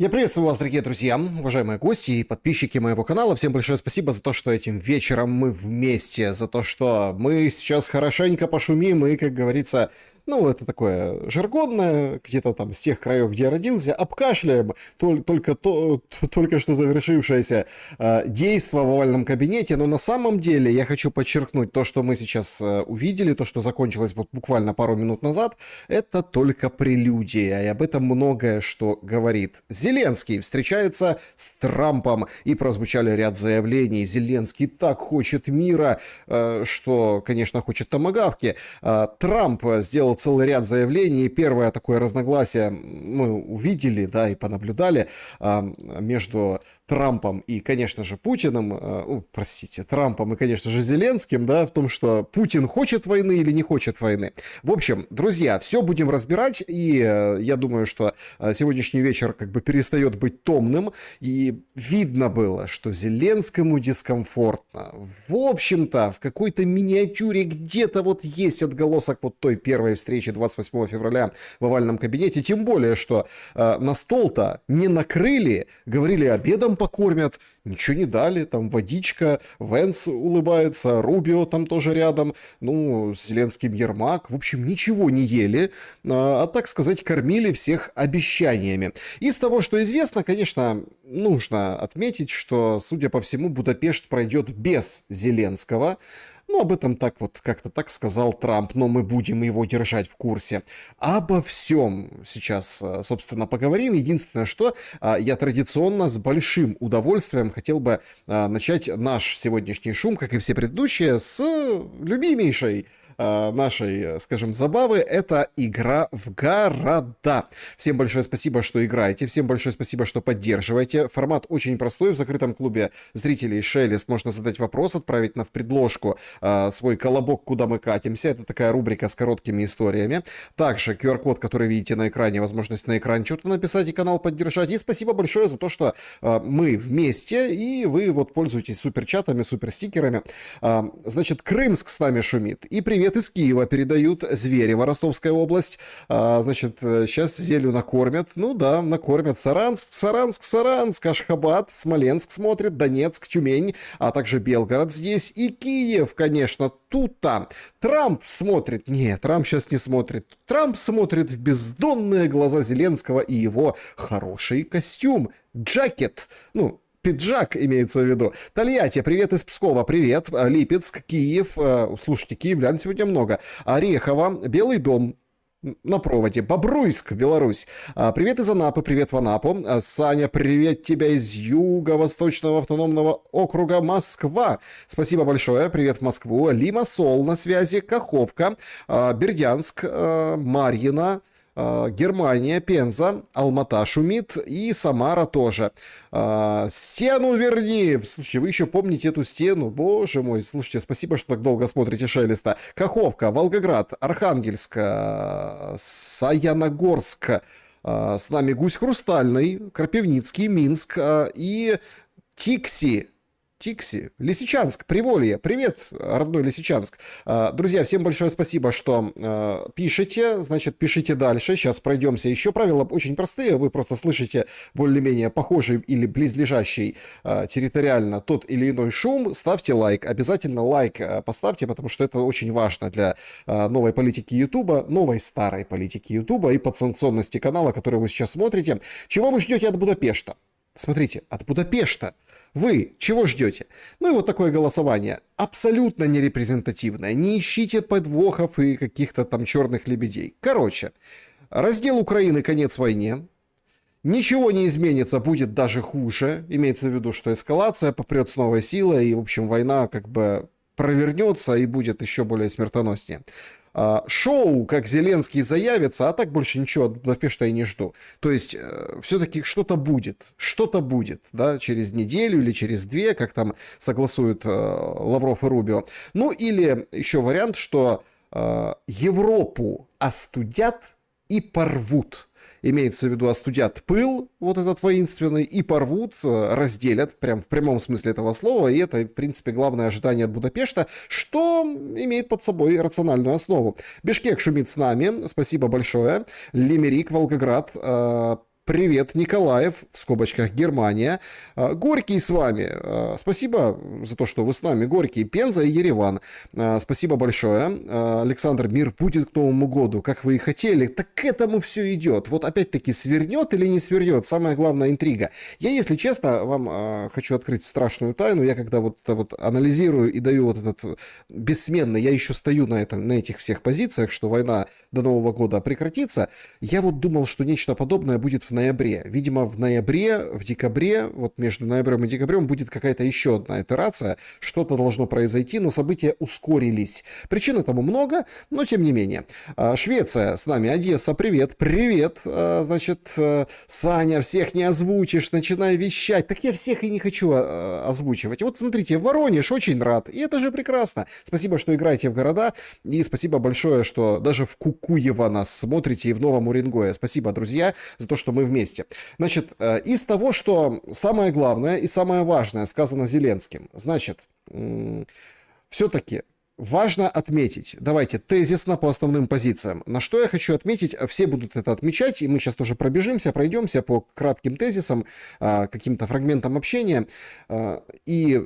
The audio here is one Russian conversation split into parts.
Я приветствую вас, дорогие друзья, уважаемые гости и подписчики моего канала. Всем большое спасибо за то, что этим вечером мы вместе, за то, что мы сейчас хорошенько пошумим и, как говорится, ну, это такое жаргонное, где-то там с тех краев, где я родился, обкашляем только что завершившееся действо в овальном кабинете. Но на самом деле я хочу подчеркнуть то, что мы сейчас увидели, то, что закончилось вот буквально пару минут назад, это только прелюдия, и об этом многое что говорит. Зеленский встречается с Трампом, и прозвучали ряд заявлений. Зеленский так хочет мира, что, конечно, хочет томагавки. Трамп сделал целый ряд заявлений. Первое такое разногласие мы увидели, да, и понаблюдали между Трампом и, конечно же, Путиным, Трампом и, конечно же, Зеленским, да, в том, что Путин хочет войны или не хочет войны. В общем, друзья, все будем разбирать, и я думаю, что сегодняшний вечер как бы перестает быть томным, и видно было, что Зеленскому дискомфортно. В общем-то, в какой-то миниатюре где-то вот есть отголосок вот той первой встречи 28 февраля в овальном кабинете, тем более, что на стол-то не накрыли, говорили, обедом покормят, ничего не дали, там водичка, Венс улыбается, Рубио там тоже рядом, ну, с Зеленским Ермак, в общем, ничего не ели, а так сказать, кормили всех обещаниями. Из того, что известно, конечно, нужно отметить, что, судя по всему, Будапешт пройдет без Зеленского. Ну, об этом так вот, как-то так сказал Трамп, но мы будем его держать в курсе. Обо всем сейчас, собственно, поговорим. Единственное, что я традиционно с большим удовольствием хотел бы начать наш сегодняшний шум, как и все предыдущие, с любимейшей нашей, скажем, забавы. Это игра в города. Всем большое спасибо, что играете. Всем большое спасибо, что поддерживаете. Формат очень простой. В закрытом клубе зрителей Шелест можно задать вопрос, отправить в предложку свой колобок, куда мы катимся. Это такая рубрика с короткими историями. Также QR-код, который видите на экране, возможность на экран что-то написать и канал поддержать. И спасибо большое за то, что мы вместе, и вы вот пользуетесь суперчатами, суперстикерами. Значит, Крымск с нами шумит. И привет из Киева передают, Зверево, Ростовская область. Значит, сейчас зелью накормят. Ну да, накормят. Саранск, Ашхабад, Смоленск смотрит, Донецк, Тюмень, а также Белгород здесь. И Киев, конечно, тут-то. Трамп смотрит. Нет, Трамп сейчас не смотрит. Трамп смотрит в бездонные глаза Зеленского и его хороший костюм. Джакет. Ну, пиджак имеется в виду. Тольятти, привет из Пскова, привет. Липецк, Киев, слушайте, киевлян сегодня много. Орехово, Белый дом на проводе. Бобруйск, Беларусь. Привет из Анапы, привет в Анапу. Саня, привет тебя из Юго-Восточного автономного округа Москва. Спасибо большое, привет в Москву. Лимассол на связи, Каховка, Бердянск, Марьино, Германия, Пенза, Алмата шумит и Самара тоже. Стену верни! Слушайте, вы еще помните эту стену? Боже мой, слушайте, спасибо, что так долго смотрите Шелеста. Каховка, Волгоград, Архангельск, Саяногорск. С нами Гусь Хрустальный, Крапивницкий, Минск и Тикси, Лисичанск, Приволье. Привет, родной Лисичанск. Друзья, всем большое спасибо, что пишете. Значит, пишите дальше. Сейчас пройдемся еще. Правила очень простые. Вы просто слышите более-менее похожий или близлежащий территориально тот или иной шум. Ставьте лайк. Обязательно лайк поставьте, потому что это очень важно для новой политики Ютуба, новой старой политики Ютуба и подсанкционности канала, который вы сейчас смотрите. Чего вы ждете от Будапешта? Смотрите, от Будапешта. Вы чего ждете? Ну и вот такое голосование. Абсолютно нерепрезентативное. Не ищите подвохов и каких-то там черных лебедей. Короче, раздел Украины, конец войне. Ничего не изменится, будет даже хуже. Имеется в виду, что эскалация попрет с новой силой. И, в общем, война как бы провернется и будет еще более смертоноснее. Шоу, как Зеленский заявится, а так больше ничего от Будапешта я не жду. То есть, все-таки что-то будет, да, через неделю или через две, как там согласуют Лавров и Рубио. Ну, или еще вариант, что Европу остудят и порвут. Имеется в виду, остудят пыл, вот этот воинственный, и порвут, разделят, прям в прямом смысле этого слова, и это, в принципе, главное ожидание от Будапешта, что имеет под собой рациональную основу. Бишкек шумит с нами, спасибо большое. Лимерик, Волгоград, Привет, Николаев, в скобочках Германия. Горький с вами. Спасибо за то, что вы с нами. Горький, Пенза и Ереван. Спасибо большое. Александр, мир будет к Новому году, как вы и хотели. Так к этому все идет. Вот опять-таки, свернет или не свернет. Самая главная интрига. Я, если честно, вам хочу открыть страшную тайну. Я когда вот анализирую и даю вот этот бессменно, я еще стою на этих всех позициях, что война до Нового года прекратится. Я вот думал, что нечто подобное будет в ноябре. Видимо, в ноябре, в декабре, вот между ноябрем и декабрем будет какая-то еще одна итерация. Что-то должно произойти, но события ускорились. Причин этому много, но тем не менее. Швеция с нами, Одесса, привет. Привет. Значит, Саня, всех не озвучишь, начинай вещать. Так я всех и не хочу озвучивать. Вот смотрите, Воронеж, очень рад. И это же прекрасно. Спасибо, что играете в города. И спасибо большое, что даже в Кукуево нас смотрите и в Новом Уренгое. Спасибо, друзья, за то, что мы вместе. Значит, из того, что самое главное и самое важное сказано Зеленским, значит, все-таки важно отметить, давайте тезисно по основным позициям. На что я хочу отметить, все будут это отмечать, и мы сейчас тоже пройдемся по кратким тезисам, каким-то фрагментам общения, и,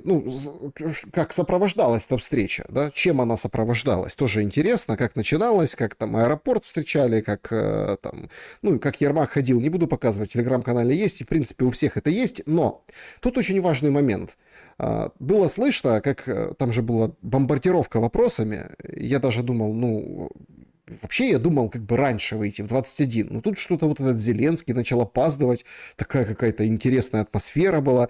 как сопровождалась эта встреча, да, чем она сопровождалась, тоже интересно, как начиналось, как там аэропорт встречали, как как Ермак ходил, не буду показывать, в телеграм-канале есть, и в принципе у всех это есть, но тут очень важный момент. Было слышно, как там же была бомбардировка вопросами. Я даже думал, вообще я думал как бы раньше выйти, в 21. Но тут что-то вот этот Зеленский начал опаздывать. Такая какая-то интересная атмосфера была.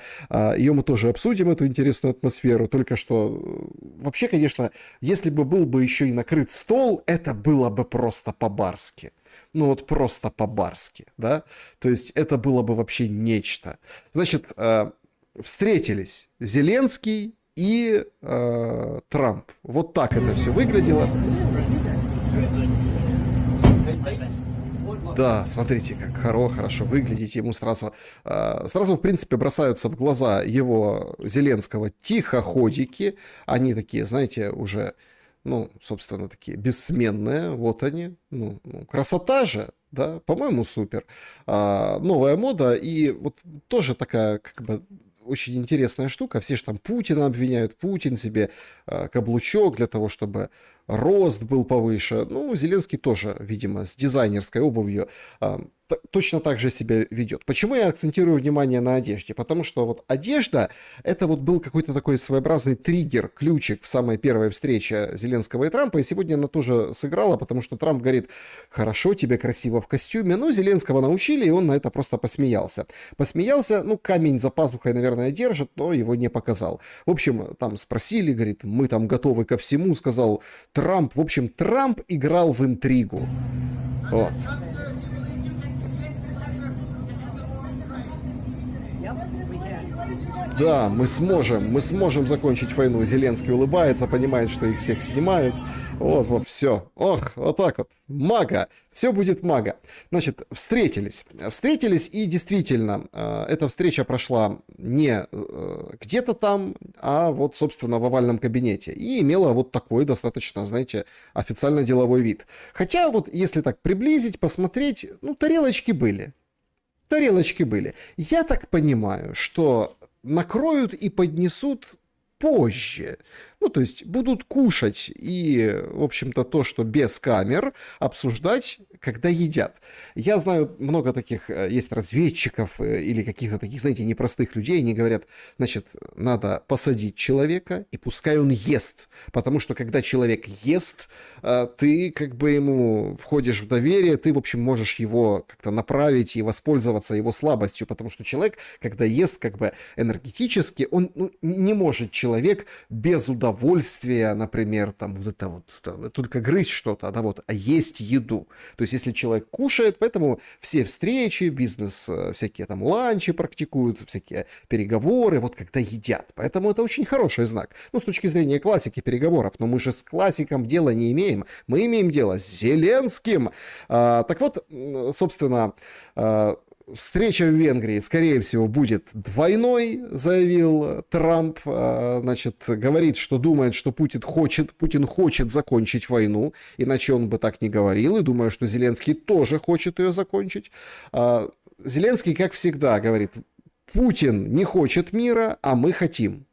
Ее мы тоже обсудим, эту интересную атмосферу. Только что, вообще, конечно, если бы был бы еще и накрыт стол, это было бы просто по-барски. Вот просто по-барски, да? То есть это было бы вообще нечто. Значит, встретились Зеленский и Трамп. Вот так это все выглядело. Да, смотрите, как хорошо выглядит. Ему сразу, в принципе, бросаются в глаза его Зеленского тихоходики. Они такие, знаете, уже, собственно, такие бессменные. Вот они. Красота же. Да, по-моему, супер. Новая мода. И вот тоже такая, как бы, очень интересная штука. Все же там Путина обвиняют. Путин себе каблучок для того, чтобы рост был повыше. Зеленский тоже, видимо, с дизайнерской обувью точно так же себя ведет. Почему я акцентирую внимание на одежде? Потому что вот одежда, это вот был какой-то такой своеобразный триггер, ключик в самой первой встрече Зеленского и Трампа, и сегодня она тоже сыграла, потому что Трамп говорит: хорошо, тебе красиво в костюме, но Зеленского научили, и он на это просто посмеялся. Камень за пазухой, наверное, держит, но его не показал. В общем, там спросили, говорит, мы там готовы ко всему, сказал Трамп. В общем, Трамп играл в интригу. Вот. Да, мы сможем закончить войну. Зеленский улыбается, понимает, что их всех снимают. Вот, все. Вот так вот. Мага. Все будет мага. Значит, встретились, и действительно, эта встреча прошла не где-то там, а вот, собственно, в овальном кабинете. И имела вот такой достаточно, знаете, официально-деловой вид. Хотя вот, если так приблизить, посмотреть, тарелочки были. Я так понимаю, что накроют и поднесут позже. То есть будут кушать и, в общем-то, то, что без камер, обсуждать, когда едят. Я знаю, много таких есть разведчиков или каких-то таких, знаете, непростых людей. Они говорят, значит, надо посадить человека, и пускай он ест. Потому что, когда человек ест, ты как бы ему входишь в доверие, ты, в общем, можешь его как-то направить и воспользоваться его слабостью. Потому что человек, когда ест, как бы энергетически, он не может человек без удовольствия, например, там вот это вот, только грызть что-то, а есть еду. То есть, если человек кушает, поэтому все встречи, бизнес, всякие там ланчи практикуют, всякие переговоры, вот когда едят. Поэтому это очень хороший знак. С точки зрения классики переговоров. Но мы же с классиком дела не имеем. Мы имеем дело с Зеленским. Так вот, собственно, встреча в Венгрии, скорее всего, будет двойной, заявил Трамп. Значит, говорит, что думает, что Путин хочет закончить войну, иначе он бы так не говорил, и думаю, что Зеленский тоже хочет ее закончить. Зеленский, как всегда, говорит, Путин не хочет мира, а мы хотим.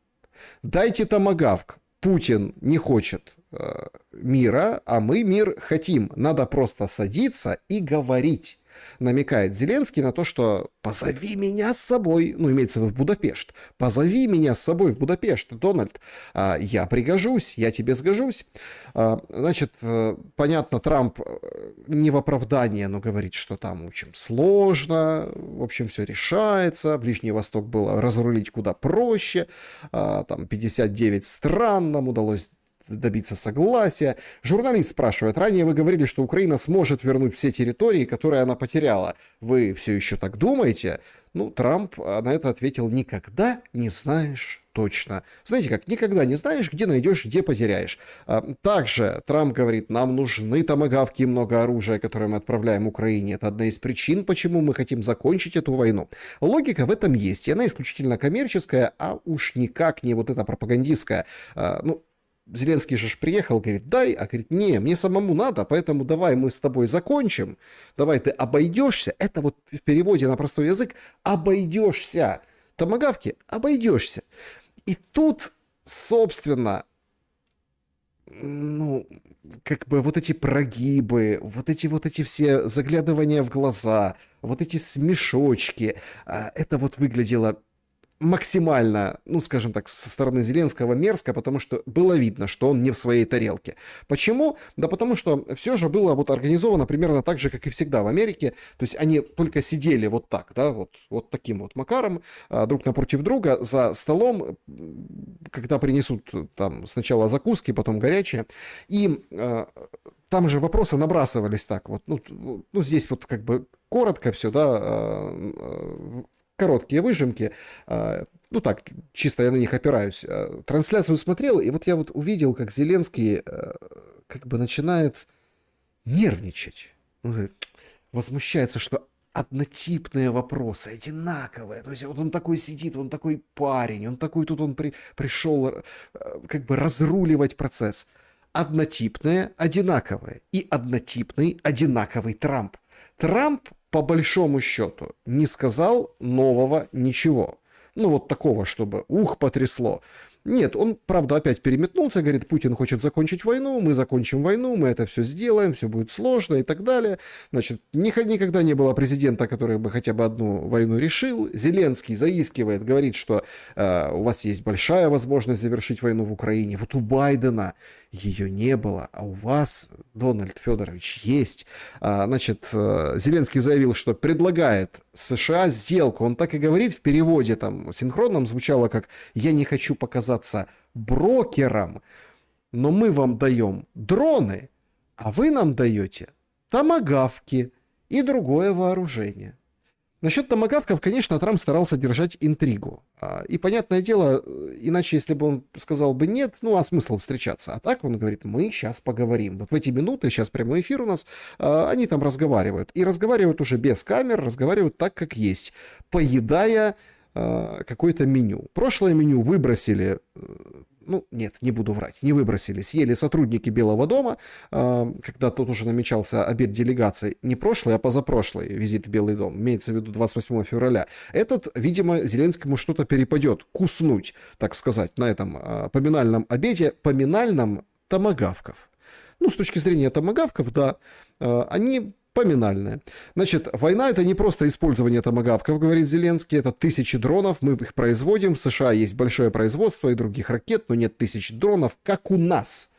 Дайте томагавк. Путин не хочет мира, а мы мир хотим. Надо просто садиться и говорить. Намекает Зеленский на то, что позови меня с собой, ну, имеется в виду в Будапешт, позови меня с собой в Будапешт, Дональд, я пригожусь, я тебе сгожусь. Значит, понятно, Трамп не в оправдание, но говорит, что там очень сложно, в общем, все решается, Ближний Восток было разрулить куда проще, там 59 стран нам удалось добиться согласия. Журналист спрашивает, ранее вы говорили, что Украина сможет вернуть все территории, которые она потеряла. Вы все еще так думаете? Ну, Трамп на это ответил, никогда не знаешь точно. Знаете как, никогда не знаешь, где найдешь, где потеряешь. Также Трамп говорит, нам нужны томагавки и много оружия, которое мы отправляем Украине. Это одна из причин, почему мы хотим закончить эту войну. Логика в этом есть, и она исключительно коммерческая, а уж никак не вот эта пропагандистская. Ну, Зеленский же приехал, говорит, дай, а говорит, не, мне самому надо, поэтому давай мы с тобой закончим, давай ты обойдешься, это вот в переводе на простой язык, обойдешься, томагавки, обойдешься. И тут, собственно, ну, как бы вот эти прогибы, вот эти все заглядывания в глаза, вот эти смешочки, это вот выглядело максимально, ну, скажем так, со стороны Зеленского мерзко, потому что было видно, что он не в своей тарелке. Почему? Да потому что все же было вот организовано примерно так же, как и всегда в Америке. То есть они только сидели вот так, да, вот таким вот макаром, друг напротив друга, за столом, когда принесут там сначала закуски, потом горячее, и там же вопросы набрасывались так вот, ну здесь вот как бы коротко все, да, короткие выжимки, ну так, чисто я на них опираюсь. Трансляцию смотрел, и вот я вот увидел, как Зеленский как бы начинает нервничать. Возмущается, что однотипные вопросы, одинаковые. То есть вот он такой сидит, он такой парень, он такой тут он пришел как бы разруливать процесс. Однотипные, одинаковые. И однотипный, одинаковый Трамп. Трамп по большому счету не сказал нового ничего. Ну вот такого, чтобы потрясло. Нет, он, правда, опять переметнулся, говорит, Путин хочет закончить войну, мы закончим войну, мы это все сделаем, все будет сложно и так далее. Значит, никогда не было президента, который бы хотя бы одну войну решил. Зеленский заискивает, говорит, что у вас есть большая возможность завершить войну в Украине. Вот у Байдена ее не было, а у вас, Дональд Федорович, есть. Значит, Зеленский заявил, что предлагает США сделку. Он так и говорит в переводе, там, синхронном звучало как «я не хочу показаться брокером, но мы вам даем дроны, а вы нам даете томагавки и другое вооружение». Насчет томагавков, конечно, Трамп старался держать интригу. И, понятное дело, иначе, если бы он сказал бы нет, ну, а смысл встречаться? А так он говорит, мы сейчас поговорим. Вот в эти минуты, сейчас прямой эфир у нас, они там разговаривают. И разговаривают уже без камер, разговаривают так, как есть, поедая какое-то меню. Прошлое меню выбросили, ну, нет, не буду врать, не выбросили, съели сотрудники Белого дома, когда тут уже намечался обед делегации, не прошлый, а позапрошлый визит в Белый дом, имеется в виду 28 февраля. Этот, видимо, Зеленскому что-то перепадет, куснуть, так сказать, на этом поминальном обеде, поминальном томагавков. Ну, с точки зрения томагавков, да, они поминальные. Значит, война это не просто использование томагавков, говорит Зеленский, это тысячи дронов, мы их производим, в США есть большое производство и других ракет, но нет тысяч дронов, как у нас.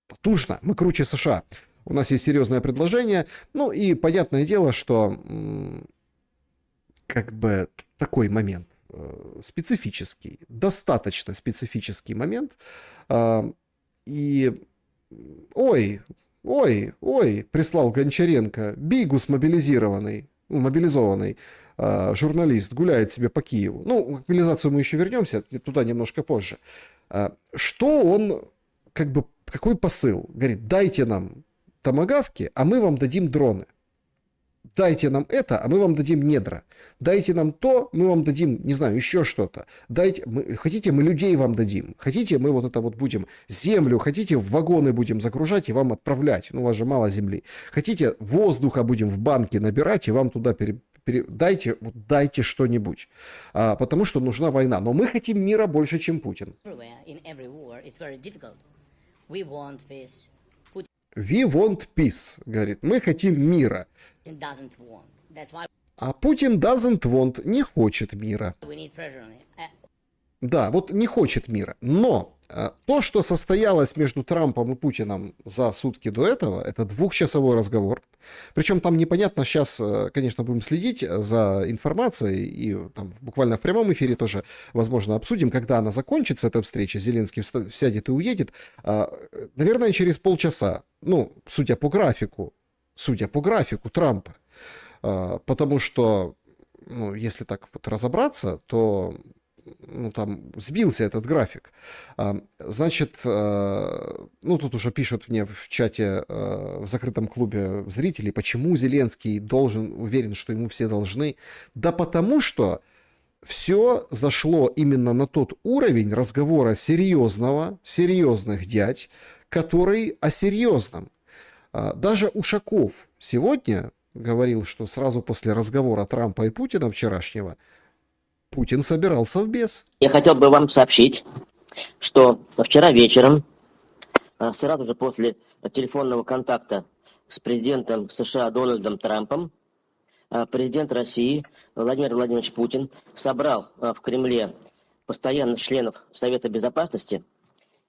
Потужно, мы круче США. У нас есть серьезное предложение, ну и понятное дело, что как бы такой момент специфический, достаточно специфический момент, и Ой, прислал Гончаренко, Бигус мобилизованный, журналист, гуляет себе по Киеву. Ну, к мобилизацию мы еще вернемся, туда немножко позже. Что он, как бы, какой посыл? Говорит, дайте нам томагавки, а мы вам дадим дроны. Дайте нам это, а мы вам дадим недра. Дайте нам то, мы вам дадим, не знаю, еще что-то. Хотите, мы людей вам дадим. Хотите, мы вот это вот будем землю, хотите, в вагоны будем загружать и вам отправлять. Ну, у вас же мало земли. Хотите, воздуха будем в банке набирать и вам туда дайте что-нибудь. Потому что нужна война. Но мы хотим мира больше, чем Путин. We want peace, говорит. Мы хотим мира. А Путин doesn't want, не хочет мира. Да, вот не хочет мира. Но то, что состоялось между Трампом и Путиным за сутки до этого, это двухчасовой разговор. Причем там непонятно, сейчас, конечно, будем следить за информацией, и там буквально в прямом эфире тоже, возможно, обсудим, когда она закончится, эта встреча, Зеленский сядет и уедет. Наверное, через полчаса, ну, судя по графику Трампа. Потому что, ну, если так вот разобраться, то там сбился этот график. Значит, тут уже пишут мне в чате в закрытом клубе зрителей, почему Зеленский уверен, что ему все должны. Да потому что все зашло именно на тот уровень разговора серьезных дядь, который о серьезном. Даже Ушаков сегодня говорил, что сразу после разговора Трампа и Путина вчерашнего Путин собирался в бес. Я хотел бы вам сообщить, что вчера вечером, сразу же после телефонного контакта с президентом США Дональдом Трампом, президент России Владимир Владимирович Путин собрал в Кремле постоянных членов Совета Безопасности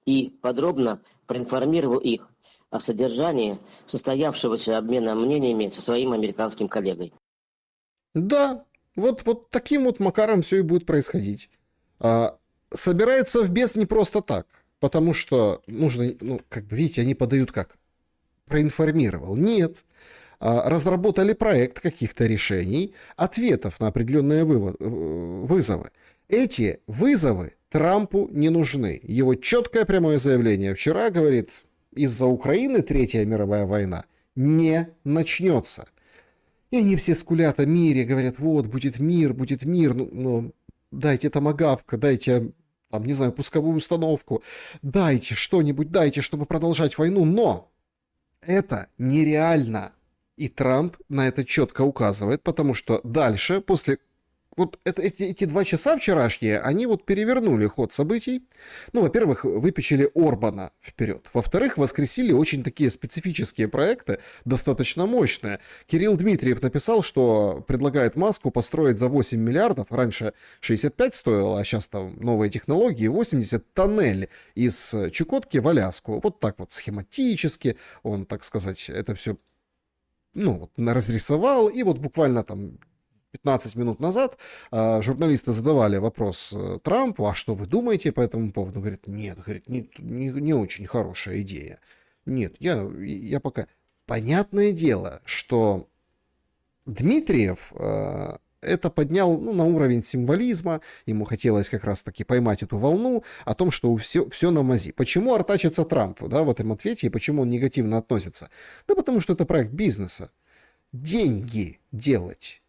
и подробно проинформировал их о содержании состоявшегося обмена мнениями со своим американским коллегой. Да. Вот таким вот макаром все и будет происходить. Собирается в бес не просто так, потому что нужно, видите, они подают как? Проинформировал. Нет. Разработали проект каких-то решений, ответов на определенные вызовы. Эти вызовы Трампу не нужны. Его четкое прямое заявление вчера говорит, из-за Украины Третья мировая война не начнется. И они все скулят о мире, говорят, вот, будет мир, но дайте томагавка, дайте, там, не знаю, пусковую установку, дайте что-нибудь, дайте, чтобы продолжать войну, но это нереально. И Трамп на это четко указывает, потому что дальше, после... Вот эти 2 часа вчерашние, они вот перевернули ход событий. Ну, во-первых, выпечили Орбана вперед. Во-вторых, воскресили очень такие специфические проекты, достаточно мощные. Кирилл Дмитриев написал, что предлагает Маску построить за 8 миллиардов, раньше 65 стоило, а сейчас там новые технологии, 80, тоннель из Чукотки в Аляску. Вот так вот схематически он, так сказать, это все разрисовал, и вот буквально там 15 минут назад журналисты задавали вопрос Трампу, а что вы думаете по этому поводу? Он говорит, нет, не очень хорошая идея. Нет, я пока... Понятное дело, что Дмитриев это поднял на уровень символизма, ему хотелось как раз-таки поймать эту волну о том, что все на мази. Почему артачится Трамп в этом ответе и почему он негативно относится? Да потому что это проект бизнеса. Деньги делать.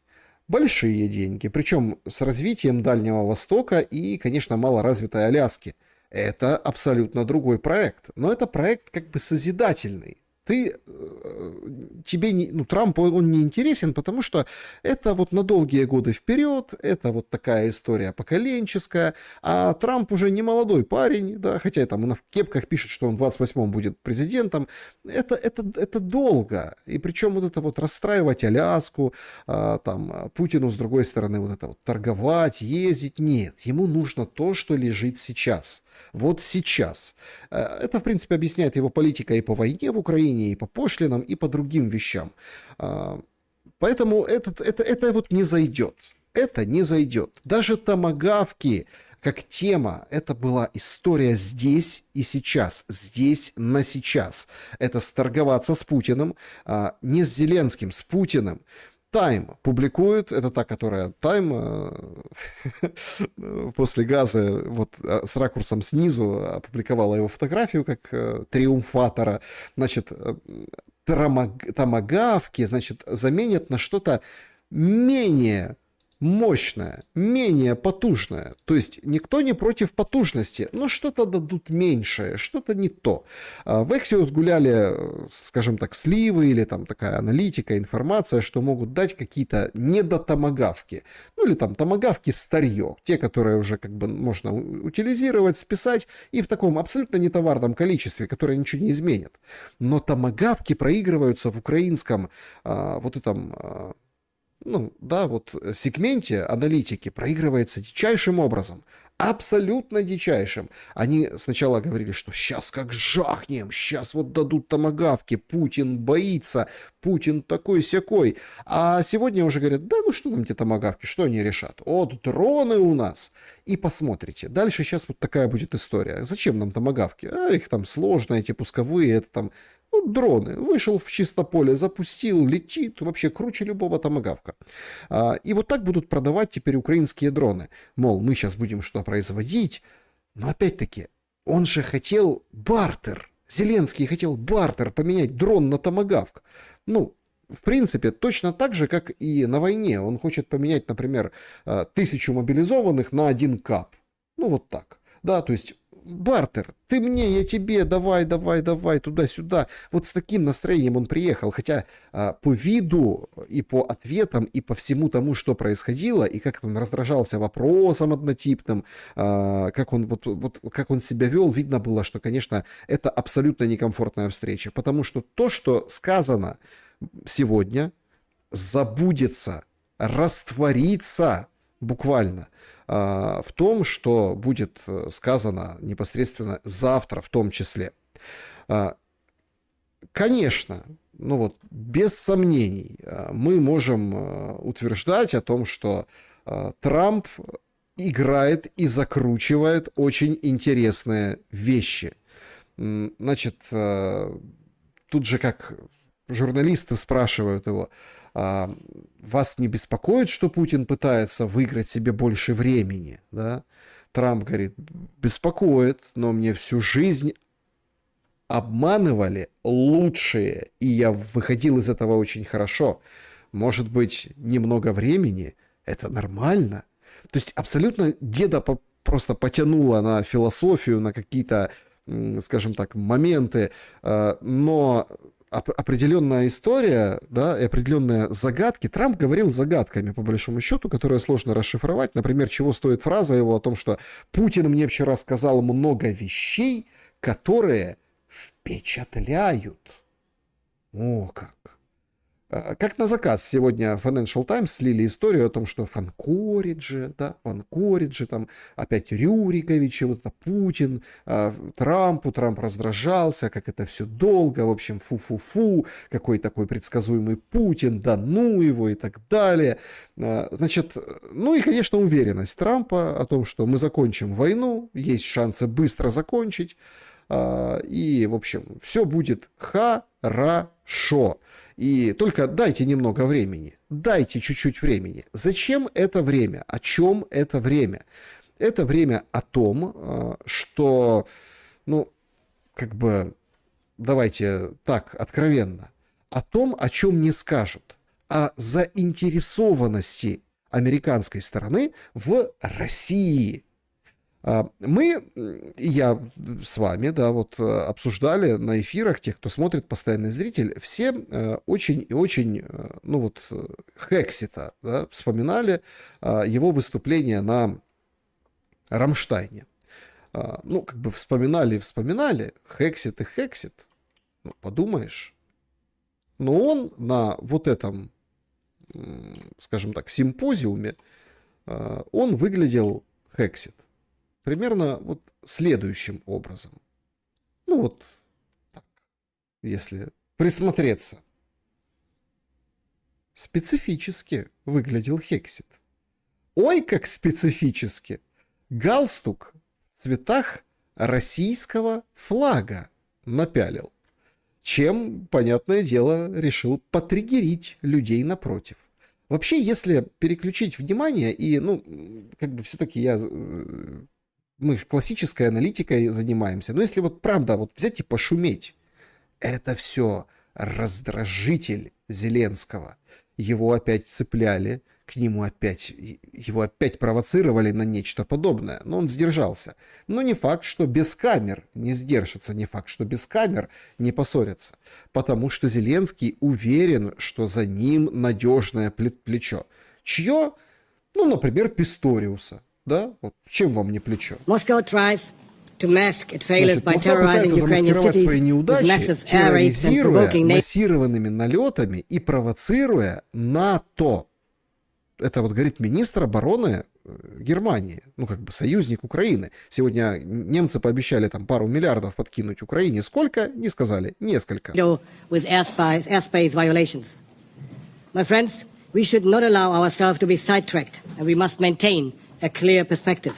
Большие деньги, причем с развитием Дальнего Востока и, конечно, малоразвитой Аляски. Это абсолютно другой проект, но это проект как бы созидательный. Трамп, он не интересен, потому что это вот на долгие годы вперед, это вот такая история поколенческая, а Трамп уже не молодой парень, да, хотя там на кепках пишет, что он в 28-м будет президентом, это долго, и причем вот это вот расстраивать Аляску, Путину с другой стороны вот это вот торговать, ездить, нет, ему нужно то, что лежит сейчас. Вот сейчас. Это, в принципе, объясняет его политика и по войне в Украине, и по пошлинам, и по другим вещам. Поэтому это вот не зайдет. Это не зайдет. Даже томагавки, как тема, это была история здесь и сейчас. Здесь на сейчас. Это сторговаться с Путиным, не с Зеленским, с Путиным. Time публикует, это та, которая Time после газа вот с ракурсом снизу опубликовала его фотографию как триумфатора. Значит, томагавки, значит, заменят на что-то менее мощное, менее потужное. То есть никто не против потужности, но что-то дадут меньшее, что-то не то. В Axios гуляли, скажем так, сливы или там такая аналитика, информация, что могут дать какие-то недотомагавки. Ну или там томагавки старье, те, которые уже как бы можно утилизировать, списать и в таком абсолютно нетоварном количестве, которые ничего не изменят. Но томагавки проигрываются в украинском вот этом ну, да, вот сегменте аналитики проигрывается дичайшим образом. Абсолютно дичайшим. Они сначала говорили, что сейчас как жахнем, сейчас вот дадут томагавки, Путин боится, Путин такой-сякой. А сегодня уже говорят, да ну что там те томагавки, что они решат? Вот дроны у нас. И посмотрите, дальше сейчас вот такая будет история. Зачем нам томагавки? Их там сложно, эти пусковые, это там... Ну, дроны. Вышел в чисто поле, запустил, летит, вообще круче любого томагавка. И вот так будут продавать теперь украинские дроны. Мол, мы сейчас будем что производить. Но опять-таки, он же хотел бартер. Зеленский хотел бартер, поменять дрон на томагавк. Ну, в принципе, точно так же, как и на войне. Он хочет поменять, например, 1000 мобилизованных на 1 кап. Ну, вот так. Да, то есть... Бартер, ты мне, я тебе, давай, туда-сюда. Вот с таким настроением он приехал, хотя по виду и по ответам, и по всему тому, что происходило, и как он раздражался вопросом однотипным, как он, как он себя вел, видно было, что, конечно, это абсолютно некомфортная встреча, потому что то, что сказано сегодня, забудется, растворится буквально в том, что будет сказано непосредственно завтра в том числе. Конечно, ну вот без сомнений мы можем утверждать о том, что Трамп играет и закручивает очень интересные вещи. Значит, тут же как журналисты спрашивают его, вас не беспокоит, что Путин пытается выиграть себе больше времени? Да? Трамп говорит, беспокоит, но мне всю жизнь обманывали лучшие, и я выходил из этого очень хорошо. Может быть, немного времени, это нормально? То есть абсолютно деда просто потянуло на философию, на какие-то, скажем так, моменты, но... определенная история, да, и определенные загадки. Трамп говорил загадками, по большому счету, которые сложно расшифровать. Например, чего стоит фраза его о том, что Путин мне вчера сказал много вещей, которые впечатляют. О, как! Как на заказ сегодня Financial Times слили историю о том, что в Анкоридже, там опять Рюриковичи, вот это Путин, Трамп раздражался, как это все долго, в общем, фу-фу-фу, какой такой предсказуемый Путин, да ну его и так далее. Значит, ну и, конечно, уверенность Трампа о том, что мы закончим войну, есть шансы быстро закончить, и, в общем, все будет хорошо. И только дайте немного времени, дайте чуть-чуть времени. Зачем это время? О чем это время? Это время о том, что, ну, как бы, давайте так, откровенно, о том, о чем не скажут, о заинтересованности американской стороны в России. Мы, я с вами, да, вот обсуждали на эфирах, тех, кто смотрит, постоянный зритель, все очень и очень, ну вот, Хексита, да, вспоминали его выступление на Рамштайне. Ну, как бы вспоминали, Хексит и Хексит, ну, подумаешь. Но он на вот этом, скажем так, симпозиуме, он выглядел Хексит. Примерно вот следующим образом. Ну вот так, если присмотреться. Специфически выглядел Хексит. Ой, как специфически! Галстук в цветах российского флага напялил. Чем, понятное дело, решил потриггерить людей напротив. Вообще, если переключить внимание и, ну, как бы все-таки мы классической аналитикой занимаемся. Но если вот правда вот взять и пошуметь, это все раздражитель Зеленского. Его опять цепляли, его опять провоцировали на нечто подобное, но он сдержался. Но не факт, что без камер не сдержится, не факт, что без камер не поссорятся, потому что Зеленский уверен, что за ним надежное плечо. Чье? Ну, например, Писториуса. Да? Вот чем вам не плечо? Москва пытается замаскировать свои неудачи, терроризируя массированными налетами и провоцируя НАТО. Это вот говорит министр обороны Германии, ну как бы союзник Украины. Сегодня немцы пообещали там пару миллиардов подкинуть Украине. Сколько? Не сказали. Несколько. My friends, we should not allow ourselves to be sidetracked, and we must maintain a clear perspective.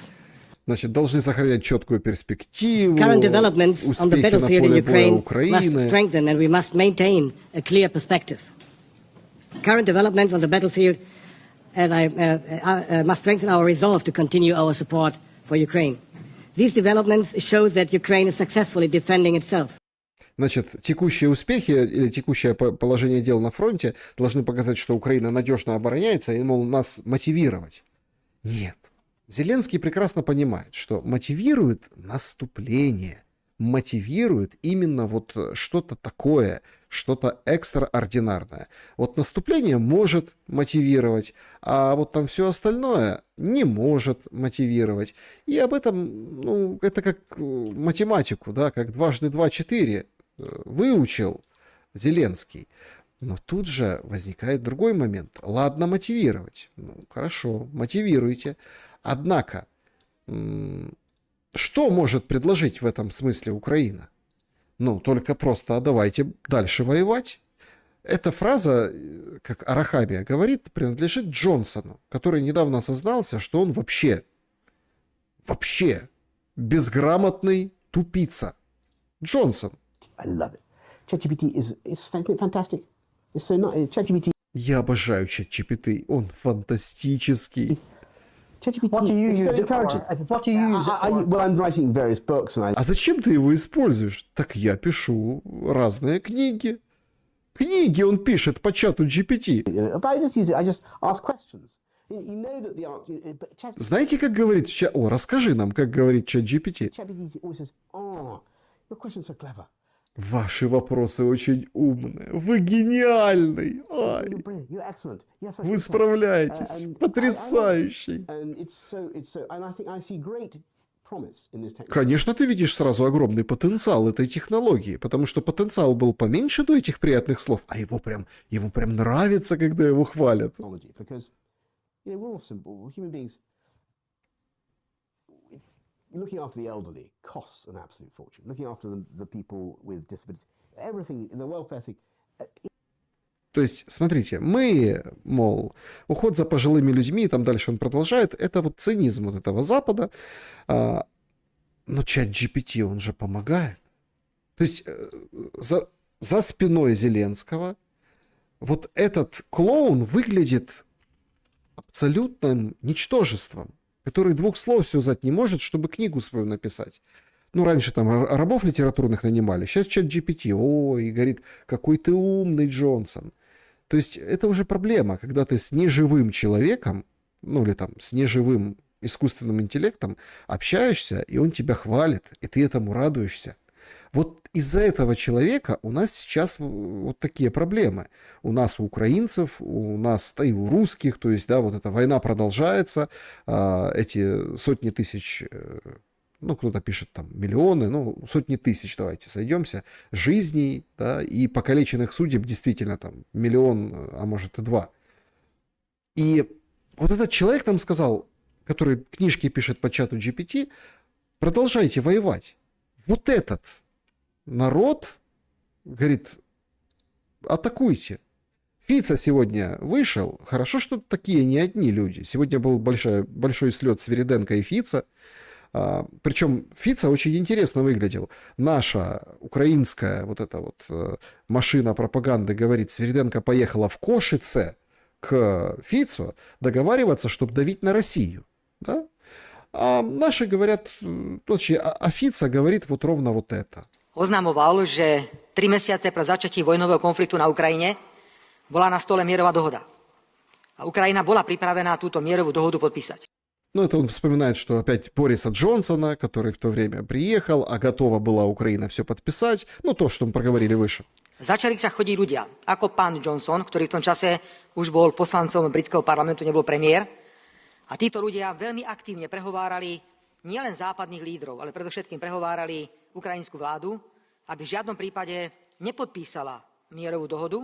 Значит, должны сохранять четкую перспективу, Current developments on the успехи на battlefield in поле боя Ukraine must Украины. strengthen, and we must maintain a clear perspective. Current developments on the battlefield must strengthen our resolve to continue our support for Ukraine. These developments show that Ukraine is successfully defending itself. Значит, текущие успехи или текущее положение дел на фронте должны показать, что Украина надежно обороняется и, мол, нас мотивировать. Нет. Зеленский прекрасно понимает, что мотивирует наступление, мотивирует именно вот что-то такое, что-то экстраординарное. Вот наступление может мотивировать, а вот там все остальное не может мотивировать. И об этом, ну, это как математику, да, как дважды два — 4 выучил Зеленский. Но тут же возникает другой момент. Ладно, мотивировать. Ну, хорошо, мотивируйте. Однако, что может предложить в этом смысле Украина? Ну, только просто давайте дальше воевать. Эта фраза, как Арахамия говорит, принадлежит Джонсону, который недавно осознался, что он вообще безграмотный тупица. Джонсон. I love it. ChatGPT is fantastic. It's so nice. ChatGPT. Я обожаю ChatGPT. Он фантастический. ChatGPT. What do you is use so it for? encouraging. What do you use it for? Well, I'm writing various books, and I. А зачем ты его используешь? Так я пишу разные книги. Книги он пишет по чату GPT. But I just use it. I just ask questions. You know that the answer. But Знаете, как говорит чат... О, расскажи нам, как говорит чат GPT. ChatGPT always says, "Oh, your questions are clever. Ваши вопросы очень умные. Вы гениальный. Ай, You're brilliant. You're excellent. You have such вы insight." справляетесь. And Потрясающий. And it's so. And I think I see great promise in this technology. Конечно, ты видишь сразу огромный потенциал этой технологии, потому что потенциал был поменьше до этих приятных слов, а ему прям нравится, когда его хвалят. Because we're all simple. We're human beings. Looking after the elderly costs an absolute fortune. Looking after the people with disabilities, everything, the welfare thing. То есть, смотрите, мы, мол, уход за пожилыми людьми, и там дальше он продолжает, это вот цинизм вот этого Запада. Но чат GPT, он же помогает. То есть, за спиной Зеленского вот этот клоун выглядит абсолютным ничтожеством, который 2 слов связать не может, чтобы книгу свою написать. Ну, раньше там рабов литературных нанимали, сейчас чат GPT. Ой, говорит, какой ты умный, Джонсон. То есть это уже проблема, когда ты с неживым человеком, ну или там с неживым искусственным интеллектом общаешься, и он тебя хвалит, и ты этому радуешься. Вот из-за этого человека у нас сейчас вот такие проблемы. У нас, у украинцев, у нас, да и у русских, то есть, да, вот эта война продолжается, эти сотни тысяч, ну, кто-то пишет там миллионы, ну, сотни тысяч, давайте сойдемся, жизней, да, и покалеченных судеб действительно там 1 миллион, а может и 2. И вот этот человек нам сказал, который книжки пишет по чату GPT, продолжайте воевать. Вот этот народ, говорит, атакуйте. Фица сегодня вышел. Хорошо, что такие не одни люди. Сегодня был большой слет Свириденко и Фица. Причем Фица очень интересно выглядел. Наша украинская вот эта вот машина пропаганды говорит, Свириденко поехала в Кошице к Фицу договариваться, чтобы давить на Россию. Да? А наши говорят, точнее, а Фица говорит вот ровно вот это. oznamoval, že 3 mesiace pred začatím vojnového konfliktu na Ukrajine bola na stole mierová dohoda. A Ukrajina bola pripravená túto mierovú dohodu podpísať. Ну, это он вспоминает, что опять Бориса Джонсона, который в то время приехал, а готова была Украина все подписать. Ну, то, что мы проговорили выше. Začali však chodiť ľudia, ako pán Johnson, ktorý v tom čase už bol poslancom britského parlamentu, nebol premiér. A títo ľudia veľmi aktívne prehovárali nielen západných lídrov, ale predovšetkým prehovárali ukrajinskú vládu, aby v žiadnom prípade nepodpísala mierovú dohodu,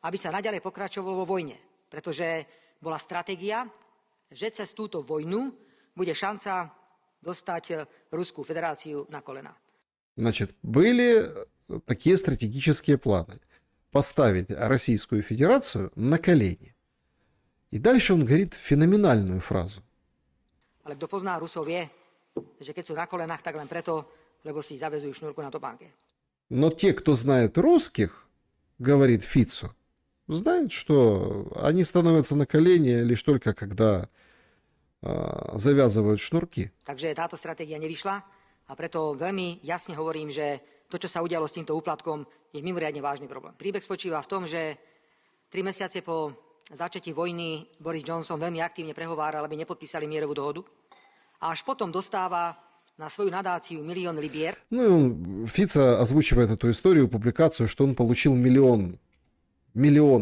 aby sa naďalej pokračovalo vo vojne. Pretože bola stratégia, že cez túto vojnu bude šanca dostať Ruskú federáciu na kolena. Значит, были такие стратегические планы. Поставить Российскую Федерацию на колени. И дальше он говорит феноменальную фразу. Ale kto pozná Rusov vie, že keď sú na kolenách, tak len preto, lebo si zavezujú šnúrku na topánke. Но те, кто знает русских, говорит Фицо, знают, что они становятся на колени лишь только когда завязывают шнурки. Takže táto stratégia nevyšla a preto veľmi jasne hovorím, že to, čo sa udialo s týmto úplatkom, je mimoriadne vážny problém. Príbeh spočíva v tom, že 3 mesiace po začatí vojny Boris Johnson veľmi aktívne prehováral, aby nepodpísali mierovú dohodu. A až potom dostáva на свою наdáciu $1 000 000 libier. Ну и он, Фица озвучивает эту историю, публикацию, что он получил миллион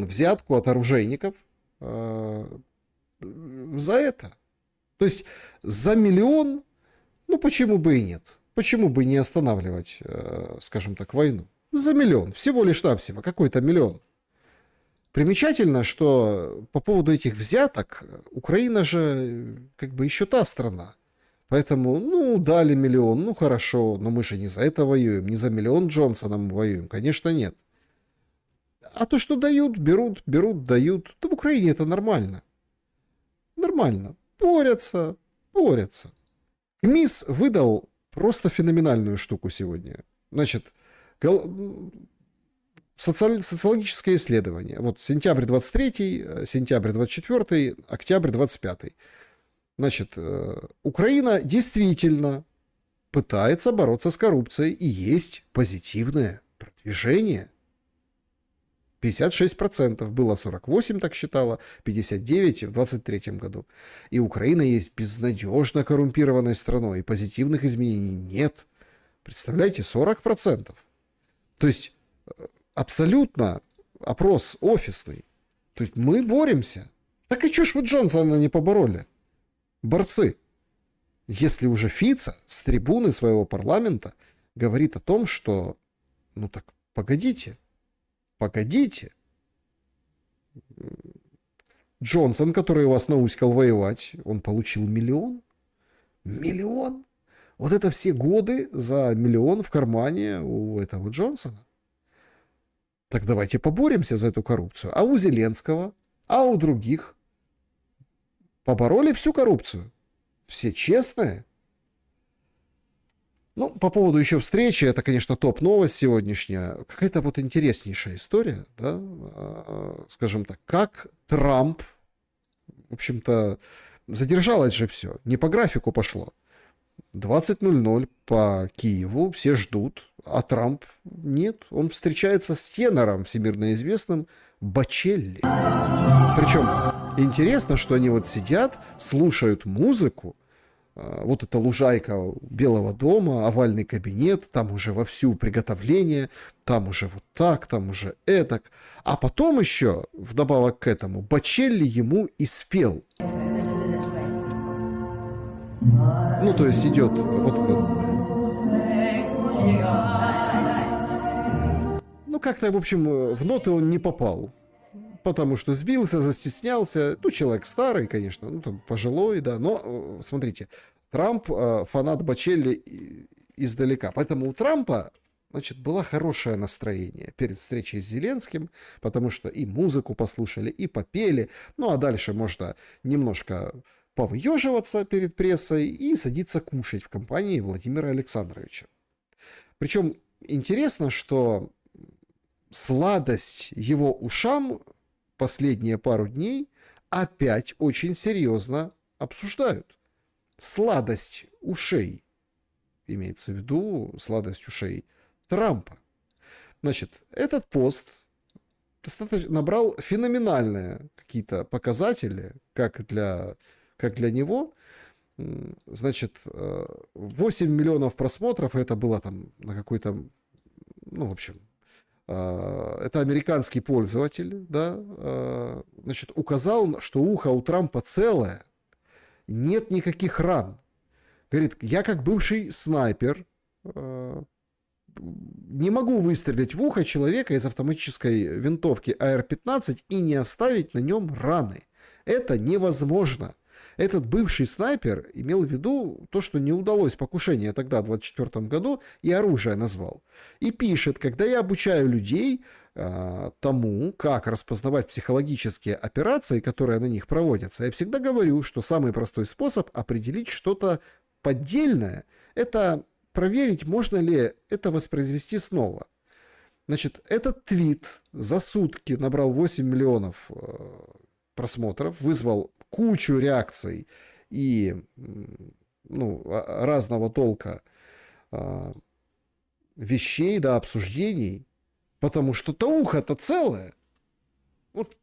взятку от оружейников за это. То есть за миллион, ну почему бы и нет? Почему бы не останавливать, скажем так, войну? За миллион, всего лишь навсего, какой-то миллион. Примечательно, что по поводу этих взяток Украина же как бы еще та страна. Поэтому, ну, дали миллион, ну хорошо, но мы же не за это воюем, не за миллион Джонсона мы воюем, конечно, нет. А то, что дают, берут, дают, то в Украине это нормально. Нормально. Борются. КМИС выдал просто феноменальную штуку сегодня. Значит, социологическое исследование. Вот сентябрь 23, сентябрь 24, октябрь 25. Значит, Украина действительно пытается бороться с коррупцией, и есть позитивное продвижение. 56% было, 48% так считало, 59% в 23 году. И Украина есть безнадежно коррумпированной страной, и позитивных изменений нет. Представляете, 40%. То есть абсолютно опрос офисный. То есть мы боремся. Так и чё ж вы Джонсона не побороли? Борцы. Если уже Фица с трибуны своего парламента говорит о том, что ну так погодите. Джонсон, который вас науськал воевать, он получил $1 000 000? Вот это все годы за $1 000 000 в кармане у этого Джонсона. Так давайте поборемся за эту коррупцию. А у Зеленского, а у других побороли всю коррупцию. Все честные. Ну, по поводу еще встречи, это, конечно, топ-новость сегодняшняя. Какая-то вот интереснейшая история, да, скажем так, как Трамп, в общем-то, задержалось же все, не по графику пошло. 20:00 по Киеву, все ждут, а Трамп нет, он встречается с тенором всемирно известным Бочелли. Причем интересно, что они вот сидят, слушают музыку. Вот эта лужайка Белого дома, овальный кабинет, там уже вовсю приготовление, там уже вот так, там уже этак. А потом еще, вдобавок к этому, Бочелли ему и спел. Ну, то есть идет вот этот... Ну, как-то, в общем, в ноты он не попал. Потому что сбился, застеснялся. Ну, человек старый, конечно, ну, там, пожилой, да. Но, смотрите, Трамп фанат Бочелли издалека. Поэтому у Трампа, значит, было хорошее настроение перед встречей с Зеленским, потому что и музыку послушали, и попели. Ну, а дальше можно немножко повыеживаться перед прессой и садиться кушать в компании Владимира Александровича. Причем интересно, что сладость его ушам последние пару дней опять очень серьезно обсуждают. Сладость ушей. Имеется в виду сладость ушей Трампа. Значит, этот пост набрал феноменальные какие-то показатели, как для него. Значит, 8 миллионов просмотров, это было там на какой-то, ну, в общем, это американский пользователь, да, значит, указал, что ухо у Трампа целое, нет никаких ран. Говорит, я как бывший снайпер не могу выстрелить в ухо человека из автоматической винтовки AR-15 и не оставить на нем раны. Это невозможно. Этот бывший снайпер имел в виду то, что не удалось покушение тогда, в 24 году, и оружие назвал. И пишет, когда я обучаю людей тому, как распознавать психологические операции, которые на них проводятся, я всегда говорю, что самый простой способ определить что-то поддельное, это проверить, можно ли это воспроизвести снова. Значит, этот твит за сутки набрал 8 миллионов просмотров, вызвал кучу реакций и, ну, разного толка вещей, да, обсуждений, потому что ухо-то целое. Вот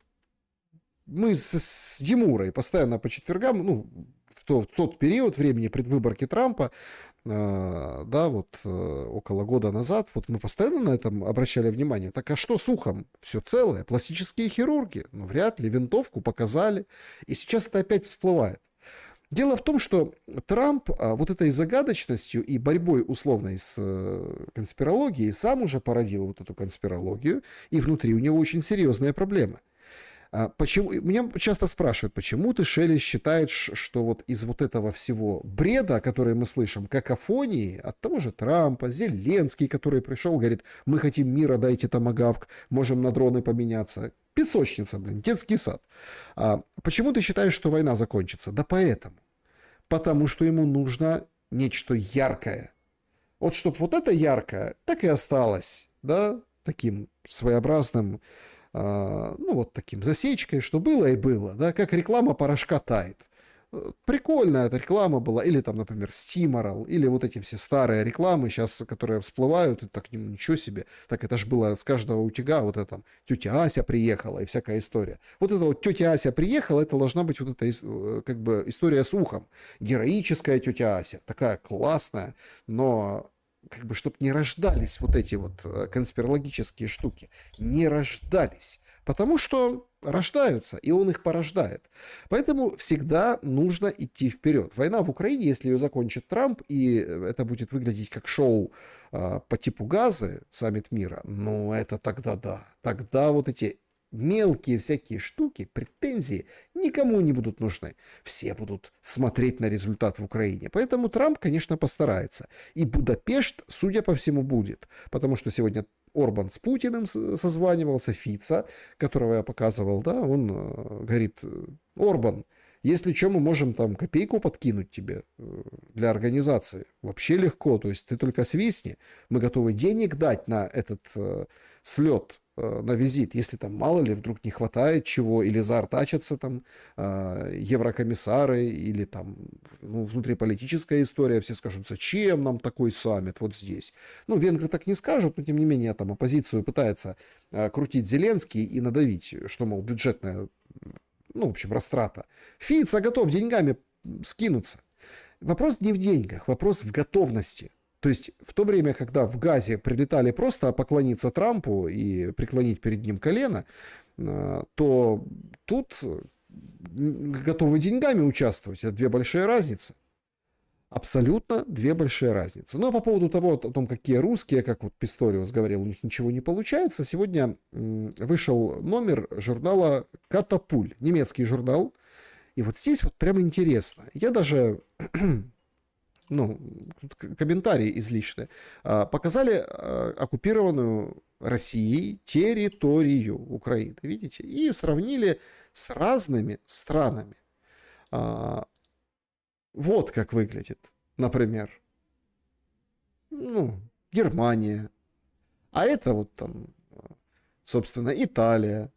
мы с Димурой постоянно по четвергам, ну, в тот период времени предвыборки Трампа, да, вот около года назад, вот мы постоянно на этом обращали внимание. Так а что с ухом? Все целое. Пластические хирурги? Ну, вряд ли. Винтовку показали. И сейчас это опять всплывает. Дело в том, что Трамп вот этой загадочностью и борьбой условной с конспирологией сам уже породил вот эту конспирологию, и внутри у него очень серьезные проблемы. Почему? Меня часто спрашивают, почему ты, Шелли, считаешь, что вот из вот этого всего бреда, который мы слышим, какофонии от того же Трампа, Зеленский, который пришел, говорит, мы хотим мира, дайте томагавк, можем на дроны поменяться. Песочница, блин, детский сад. Почему ты считаешь, что война закончится? Да поэтому. Потому что ему нужно нечто яркое. Вот чтобы вот это яркое так и осталось, да, таким своеобразным, ну, вот таким засечкой, что было и было, да, как реклама порошка Tide. Прикольная эта реклама была, или там, например, Steamroll, или вот эти все старые рекламы сейчас, которые всплывают, и так, ничего себе, так это ж было с каждого утюга, вот это там, тетя Ася приехала и всякая история. Вот это вот тетя Ася приехала, это должна быть вот эта, как бы, история с ухом. Героическая тетя Ася, такая классная, но как бы, чтобы не рождались вот эти вот конспирологические штуки, не рождались, потому что рождаются, и он их порождает. Поэтому всегда нужно идти вперед. Война в Украине, если ее закончит Трамп, и это будет выглядеть как шоу по типу Газы, саммит мира, ну это тогда да. Тогда вот эти мелкие всякие штуки, претензии никому не будут нужны. Все будут смотреть на результат в Украине. Поэтому Трамп, конечно, постарается. И Будапешт, судя по всему, будет. Потому что сегодня Орбан с Путиным созванивался, Фица, которого я показывал, да, он говорит, Орбан, если что, мы можем там копейку подкинуть тебе для организации. Вообще легко, то есть ты только свистни, мы готовы денег дать на этот слет, на визит, если там мало ли вдруг не хватает чего, или заортачатся там еврокомиссары, или там внутриполитическая история, все скажут, зачем нам такой саммит вот здесь. Ну, венгры так не скажут, но тем не менее там оппозицию пытается крутить Зеленский и надавить, что, мол, бюджетная, ну, в общем, растрата. Фица готов деньгами скинуться. Вопрос не в деньгах, вопрос в готовности. То есть в то время, когда в Газе прилетали просто поклониться Трампу и преклонить перед ним колено, то тут готовы деньгами участвовать. Это две большие разницы. Абсолютно две большие разницы. Ну а по поводу того, о том, какие русские, как вот Писториус говорил, у них ничего не получается, сегодня вышел номер журнала «Катапуль», немецкий журнал. И вот здесь вот прямо интересно. Я даже... ну, комментарии излишние, показали оккупированную Россией территорию Украины, видите, и сравнили с разными странами. Вот как выглядит, например, ну, Германия, а это вот там, собственно, Италия,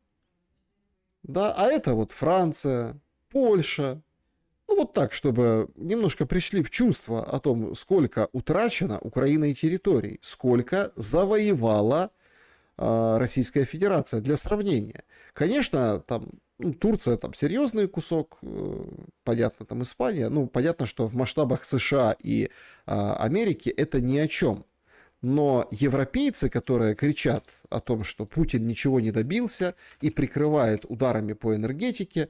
да, а это вот Франция, Польша. Ну, вот так, чтобы немножко пришли в чувство о том, сколько утрачено Украиной территорий, сколько завоевала Российская Федерация. Для сравнения. Конечно, там Турция там серьезный кусок, понятно, там Испания. Ну, понятно, что в масштабах США и Америки это ни о чем. Но европейцы, которые кричат о том, что Путин ничего не добился и прикрывает ударами по энергетике,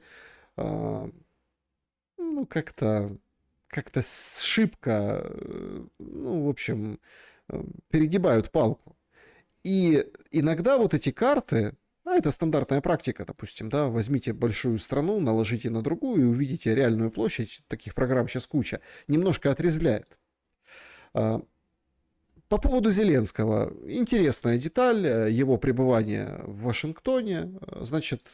ну, как-то шибко, ну, в общем, перегибают палку. И иногда вот эти карты, это стандартная практика, допустим, да, возьмите большую страну, наложите на другую и увидите реальную площадь, таких программ сейчас куча, немножко отрезвляет. По поводу Зеленского. Интересная деталь его пребывания в Вашингтоне. Значит,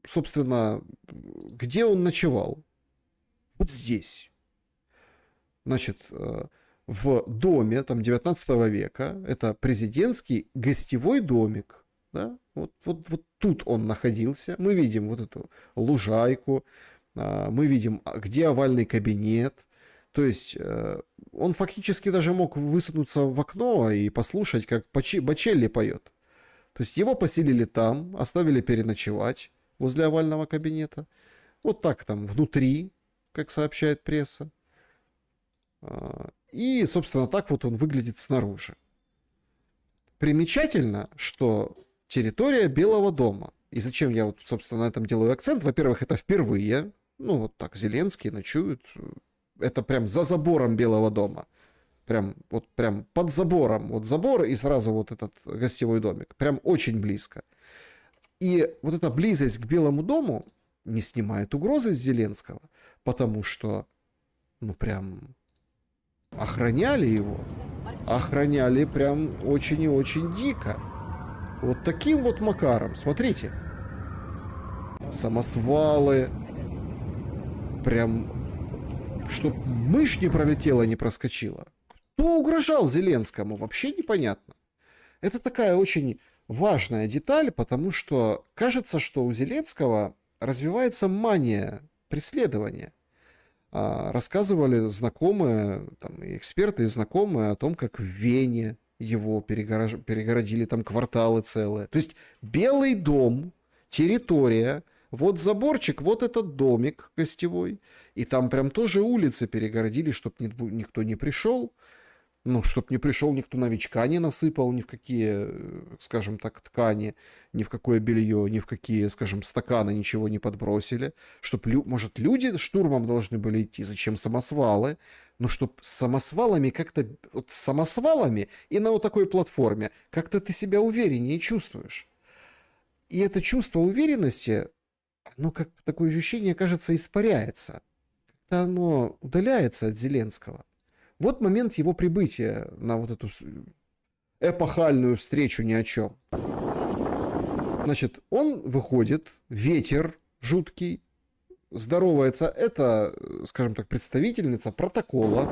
собственно, где он ночевал? Вот здесь. Значит, в доме там 19 века, это президентский гостевой домик. Да? Вот тут он находился. Мы видим вот эту лужайку, мы видим, где овальный кабинет. То есть он фактически даже мог высунуться в окно и послушать, как Бочелли поет. То есть его поселили там, оставили переночевать возле овального кабинета. Вот так там внутри, как сообщает пресса. И, собственно, так вот он выглядит снаружи. Примечательно, что территория Белого дома. И зачем я вот, собственно, на этом делаю акцент? Во-первых, это впервые. Ну, вот так Зеленский ночует. Это прям за забором Белого дома. Прям под забором. Вот забор и сразу вот этот гостевой домик. Прям очень близко. И вот эта близость к Белому дому не снимает угрозы с Зеленского, потому что, ну, прям охраняли его. Охраняли прям очень и очень дико. Вот таким вот макаром. Смотрите. Самосвалы. Прям, чтоб мышь не пролетела, не проскочила. Кто угрожал Зеленскому, вообще непонятно. Это такая очень важная деталь, потому что кажется, что у Зеленского развивается мания преследования. Рассказывали знакомые, там, и эксперты и знакомые о том, как в Вене его перегородили там кварталы целые. То есть Белый дом, территория, вот заборчик, вот этот домик гостевой, и там прям тоже улицы перегородили, чтобы никто не пришел. Ну, чтоб не пришел, никто новичка не насыпал, ни в какие, скажем так, ткани, ни в какое белье, ни в какие, скажем, стаканы ничего не подбросили. Чтоб, может, люди штурмом должны были идти, зачем самосвалы? Но чтоб с самосвалами как-то, вот с самосвалами и на вот такой платформе, как-то ты себя увереннее чувствуешь. И это чувство уверенности, оно, как такое ощущение, кажется, испаряется. Как-то оно удаляется от Зеленского. Вот момент его прибытия на вот эту эпохальную встречу ни о чем. Значит, он выходит, ветер жуткий, здоровается. Это, скажем так, представительница протокола.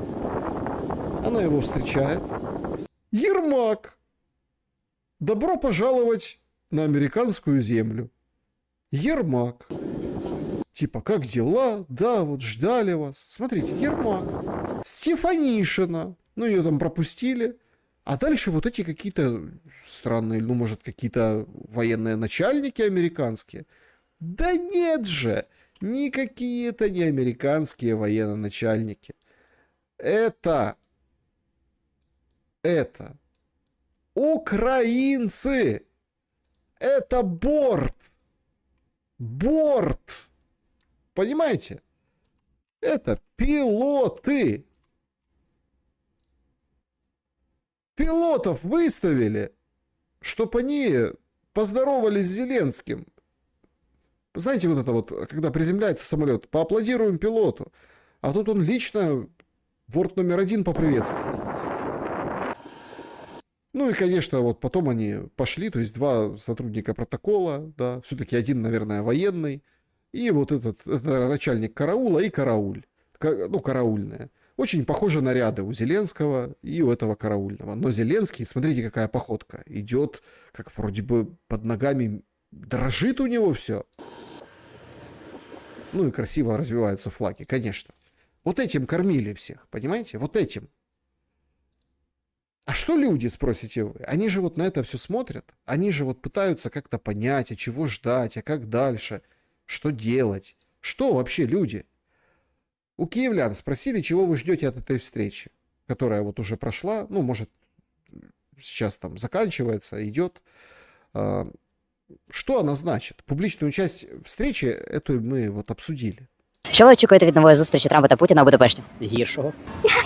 Она его встречает. Ермак! Добро пожаловать на американскую землю. Ермак. Типа, как дела? Да, вот ждали вас. Смотрите, Ермак. Стефанишина. Ну, ее там пропустили. А дальше вот эти какие-то странные, ну, может, какие-то военные начальники американские. Да нет же! Никакие это не американские военно-начальники. Это украинцы. Это борт. Борт. Понимаете? Это пилоты. Пилотов выставили, чтобы они поздоровались с Зеленским. Знаете, вот это вот, когда приземляется самолет, поаплодируем пилоту. А тут он лично борт номер 1 поприветствовал. Ну и, конечно, вот потом они пошли, то есть 2 сотрудника протокола, да, все-таки один, наверное, военный, и вот это начальник караула и карауль, ну, караульная. Очень похожи наряды у Зеленского и у этого караульного. Но Зеленский, смотрите, какая походка, идет, как вроде бы под ногами дрожит у него все. Ну и красиво развиваются флаги, конечно. Вот этим кормили всех, понимаете? Вот этим. А что люди, спросите вы? Они же вот на это все смотрят. Они же вот пытаются как-то понять, а чего ждать, а как дальше, что делать. Что вообще люди? У киевлян спросили, чего вы ждете от этой встречи, которая вот уже прошла, ну, может, сейчас там заканчивается, идет. Что она значит? Публичную часть встречи эту мы вот обсудили. Що ви очікуєте від нової зустрічі Трампа та Путіна у Будапешті? Гіршого.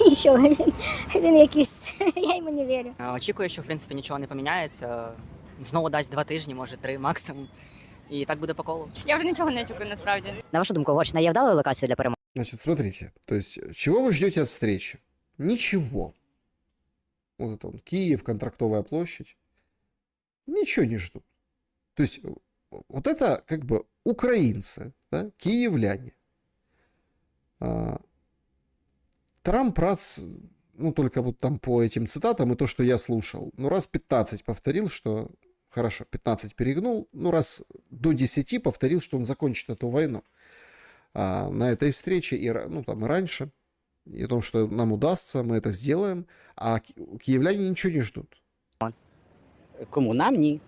І що, він якийсь, я йому не вірю. Очікую, що в принципі нічого не поміняється. Знову дасть 2 тижні, може 3 максимум. І так буде по колу. Я вже нічого не очікую, насправді. На вашу думку, Угорщина є вдалою локацією для перемоги? Значит, смотрите, то есть, чего вы ждете от встречи? Ничего. Вот это он, Киев, Контрактовая площадь. Ничего не ждут. То есть, вот это как бы украинцы, да, киевляне. Трамп раз, ну только вот там по этим цитатам и то, что я слушал, ну раз 15 повторил, что, хорошо, 15 перегнул, ну раз до 10 повторил, что он закончит эту войну. На этой встрече, и, ну там и раньше, и о том, что нам удастся, мы это сделаем, а киевляне ничего не ждут. Кому? Нам ні.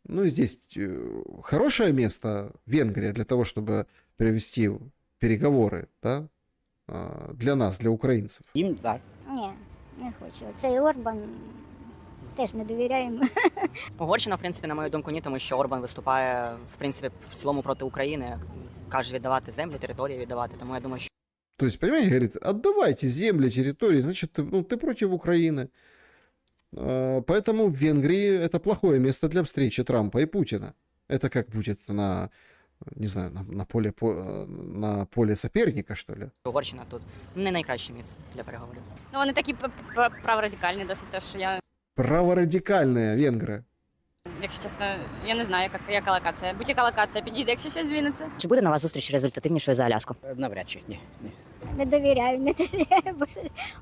Ну и здесь хорошее место Венгрия для того, чтобы провести переговоры, да, для нас, для українців. Їм так. Ні, не хочу. Цей Орбан теж не довіряємо. Угорщина, в принципі, на мою думку, ні, тому що Орбан виступає, в принципі, в цілому проти України. Каже віддавати землі, території віддавати, тому я думаю, що... То есть, понимаете, говорит, отдавайте земли, территории, значит, ты против Украины. Поэтому в Венгрии это плохое место для встречи Трампа и Путина. Это как будет на, не знаю, на поле соперника, что ли? Угорщина тут не найкраще місце для переговорів. Ну, вони такі праворадикальні досить, тож я, Праворадикальные венгры. якщо чесно, я не знаю, яка локація. Будь-яка локація підійде, якщо щось зміниться. Чи буде нова зустріч результативнішою за Аляску? Навряд чи ні. Не довіряю, бо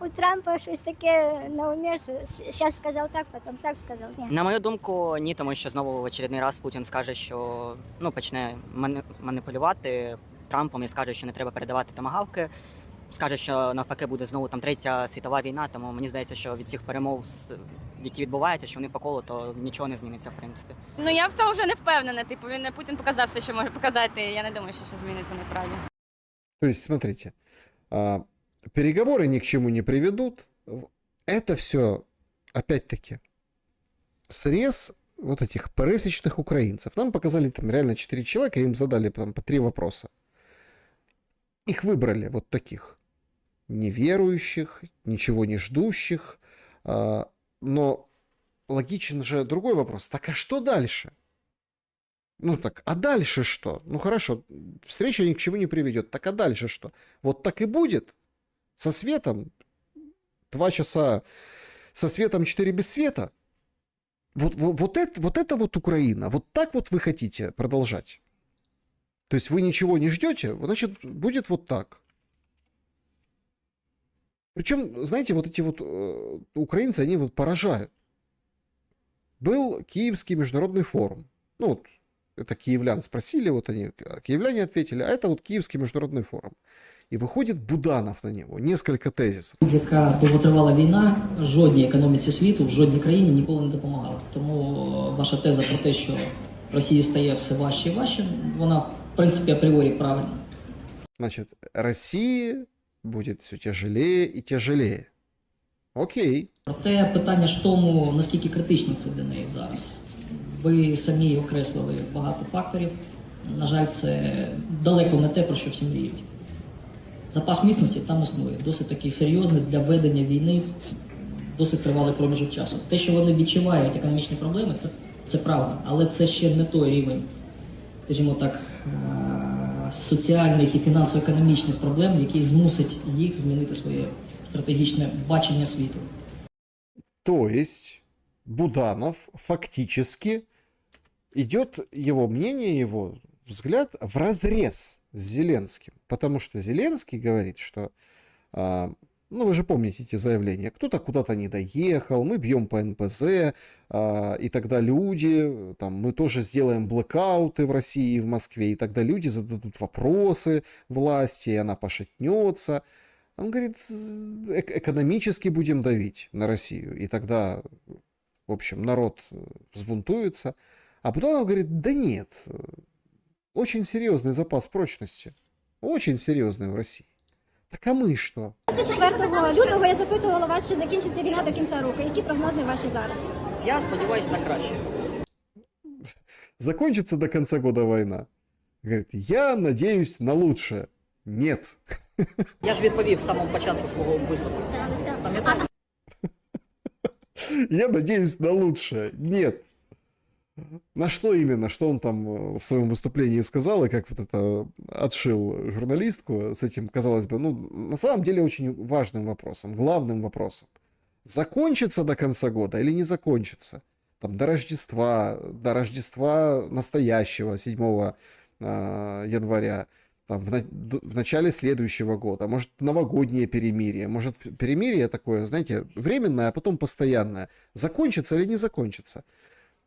у Трампа щось таке на умі, що зараз сказав так, потім так сказав. Ні. На мою думку, ні, тому що знову в очередний раз Путін скаже, що ну, почне маніпулювати Трампом і скаже, що не треба передавати томагавки. Скаже, що навпаки буде знову там 3-я світова війна, тому мені здається, що від цих перемов, які відбуваються, що вони по колу, то нічого не зміниться, в принципі. Ну, я в цьому вже не впевнена. Типу, Путін показав все, що може показати, і я не думаю, що щось зміниться насправді. То есть, смотрите, переговоры ни к чему не приведут. Это все, опять-таки, срез вот этих пересечных украинцев. Нам показали там реально 4 человека, им задали там по 3 вопроса. Их выбрали вот таких. Неверующих, ничего не ждущих. Но логичен же другой вопрос. Так а что дальше? Ну так, а дальше что? Ну хорошо, встреча ни к чему не приведет. Так а дальше что? Вот так и будет? Со светом 2 часа, со светом 4 без света? Вот это вот Украина. Вот так вот вы хотите продолжать? То есть вы ничего не ждете? Значит, будет вот так. Причем, знаете, вот эти вот украинцы, они вот поражают. Был Киевский международный форум. Ну вот, это киевлян спросили, вот они, киевляне ответили, а это вот Киевский международный форум. І виходить Буданов на нього, несколько тезисів. Будь-яка довготривала війна жодній економіці світу, в жодній країні ніколи не допомагала. Тому ваша теза про те, що Росії стає все важче і важче, вона, в принципі, апріорі правильна. Значить, Росії буде все тяжелее і тяжелее. Окей. Проте питання ж в тому, наскільки критично це для неї зараз. Ви самі окреслили багато факторів. На жаль, це далеко не те, про що всі мріють. Запас міцності там існує, досить такий серйозний для ведення війни, досить тривалий проміжок часу. Те, що вони відчувають економічні проблеми, це правда, але це ще не той рівень, скажімо так, соціальних і фінансово-економічних проблем, який змусить їх змінити своє стратегічне бачення світу. То есть Буданов фактически идет, его мнение, его взгляд вразрез с Зеленским. Потому что Зеленский говорит, что Ну, вы же помните эти заявления. Кто-то куда-то не доехал, мы бьем по НПЗ, и тогда люди, там, мы тоже сделаем блэкауты в России и в Москве, и тогда люди зададут вопросы власти, и она пошатнется. Он говорит, экономически будем давить на Россию, и тогда, в общем, народ взбунтуется. А Буданов говорит, да нет, очень серьезный запас прочности, очень серьезный в России. Так а ми що? 24 лютого я запитувала вас, чи закінчиться війна до кінця року. Які прогнози ваші зараз? Я сподіваюся на краще. Закончится до конца года война. Говорит, я надеюсь на лучшее. Нет. Я ж відповів в самому початку свого виступу. Пам'ятаєте? Я надеюсь на лучшее. Нет. На что именно? Что он там в своем выступлении сказал, и как вот это отшил журналистку с этим, казалось бы, ну, на самом деле очень важным вопросом, главным вопросом. Закончится до конца года или не закончится? Там до Рождества настоящего, 7 января, там, в начале следующего года, может, новогоднее перемирие, может, перемирие такое, знаете, временное, а потом постоянное. Закончится или не закончится?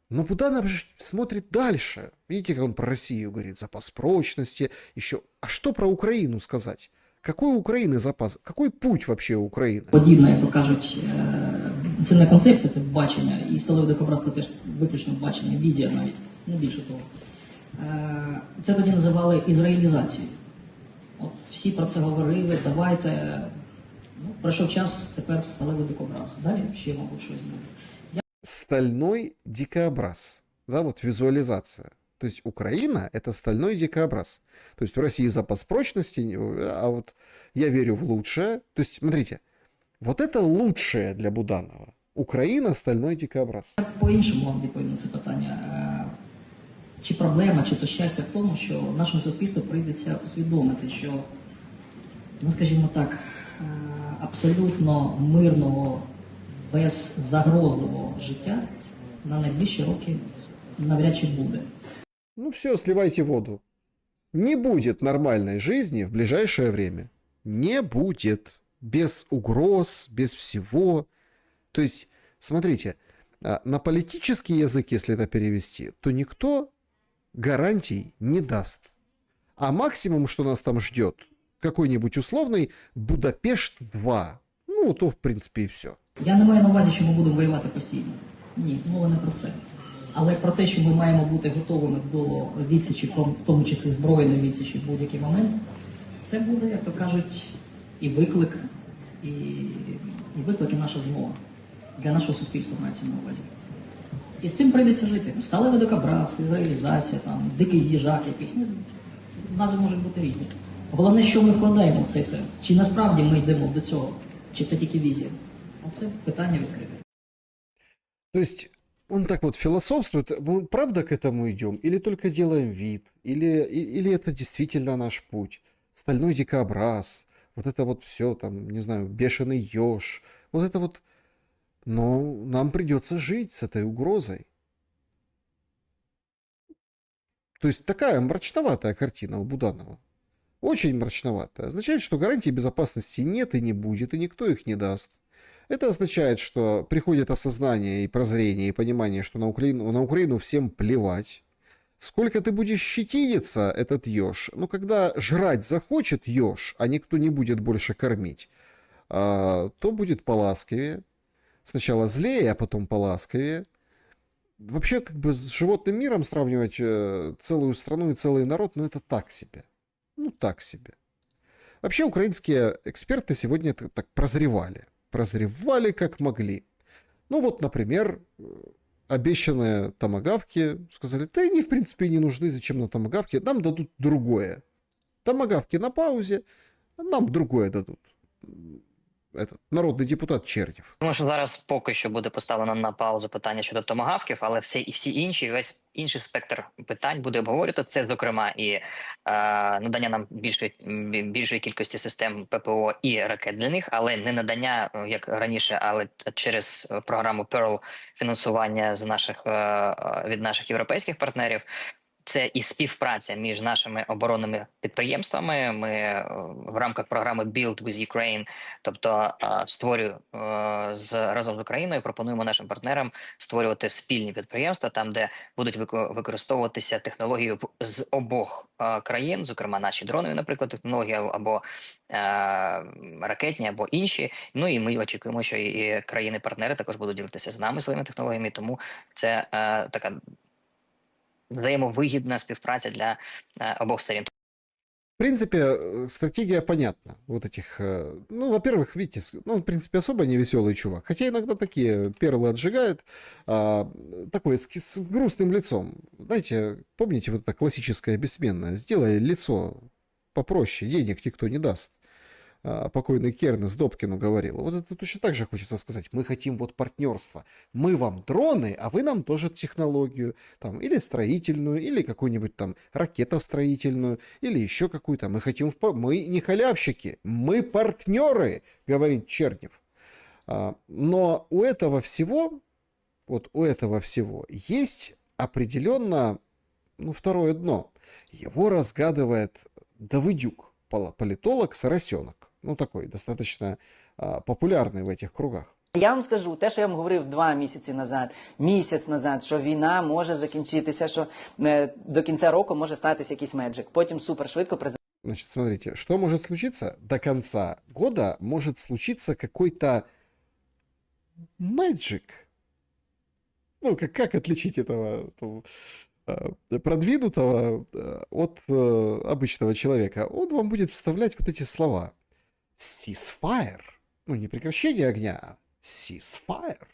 Но Буданов же смотрит дальше. Видите, как он про Россию говорит, запас прочности, еще. А что про Украину сказать? Какой у Украины запас? Какой путь вообще у Украины? Подібне, як то кажуть, це не концепція, це бачення. І сталевий дикобраз це теж виключно бачення, візія навіть, не більше того. Це тоді називали ізраїлізацією. От всі про це говорили, давайте. Ну, пройшов час, тепер сталевий дикобраз. Далі ще, мабуть, щось буде. Стальной дикобраз. Да, вот визуализация. То есть Украина — это стальной дикобраз. То есть в России запас прочности, а вот я верю в лучшее. То есть, смотрите, вот это лучшее для Буданова. Украина — стальной дикобраз. Я по-іншому вам відповім на це питання. Чи проблема, чи то щастя в тому, що нашому суспільству прийдеться усвідомити, що, ну скажімо так, абсолютно мирного, беззагрозливого життя на найближчі роки навряд чи буде. Ну все, сливайте воду. Не будет нормальной жизни в ближайшее время. Не будет. Без угроз, без всего. То есть, смотрите, на политический язык, если это перевести, то никто гарантий не даст. А максимум, что нас там ждет, какой-нибудь условный Будапешт-2. Ну, то, в принципе, и все. Я не маю на увазі, що ми будемо воювати постійно. Ні, мова не про це. Але про те, що ми маємо бути готовими до відсічі, в тому числі збройної відсічі в будь-який момент, це буде, як то кажуть, і виклик, і виклик, і наша змога. Для нашого суспільства мається на увазі. І з цим прийдеться жити. Сталевий дикобраз, ізраїлізація, там, дикий їжак якийсь. Назви можуть бути різні. Головне, що ми вкладаємо в цей сенс. Чи насправді ми йдемо до цього, чи це тільки візія. Оце питання відкрите. То есть он так вот философствует, мы правда к этому идем, или только делаем вид, или это действительно наш путь? Стальной дикобраз, вот это вот все, там, не знаю, бешеный еж, вот это вот. Но нам придется жить с этой угрозой. То есть такая мрачноватая картина у Буданова. Очень мрачноватая. Означает, что гарантий безопасности нет и не будет, и никто их не даст. Это означает, что приходит осознание и прозрение, и понимание, что на Украину всем плевать. Сколько ты будешь щетиниться, этот еж, ну, когда жрать захочет еж, а никто не будет больше кормить, то будет поласковее. Сначала злее, а потом поласковее. Вообще, как бы с животным миром сравнивать целую страну и целый народ, ну, это так себе. Ну, так себе. Вообще, украинские эксперты сегодня это так прозревали. Прозревали как могли. Ну, вот, например, обещанные томагавки сказали, да они, в принципе, не нужны, зачем на томагавки, нам дадут другое. Томагавки на паузе, нам другое дадут. Этот народний депутат Чернєв. Тому що зараз поки що буде поставлено на паузу питання щодо томагавків, але всі інші, весь інший спектр питань буде обговорювати. Це, зокрема, і надання нам більшої кількості систем ППО і ракет для них, але не надання, як раніше, але через програму Pearl фінансування від наших європейських партнерів. це і співпраця між нашими оборонними підприємствами. Ми в рамках програми Build with Ukraine, тобто створюю разом з Україною, пропонуємо нашим партнерам створювати спільні підприємства, там, де будуть використовуватися технології з обох країн, зокрема наші дронові, наприклад, технології або ракетні, або інші. Ну і ми очікуємо, що і країни-партнери також будуть ділитися з нами своїми технологіями, тому це така взаимовыгодная співпраця для обох сторон. В принципе, стратегия понятна. Вот этих, ну, во-первых, видите, ну, в принципе, особо не веселый чувак. Хотя иногда такие перлы отжигает. Такой с грустным лицом. Знаете, помните вот это классическое бессменное? Сделай лицо попроще, денег никто не даст. Покойный Кернес Добкину говорил. Вот это точно так же хочется сказать. Мы хотим вот партнерства. Мы вам дроны, а вы нам тоже технологию. Там, или строительную, или какую-нибудь там ракетостроительную, или еще какую-то. Мы хотим... Мы не халявщики, мы партнеры, говорит Чернев. Но у этого всего, вот у этого всего есть определенно, ну, второе дно. Его разгадывает Давыдюк, политолог Соросенок. Ну, такой, достаточно популярний в этих кругах. Я вам скажу, те, що я вам говорив 2 місяці назад, місяць назад, що війна може закінчитися, що до кінця року може статися якийсь меджик. Потім супершвидко президент... Значит, смотрите, что может случиться? До конца года может случиться какой-то magic. Ну, как отличить этого продвинутого от обычного человека? Он вам будет вставлять вот эти слова. Ceasefire. Ну, не прекращение огня, а ceasefire.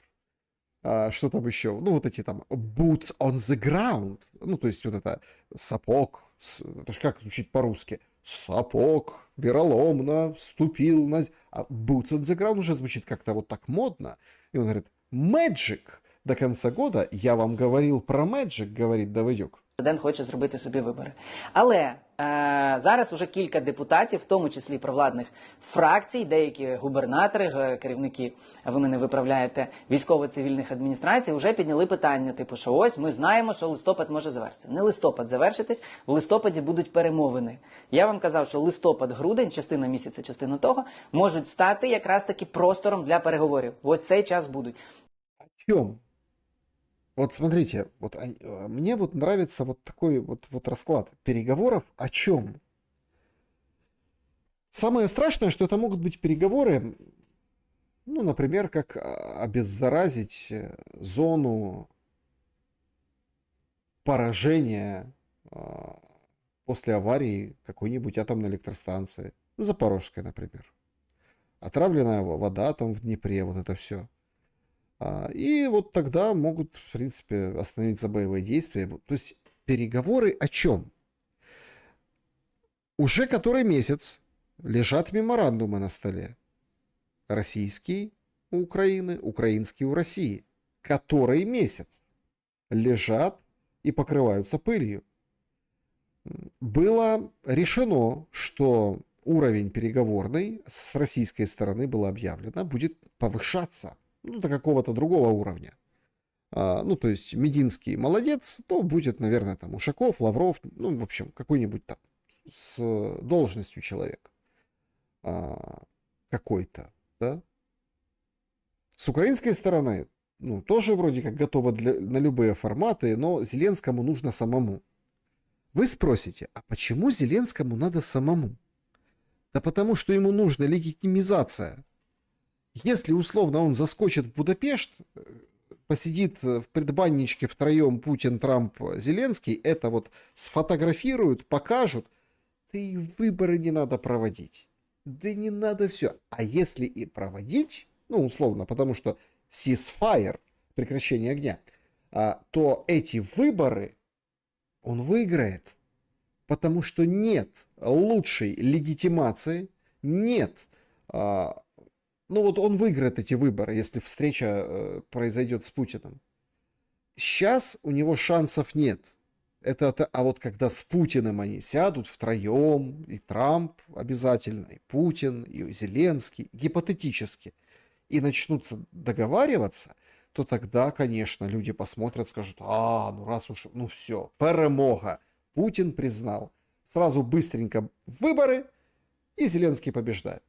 Что там еще? Ну, вот эти там boots on the ground. Ну, то есть вот это сапог. Это же как звучит по-русски? Сапог вероломно вступил на... А boots on the ground уже звучит как-то вот так модно. И он говорит, magic. До конца года я вам говорил про magic, говорит Давидюк. Президент хоче зробити собі вибори. Але зараз уже кілька депутатів, в тому числі провладних фракцій, деякі губернатори, керівники, ви мене виправляєте, військово-цивільних адміністрацій, вже підняли питання, типу, що ось ми знаємо, що листопад може завершитися. Не листопад завершитись, в листопаді будуть перемовини. Я вам казав, що листопад-грудень, частина місяця, частина того, можуть стати якраз таки простором для переговорів. В цей час будуть. О чому? Вот смотрите, вот мне вот нравится вот такой вот расклад переговоров о чем? Самое страшное, что это могут быть переговоры, ну, например, как обеззаразить зону поражения после аварии какой-нибудь атомной электростанции, ну, Запорожской, например. Отравленная вода там в Днепре, вот это все. И вот тогда могут, в принципе, остановиться боевые действия. То есть переговоры о чем? Уже который месяц лежат меморандумы на столе. Российский у Украины, украинский у России. Который месяц лежат и покрываются пылью. Было решено, что уровень переговорный с российской стороны, было объявлено, будет повышаться. Ну, до какого-то другого уровня. Ну, то есть, Мединский молодец, то будет, наверное, там Ушаков, Лавров, ну, в общем, какой-нибудь там с должностью человек. Какой-то, да? С украинской стороны, ну, тоже вроде как готово на любые форматы, но Зеленскому нужно самому. Вы спросите, а почему Зеленскому надо самому? Да потому что ему нужна легитимизация. Если, условно, он заскочит в Будапешт, посидит в предбанничке втроем Путин, Трамп, Зеленский, это вот сфотографируют, покажут, да и выборы не надо проводить. Да не надо все. А если и проводить, ну, условно, потому что ceasefire, прекращение огня, то эти выборы он выиграет. Потому что нет лучшей легитимации, нет... Ну вот он выиграет эти выборы, если встреча произойдет с Путиным. Сейчас у него шансов нет. А вот когда с Путиным они сядут втроем, и Трамп обязательно, и Путин, и Зеленский, гипотетически, и начнутся договариваться, то тогда, конечно, люди посмотрят, скажут, ну раз уж, ну все, перемога. Путин признал. Сразу быстренько выборы, и Зеленский побеждает.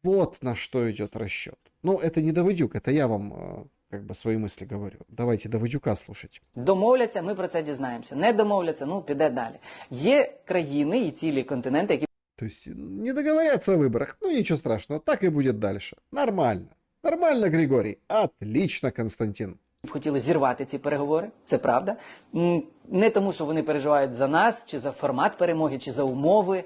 Вот на что идет расчет. Ну, это не Давыдюк, это я вам как бы свои мысли говорю. Давайте Давыдюка слушать. Домовляться, ми про це дізнаємося. Не домовляться, ну піде далі. Є країни і цілі континенти, які То есть не договорятся о выборах, ну ничего страшного, так и будет дальше. Нормально. Нормально, Григорий. Отлично, Константин. хотіли зірвати ці переговори, це правда. Не тому, що вони переживають за нас, чи за формат перемоги, чи за умови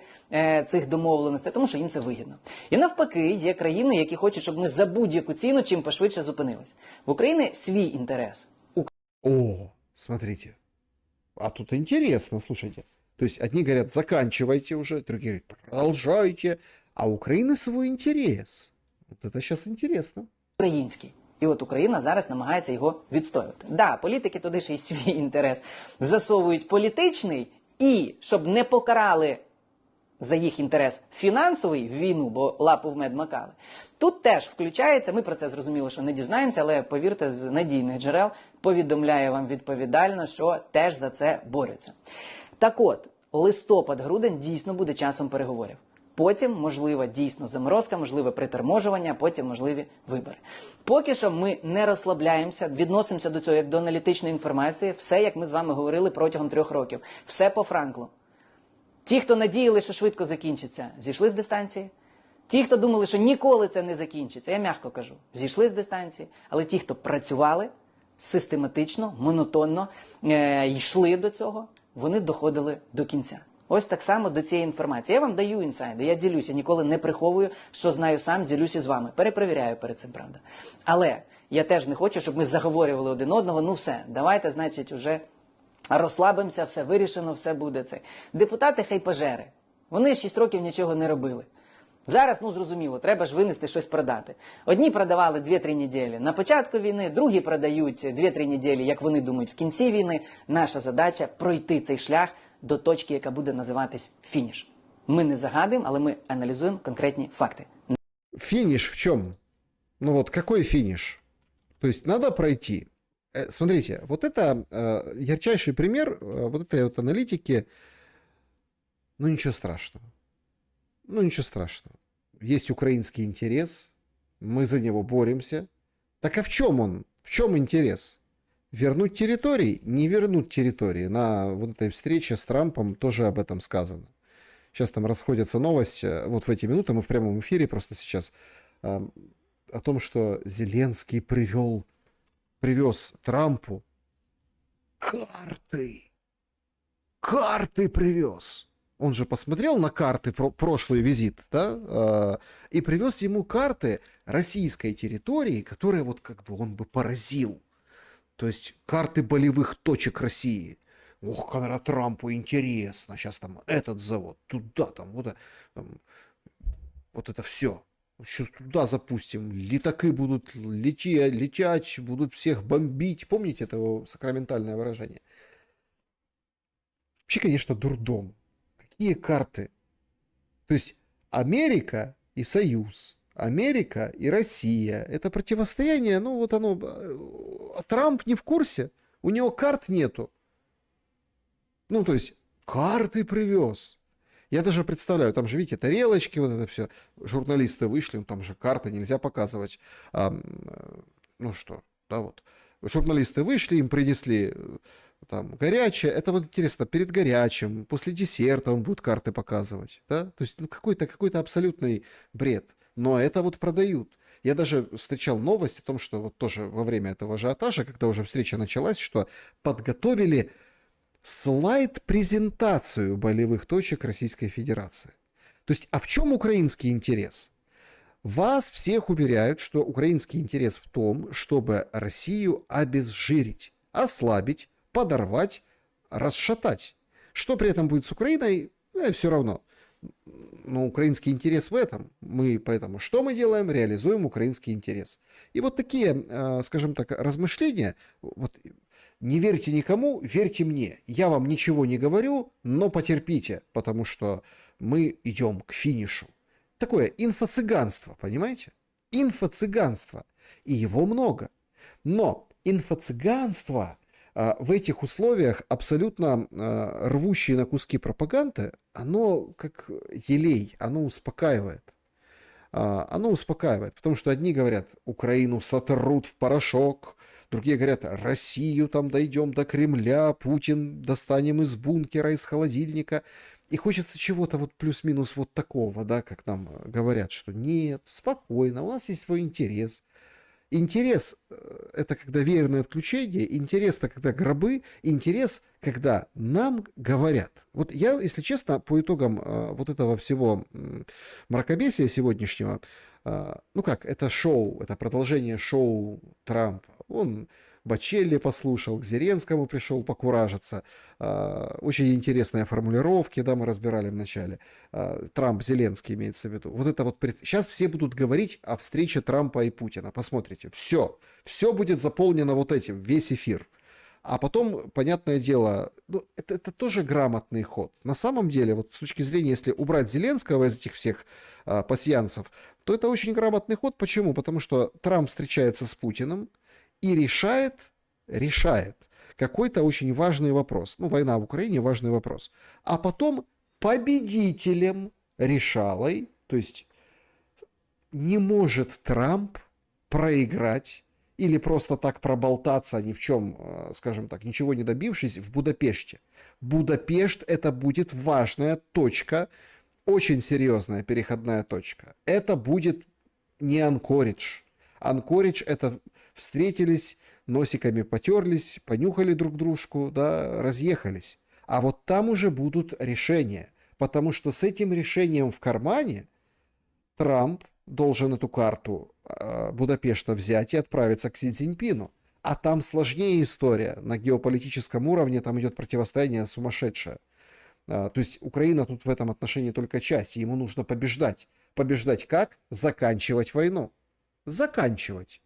цих домовленостей, тому що їм це вигідно. І навпаки, є країни, які хочуть, щоб ми за будь-яку ціну чим пошвидше зупинились. В Україні свій інтерес. О, смотрите. А тут интересно, слушайте. То есть одни говорят, заканчивайте уже, другие говорят, продолжайте. А у Украины свой интерес. Вот это сейчас интересно. Український. І от Україна зараз намагається його відстоювати. Да, політики туди ще й свій інтерес засовують політичний, і щоб не покарали за їх інтерес фінансовий в війну, бо лапу в мед макали. Тут теж включається, ми про це зрозуміло, що не дізнаємося, але повірте, з надійних джерел повідомляє вам відповідально, що теж за це борються. Так от, листопад-грудень дійсно буде часом переговорів. Потім, можливо, дійсно заморозка, можливе приторможування, потім можливі вибори. Поки що ми не розслабляємося, відносимося до цього як до аналітичної інформації. Все, як ми з вами говорили протягом 3 років. Все по Франклу. Ті, хто надіяли, що швидко закінчиться, зійшли з дистанції. Ті, хто думали, що ніколи це не закінчиться, я м'яко кажу, зійшли з дистанції. Але ті, хто працювали систематично, монотонно, йшли до цього, вони доходили до кінця. Ось так само до цієї інформації. Я вам даю інсайди, я ділюся, ніколи не приховую, що знаю сам, ділюся з вами. Перепровіряю перед цим, правда. Але я теж не хочу, щоб ми заговорювали один одного. Ну все, давайте, значить, уже розслабимося, все вирішено, все буде це. Депутати хайпажери. Вони 6 років нічого не робили. Зараз, зрозуміло, треба ж винести щось продати. Одні продавали 2-3 неділі на початку війни, другі продають 2-3 неділі, як вони думають, в кінці війни. Наша задача – пройти цей шлях до точки, яка буде називатись фініш. Ми не загадуємо, але ми аналізуємо конкретні факти. Финиш в чем? Ну вот какой финиш? То есть надо пройти. Смотрите, вот это ярчайший пример вот этой вот аналитики. Ну ничего страшного. Ну ничего страшного. Есть украинский интерес, мы за него боремся. Так а в чем он? В чем интерес? Вернуть территории? Не вернуть территории. На вот этой встрече с Трампом тоже об этом сказано. Сейчас там расходятся новости, вот в эти минуты, мы в прямом эфире просто сейчас, о том, что Зеленский привез Трампу карты. Карты привез. Он же посмотрел на карты прошлый визит, да, и привез ему карты российской территории, которые вот как бы он бы поразил. То есть карты болевых точек России. Ох, камера Трампу интересно. Сейчас там этот завод, туда там, вот это все. Сейчас туда запустим. Летаки будут летять, будут всех бомбить. Помните это его сакраментальное выражение? Вообще, конечно, дурдом. Какие карты? То есть Америка и Союз. Америка и Россия. Это противостояние, ну вот оно... А Трамп не в курсе. У него карт нету. Ну, то есть, карты привез. Я даже представляю, там же, видите, тарелочки, вот это все. Журналисты вышли, ну, там же карты нельзя показывать. Ну что, да, вот. Журналисты вышли, им принесли там горячее. Это вот интересно, перед горячим, после десерта он будет карты показывать, да? То есть, ну, какой-то абсолютный бред. Но это вот продают. Я даже встречал новость о том, что вот тоже во время этого ажиотажа, когда уже встреча началась, что подготовили слайд-презентацию болевых точек Российской Федерации. То есть, а в чем украинский интерес? Вас всех уверяют, что украинский интерес в том, чтобы Россию обезжирить, ослабить, подорвать, расшатать. Что при этом будет с Украиной, все равно. Но украинский интерес в этом. Мы поэтому что мы делаем? Реализуем украинский интерес. И вот такие, скажем так, размышления. Вот, не верьте никому, верьте мне. Я вам ничего не говорю, но потерпите, потому что мы идем к финишу. Такое инфо-цыганство, понимаете? Инфо-цыганство. И его много. Но инфо-цыганство в этих условиях, абсолютно рвущие на куски пропаганды, оно как елей, оно успокаивает. Оно успокаивает, потому что одни говорят, Украину сотрут в порошок, другие говорят, Россию там дойдем до Кремля, Путин достанем из бункера, из холодильника. И хочется чего-то вот плюс-минус вот такого, да, как нам говорят, что нет, спокойно, у нас есть свой интерес. Интерес – это когда веерное отключение, интерес – это когда гробы, интерес – когда нам говорят. Вот я, если честно, по итогам вот этого всего мракобесия сегодняшнего, ну как, это шоу, это продолжение шоу Трампа. Он Бачелли послушал, к Зеленскому пришел покуражиться. Очень интересные формулировки, да, мы разбирали в начале. Трамп, Зеленский имеется в виду. Вот это вот... Сейчас все будут говорить о встрече Трампа и Путина. Посмотрите, все будет заполнено вот этим, весь эфир. А потом, понятное дело, ну, это тоже грамотный ход. На самом деле, вот с точки зрения, если убрать Зеленского из этих всех пасьянцев, то это очень грамотный ход. Почему? Потому что Трамп встречается с Путиным и решает какой-то очень важный вопрос. Ну, война в Украине – важный вопрос. А потом победителем решалой, то есть не может Трамп проиграть или просто так проболтаться ни в чем, скажем так, ничего не добившись в Будапеште. Будапешт – это будет важная точка, очень серьезная переходная точка. Это будет не Анкоридж. Анкоридж – это встретились, носиками потерлись, понюхали друг дружку, да, разъехались. А вот там уже будут решения, потому что с этим решением в кармане Трамп должен эту карту Будапешта взять и отправиться к Си Цзиньпину. А там сложнее история. На геополитическом уровне там идет противостояние сумасшедшее. То есть Украина тут в этом отношении только часть, ему нужно побеждать. Побеждать как? Заканчивать войну. Заканчивать.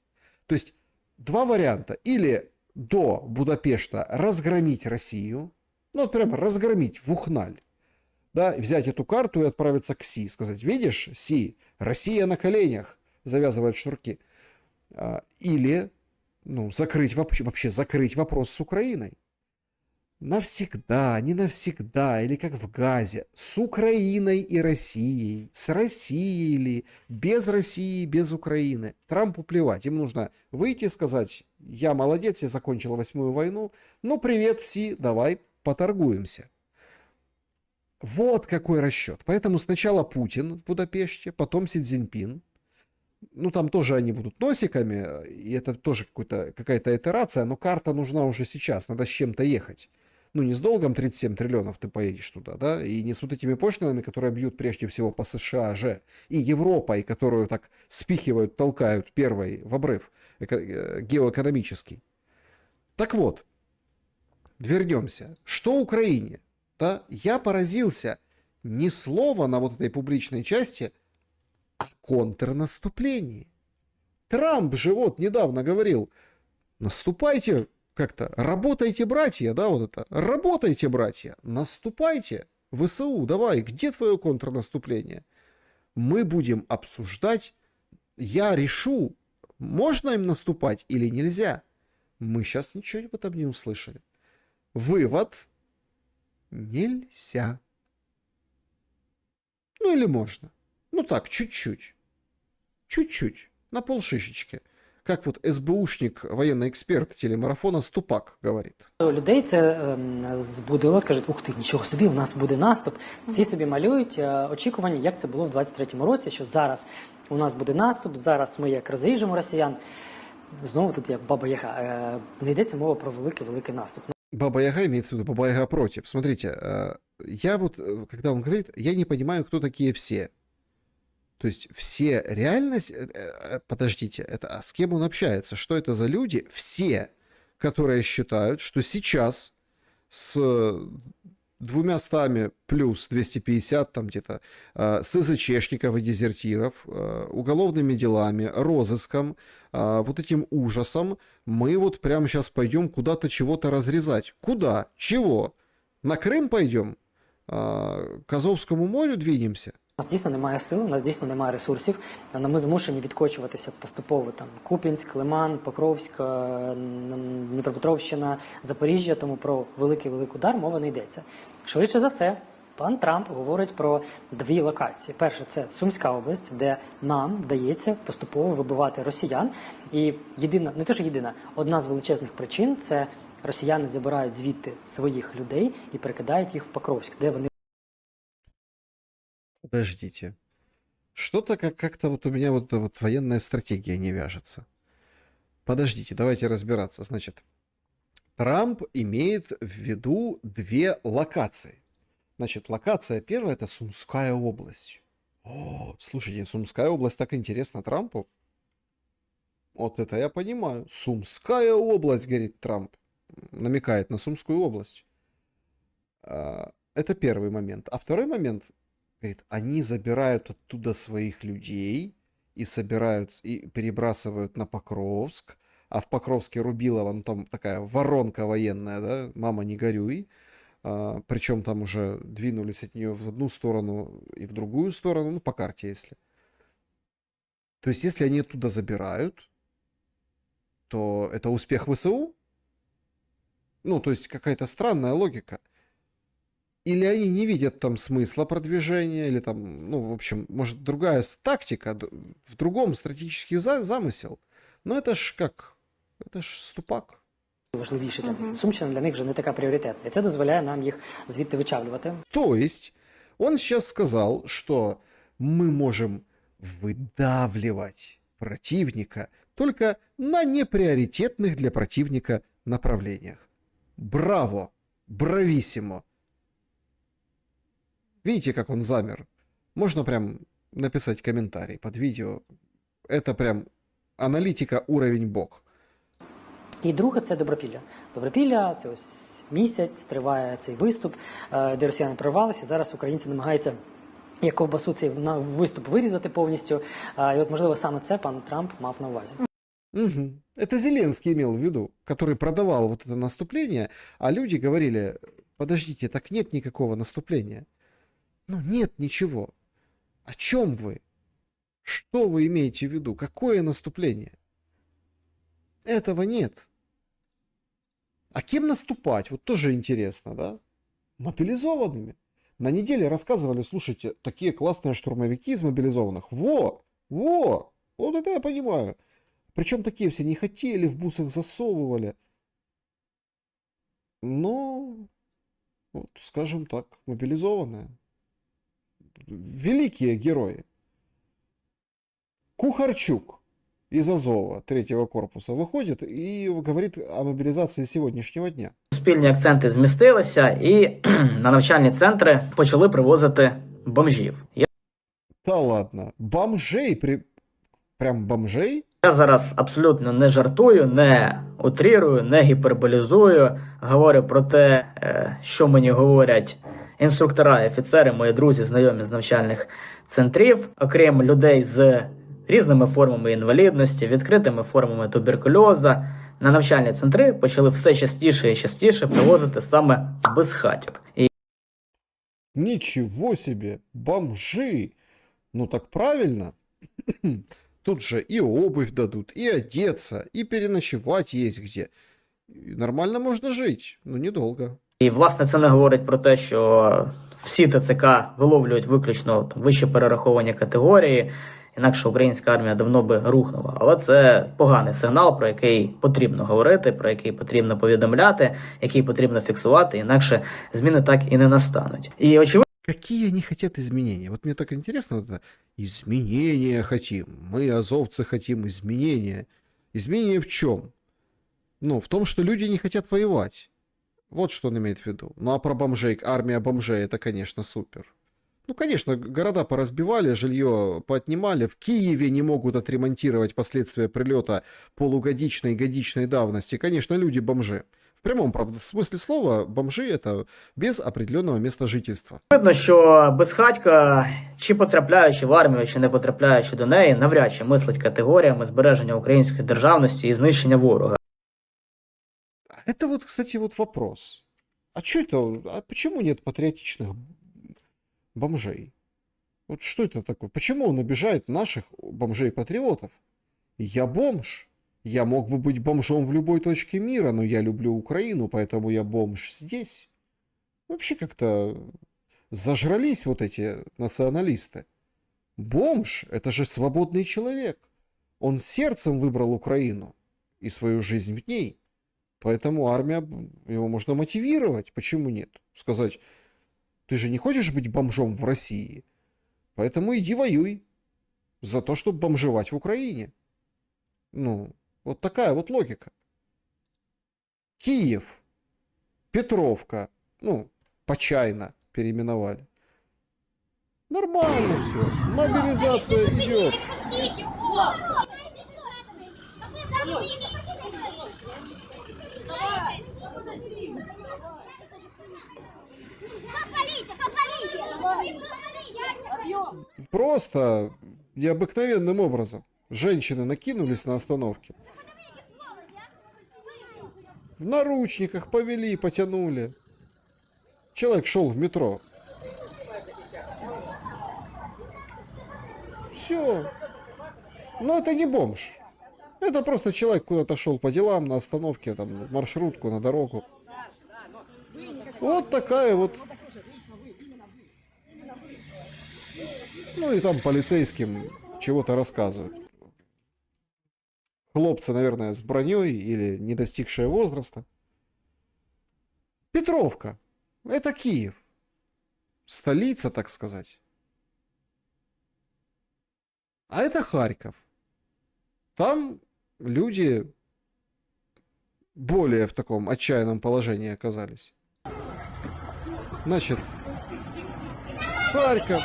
То есть два варианта. Или до Будапешта разгромить Россию, ну вот прямо разгромить в ухналь, да, взять эту карту и отправиться к Си, сказать, видишь, Си, Россия на коленях, завязывает шнурки. Или, ну, вообще закрыть вопрос с Украиной. Навсегда, не навсегда, или как в Газе, с Украиной и Россией, с Россией или без России, без Украины. Трампу плевать, им нужно выйти и сказать, я молодец, я закончил 8-ю войну, ну привет, Си, давай поторгуемся. Вот какой расчет. Поэтому сначала Путин в Будапеште, потом Си Цзиньпин. Ну, там тоже они будут носиками, и это тоже какая-то итерация, но карта нужна уже сейчас, надо с чем-то ехать. Ну, не с долгом 37 триллионов ты поедешь туда, да, и не с вот этими пошлинами, которые бьют прежде всего по США же, и Европой, которую так спихивают, толкают первой в обрыв геоэкономический. Так вот, вернемся. Что Украине? Да, я поразился ни слова на вот этой публичной части о контрнаступлении. Трамп же вот недавно говорил, наступайте как-то, работайте, братья, да, вот это, работайте, братья, наступайте, ВСУ, давай, где твое контрнаступление? Мы будем обсуждать, я решу, можно им наступать или нельзя. Мы сейчас ничего об этом не услышали. Вывод: нельзя. Ну или можно. Ну так, чуть-чуть. Чуть-чуть. На полшишечки. Как вот СБУшник, военный експерт телемарафона Ступак говорить. Людей це збудило, скажуть, ух ти, нічого собі, у нас буде наступ. Всі собі малюють очікування, як це було в 23-му році, що зараз у нас буде наступ, зараз ми як розріжемо росіян. Знову тут як Баба-Яга. Не йдеться мова про великий наступ. Баба-Яга имеется в виду Баба-Яга против. Смотрите, я вот, когда он говорит, я не понимаю, кто такие все. То есть все реальность... Подождите, а с кем он общается? Что это за люди? Все, которые считают, что сейчас с 200 плюс 250 там где-то СЗЧшников и дезертиров, уголовными делами, розыском, вот этим ужасом, мы вот прямо сейчас пойдем куда-то чего-то разрезать. Куда? Чего? На Крым пойдем? К Азовскому морю двинемся? У нас дійсно немає сил, у нас дійсно немає ресурсів, але ми змушені відкочуватися поступово. Там Куп'янськ, Лиман, Покровськ, Дніпропетровщина, Запоріжжя, тому про великий удар мова не йдеться. Швидше за все, пан Трамп говорить про дві локації. Перше – це Сумська область, де нам вдається поступово вибивати росіян. І єдина, не те, що єдина, одна з величезних причин – це росіяни забирають звідти своїх людей і перекидають їх в Покровськ, де вони... Подождите. Что-то как-то вот у меня вот эта вот военная стратегия не вяжется. Подождите, давайте разбираться. Значит, Трамп имеет в виду две локации. Значит, локация первая — это Сумская область. О, слушайте, Сумская область так интересна Трампу. Вот это я понимаю. Сумская область, говорит Трамп. Намекает на Сумскую область. Это первый момент. А второй момент, говорит, они забирают оттуда своих людей и собирают, и перебрасывают на Покровск. А в Покровске Рубилова, ну там такая воронка военная, да, мама не горюй. Причем там уже двинулись от нее в одну сторону и в другую сторону, ну по карте если. То есть если они оттуда забирают, то это успех ВСУ? Ну, то есть какая-то странная логика. Или они не видят там смысла продвижения, или там, ну, в общем, может, другая тактика, в другом стратегический замысел. Но это ж как? Это ж ступак. Важливіші там. Сумщина для них вже не така пріоритетна. І це дозволяє нам їх звідти вичавлювати. То есть он сейчас сказал, что мы можем выдавливать противника только на неприоритетных для противника направлениях. Браво! Брависсимо! Видите, как он замер? Можно прям написать комментарий под видео. Это прям аналитика уровень бог. І друге – це Добропілля. Добропілля – це ось місяць, триває цей виступ, де росіяни прорвалися. Зараз українці намагаються як ковбасу цей виступ вирізати повністю. І от, можливо, саме це пан Трамп мав на увазі. Угу. Это Зеленский имел в виду, который продавал вот это наступление, а люди говорили, подождите, так нет никакого наступления. Ну, нет ничего. О чем вы? Что вы имеете в виду? Какое наступление? Этого нет. А кем наступать? Вот тоже интересно, да? Мобилизованными. На неделе рассказывали, слушайте, такие классные штурмовики из мобилизованных. Вот это я понимаю. Причем такие все не хотели, в бусах засовывали. Но, вот, скажем так, мобилизованные. Великие герои. Кухарчук из Азова 3-го корпуса выходит и говорит о мобилизации сегодняшнего дня. Суспільні акценти змістилися і на навчальні центри почали привозити бомжів. Та ладно, бомжей? Прям бомжей? Я зараз абсолютно не жартую, не утрірую, не гіперболізую. Говорю про те, що мені говорять інструктора і офіцери, мої друзі, знайомі з навчальних центрів. Окрім людей з різними формами інвалідності, відкритими формами туберкульоза, на навчальні центри почали все частіше і частіше привозити саме безхатьок. Ничего себе, бомжи! Ну так правильно. Тут же и обувь дадут, и одеться, и переночевать есть где. И нормально можно жить, но недолго. І, власне, це не говорить про те, що всі ТЦК виловлюють виключно вище перераховані категорії, інакше українська армія давно би рухнула. Але це поганий сигнал, про який потрібно говорити, про який потрібно повідомляти, який потрібно фіксувати, інакше зміни так і не настануть. І очевидно, какие они хотят изменения? Вот мне так интересно, вот это изменения хотим. Мы, азовцы, хотим изменения. Изменения в чем? Ну, в том, что люди не хотят воевать. Вот что он имеет в виду. Ну, а про бомжей, армия бомжей, это, конечно, супер. Ну, конечно, города поразбивали, жилье поотнимали. В Киеве не могут отремонтировать последствия прилета полугодичной и годичной давности. Конечно, люди-бомжи. В прямом, правда, в смысле слова, бомжи это без определенного места жительства. видно, що безхатька, чи потрапляючи в армію, чи не потрапляючи до неї, навряд чи мислить категоріями збереження української державності і знищення ворога. Это вот, кстати, вот вопрос. А что это? А почему нет патриотичных бомжей? Вот что это такое? Почему он обижает наших бомжей-патриотов? Я бомж. Я мог бы быть бомжом в любой точке мира, но я люблю Украину, поэтому я бомж здесь. Вообще как-то зажрались вот эти националисты. Бомж — это же свободный человек. Он сердцем выбрал Украину и свою жизнь в ней. Поэтому армия, его можно мотивировать. Почему нет? Сказать, ты же не хочешь быть бомжом в России? Поэтому иди воюй за то, чтобы бомжевать в Украине. Ну, вот такая вот логика. Киев, Петровка, ну, Почайна переименовали. Нормально все. Мобилизация идет. Просто необыкновенным образом. Женщины накинулись на остановке. В наручниках повели, потянули. Человек шел в метро. Все. Но это не бомж. Это просто человек куда-то шел по делам, на остановке, там, в маршрутку, на дорогу. Вот такая вот. Ну и там полицейским чего-то рассказывают. Хлопцы, наверное, с броней или не достигшие возраста. Петровка. Это Киев. Столица, так сказать. А это Харьков. Там люди более в таком отчаянном положении оказались. Значит, Харьков,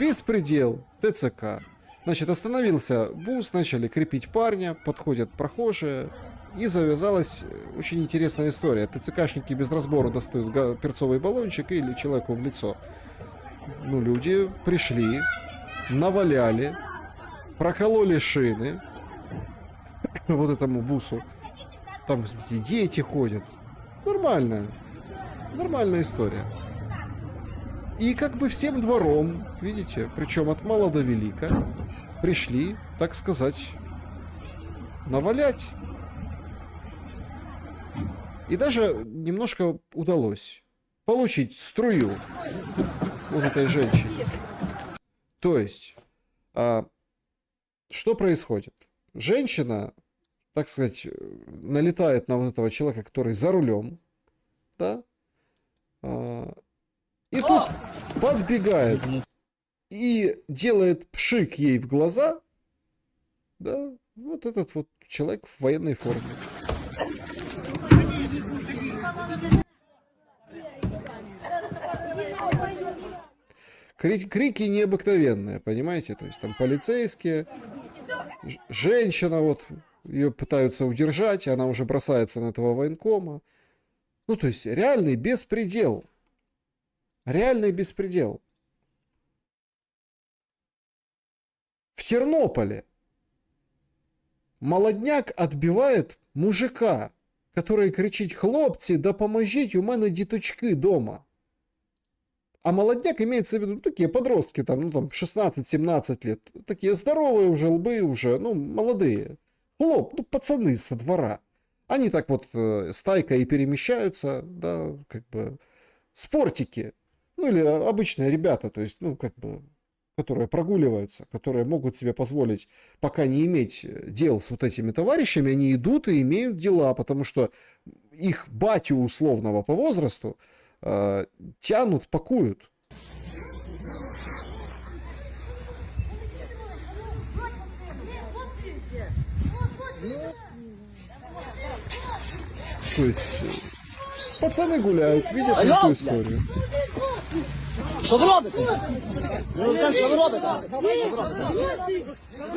беспредел, ТЦК. Значит, остановился бус, начали крепить парня, подходят прохожие, и завязалась очень интересная история. ТЦКшники без разбору достают перцовый баллончик или человеку в лицо. Ну, люди пришли, наваляли, прокололи шины вот этому бусу. Там, смотрите, дети ходят. Нормальная история. И как бы всем двором, видите, причем от мала до велика, пришли, так сказать, навалять. И даже немножко удалось получить струю вот этой женщине. То есть, что происходит? Женщина, так сказать, налетает на вот этого человека, который за рулем, да, и тут подбегает и делает пшик ей в глаза, да, вот этот вот человек в военной форме. Крики необыкновенные, понимаете? То есть там полицейские, женщина вот, ее пытаются удержать, она уже бросается на этого военкома. Ну, то есть реальный беспредел. Реальный беспредел. В Тернополе молодняк отбивает мужика, который кричит: хлопці, допоможіть, у мене діточки дома. А молодняк имеется в виду, ну, такие подростки, там, ну, там, 16-17 лет. Такие здоровые уже, лбы уже, ну, молодые. Ну, пацаны со двора. Они так вот стайкой и перемещаются, да, как бы, спортики. Ну, или обычные ребята, то есть, ну, как бы, которые прогуливаются, которые могут себе позволить пока не иметь дел с вот этими товарищами, они идут и имеют дела, потому что их батю условного по возрасту тянут, пакуют. То есть пацаны гуляют, видят эту историю. Що ви робите? Що ви робите?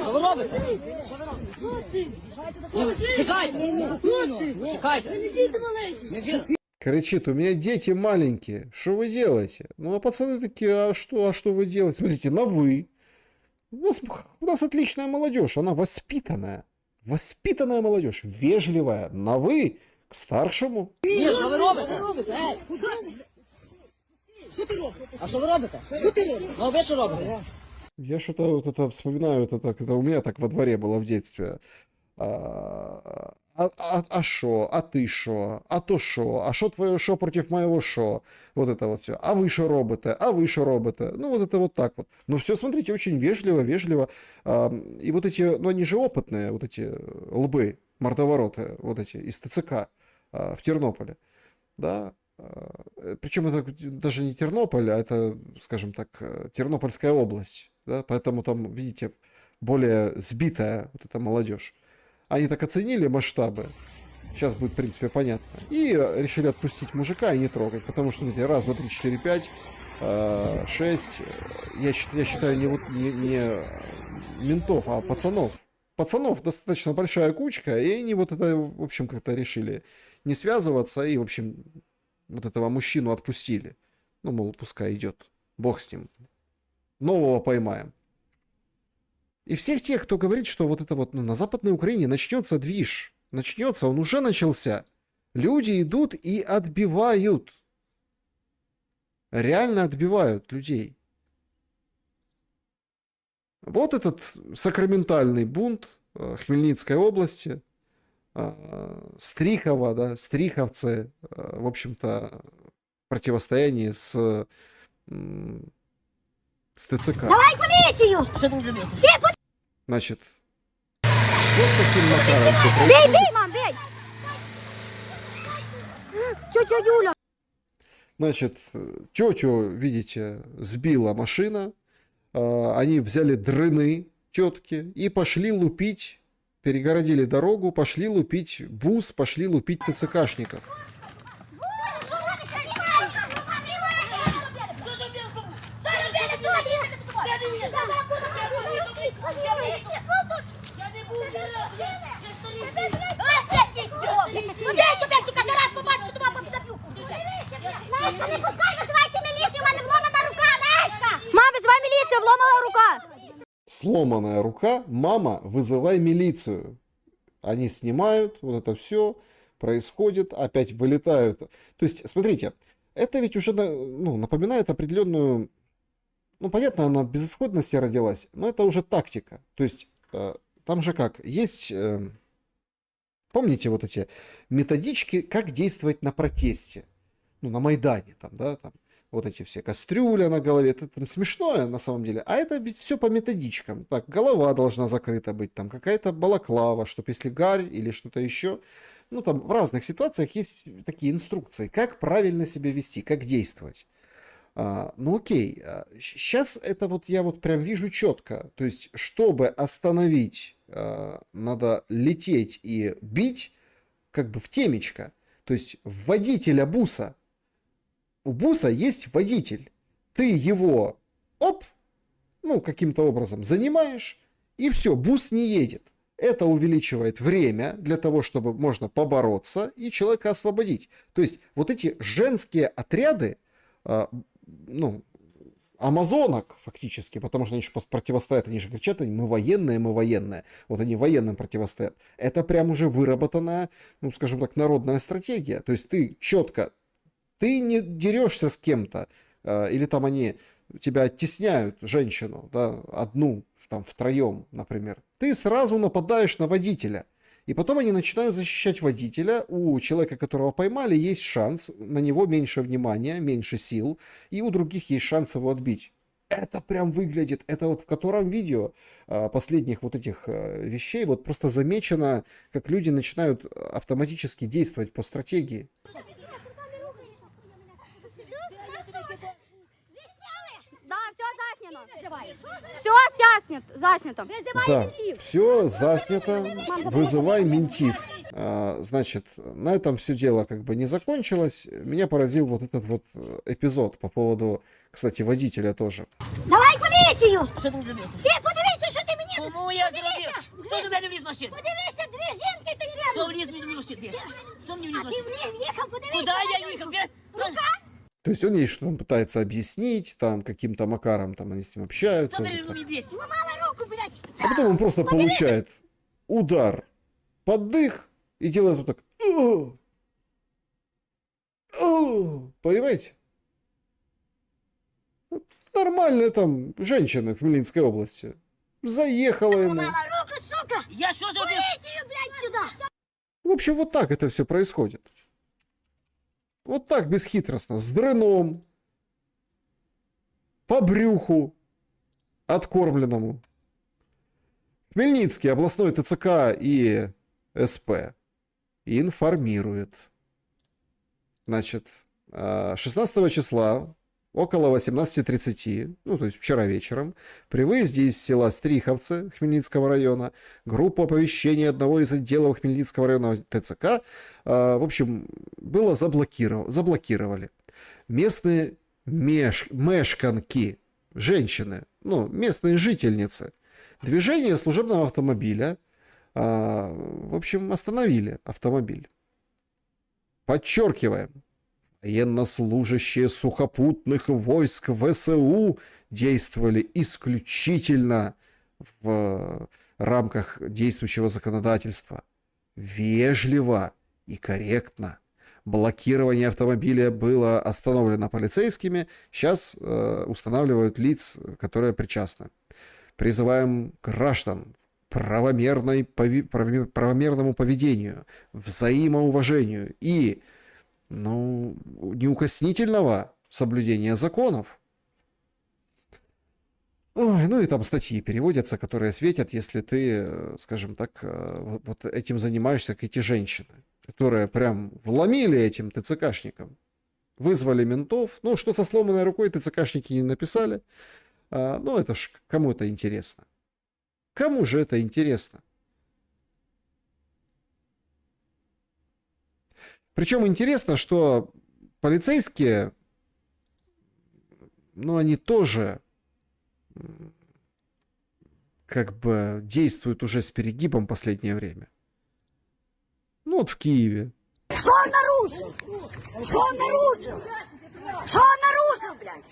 Що ви робите? Чекайте! Чекайте! Кричит: у меня дети маленькие, что вы делаете? Ну, а пацаны такие: а что вы делаете? Смотрите, на вы. У нас отличная молодежь, она воспитанная. Воспитанная молодежь, вежливая, на вы, к старшему. Ні, що ви робите? Що ти робиш? А що ви робите? Що ти робиш? Ну ви що робите? Я что-то вот это вспоминаю, это у меня так во дворе было в детстве. А шо? А ты шо? А то шо? А шо твоє шо против моего шо? Вот это вот все. А вы шо робите? А вы шо робите? Ну, вот это вот так вот. Но все, смотрите, очень вежливо, вежливо. И вот эти, ну, они же опытные, вот эти лбы, мордовороты, вот эти, из ТЦК в Тернополе. Да. Причем это даже не Тернополь, а это, скажем так, Тернопольская область. Да? Поэтому там, видите, более сбитая вот эта молодежь. Они так оценили масштабы, сейчас будет, в принципе, понятно, и решили отпустить мужика и не трогать, потому что, видите, раз, два, три, четыре, пять, 6, я считаю, не ментов, а пацанов. Пацанов достаточно большая кучка, и они вот это, в общем, как-то решили не связываться, и, в общем, вот этого мужчину отпустили. Ну, мол, пускай идет, бог с ним. Нового поймаем. И всех тех, кто говорит, что вот это вот, ну, на Западной Украине начнется движ, начнется, он уже начался. Люди идут и отбивают. Реально отбивают людей. Вот этот сакраментальный бунт Хмельницкой области, Стрихова, да, стриховцы, в общем-то, в противостоянии с ТЦК. Давай полицию! Що там зробив? Значит, вот таким макаром все Бей, происходит. бей, мам, бей! Тетя Юля! Значит, тетю, видите, сбила машина, они взяли дрыны тетки и пошли лупить, перегородили дорогу, пошли лупить бус, пошли лупить ТЦКшников. Мама, вызывай милицию, вломала рука! Сломанная рука, мама, вызывай милицию. Они снимают, вот это все происходит, опять вылетают. То есть, смотрите, это ведь уже, ну, напоминает определенную, ну, понятно, она от безысходности родилась, но это уже тактика. То есть, там же как, есть, помните вот эти методички, как действовать на протесте, ну, на Майдане, там, да, там, вот эти все кастрюля на голове, это там смешное на самом деле, а это ведь все по методичкам. Так, голова должна закрыта быть, там какая-то балаклава, чтобы если гарь или что-то еще, ну там в разных ситуациях есть такие инструкции, как правильно себя вести, как действовать. Ну окей, сейчас это вот я вот прям вижу четко, то есть чтобы остановить, надо лететь и бить как бы в темечко, то есть водителя буса. У буса есть водитель. Ты его, оп, ну, каким-то образом занимаешь, и все, бус не едет. Это увеличивает время для того, чтобы можно побороться и человека освободить. То есть вот эти женские отряды, ну, амазонок фактически, потому что они еще противостоят, они же кричат, мы военные, мы военные. Вот они военным противостоят. Это прям уже выработанная, ну, скажем так, народная стратегия. То есть ты четко, ты не дерешься с кем-то, или там они тебя оттесняют, женщину, да, одну, там, втроем, например. Ты сразу нападаешь на водителя. И потом они начинают защищать водителя. У человека, которого поймали, есть шанс, на него меньше внимания, меньше сил, и у других есть шанс его отбить. Это прям выглядит, это вот в котором видео последних вот этих вещей вот просто замечено, как люди начинают автоматически действовать по стратегии. Все заснято. Да, все заснято, вызывай ментив. Значит, на этом все дело как бы не закончилось. Меня поразил вот этот вот эпизод по поводу, кстати, водителя тоже. Давай поліцію! Що там зробив? Ти подивися, що ти мені... Кому я зробив? Хто до мене вліз в машину? Подивися, дві жінки ти Хто вліз мені в машину? Хто мені вліз в А ти машину? в'їхав, подивися. Куди я їхав? Рука? То есть он ей что-то пытается объяснить, там каким-то макаром там они с ним общаются. Хто вот так. мені вліз? Сломала руку, блядь. А потом он просто получает удар под дых и делает вот так. Понимаете? Нормальная там женщина в Хмельницкой области. Заехала ему. Руку, сука! Я что зробив? Пустите ее, блядь, сюда! В общем, вот так это все происходит. Вот так бесхитростно, с дрыном, по брюху, откормленному. Хмельницкий областной ТЦК и СП информирует. Значит, 16 числа около 18:30, ну, то есть вчера вечером, при выезде из села Стриховцы Хмельницкого района, группу оповещения одного из отделов Хмельницкого района ТЦК, в общем, было заблокировали. Местные мешканки, женщины, ну, местные жительницы, движение служебного автомобиля, в общем, остановили автомобиль. Подчеркиваем. Военнослужащие сухопутных войск ВСУ действовали исключительно в рамках действующего законодательства. Вежливо и корректно. Блокирование автомобиля было остановлено полицейскими. Сейчас устанавливают лиц, которые причастны. Призываем граждан к правомерному поведению, взаимоуважению и неукоснительного соблюдения законов. Ой, ну и там статьи переводятся, которые светят, если ты, скажем так, вот этим занимаешься, как эти женщины, которые прям вломили этим ТЦКшникам. Вызвали ментов. Ну, что со сломанной рукой ТЦКшники не написали. Ну, это ж кому это интересно? Кому же это интересно? Причем интересно, что полицейские, ну, они тоже как бы действуют уже с перегибом в последнее время. Ну, вот в Киеве. Что он нарушил? Что он нарушил? Что он нарушил, блядь?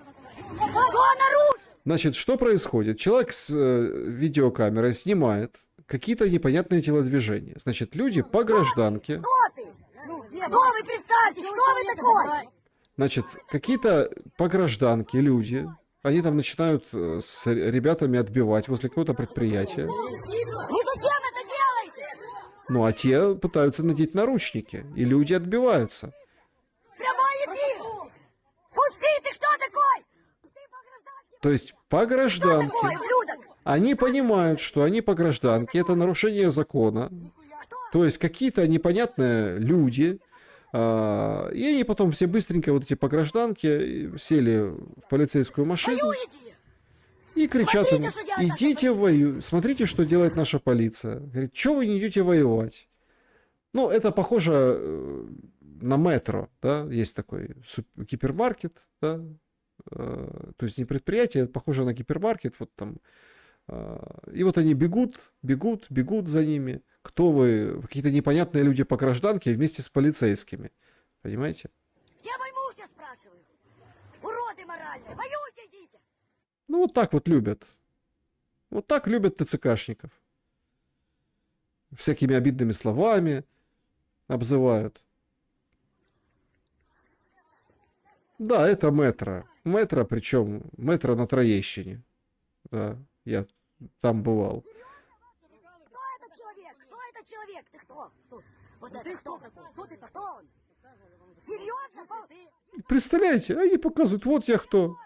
Что он нарушил? Значит, что происходит? Человек с видеокамерой снимает какие-то непонятные телодвижения. Значит, люди по гражданке... Кто ты? Кто вы, представьте, кто вы такой? Значит, какие-то по гражданке люди, они там начинают с ребятами отбивать возле какого-то предприятия. Вы зачем это делаете? Ну, а те пытаются надеть наручники, и люди отбиваются. Прямой эфир! Пусти, ты кто такой? То есть по гражданке Такой, ублюдок! они понимают, что они по гражданке, это нарушение закона. То есть какие-то непонятные люди, и они потом все быстренько, вот эти по гражданке, сели в полицейскую машину и кричат им: идите воюйте, смотрите, что делает наша полиция. Говорит, что вы не идете воевать? Ну, это похоже на метро, да, есть такой гипермаркет, да, то есть не предприятие, это похоже на гипермаркет, вот там. И вот они бегут за ними. Кто вы? Какие-то непонятные люди по гражданке вместе с полицейскими. Понимаете? Я войну сейчас спрашиваю. Уроды моральные, воюйте, идите. Ну, вот так вот любят. Вот так любят ТЦКшников. Всякими обидными словами обзывают. Да, это метро. Метро, причем метро на Троещине. Да, я там бывал. Кто этот человек? Кто этот человек? Ты кто? Вот это кто? Кто он? Серьезно? Представляете, они показывают, вот я кто.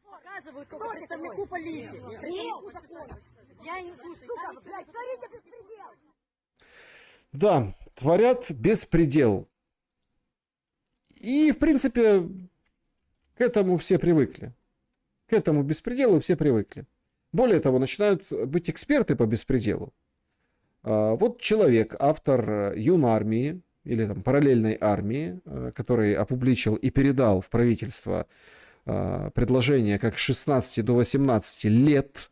Показывают только представнику полиции. Нет. Я не слушаю. Сука, блядь, творите беспредел. Да, творят беспредел. И, в принципе, к этому все привыкли. К этому беспределу все привыкли. Более того, начинают быть эксперты по беспределу. Вот человек, автор Юнармии, или там параллельной армии, который опубличил и передал в правительство предложение, как с 16 до 18 лет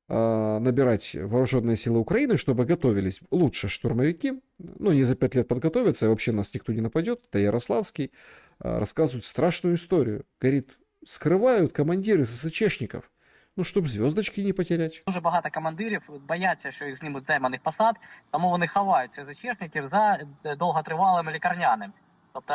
набирать вооруженные силы Украины, чтобы готовились лучше штурмовики. Ну, не за 5 лет подготовиться, и вообще нас никто не нападет. Это Ярославский. Рассказывает страшную историю. Говорит, скрывают командиры ССЧшников, ну, щоб зв'язочки не потерять. Дуже багато командирів бояться, що їх знімуть з займаних посад, тому вони ховають СЗЧшників за довготривалими лікарняними. Тобто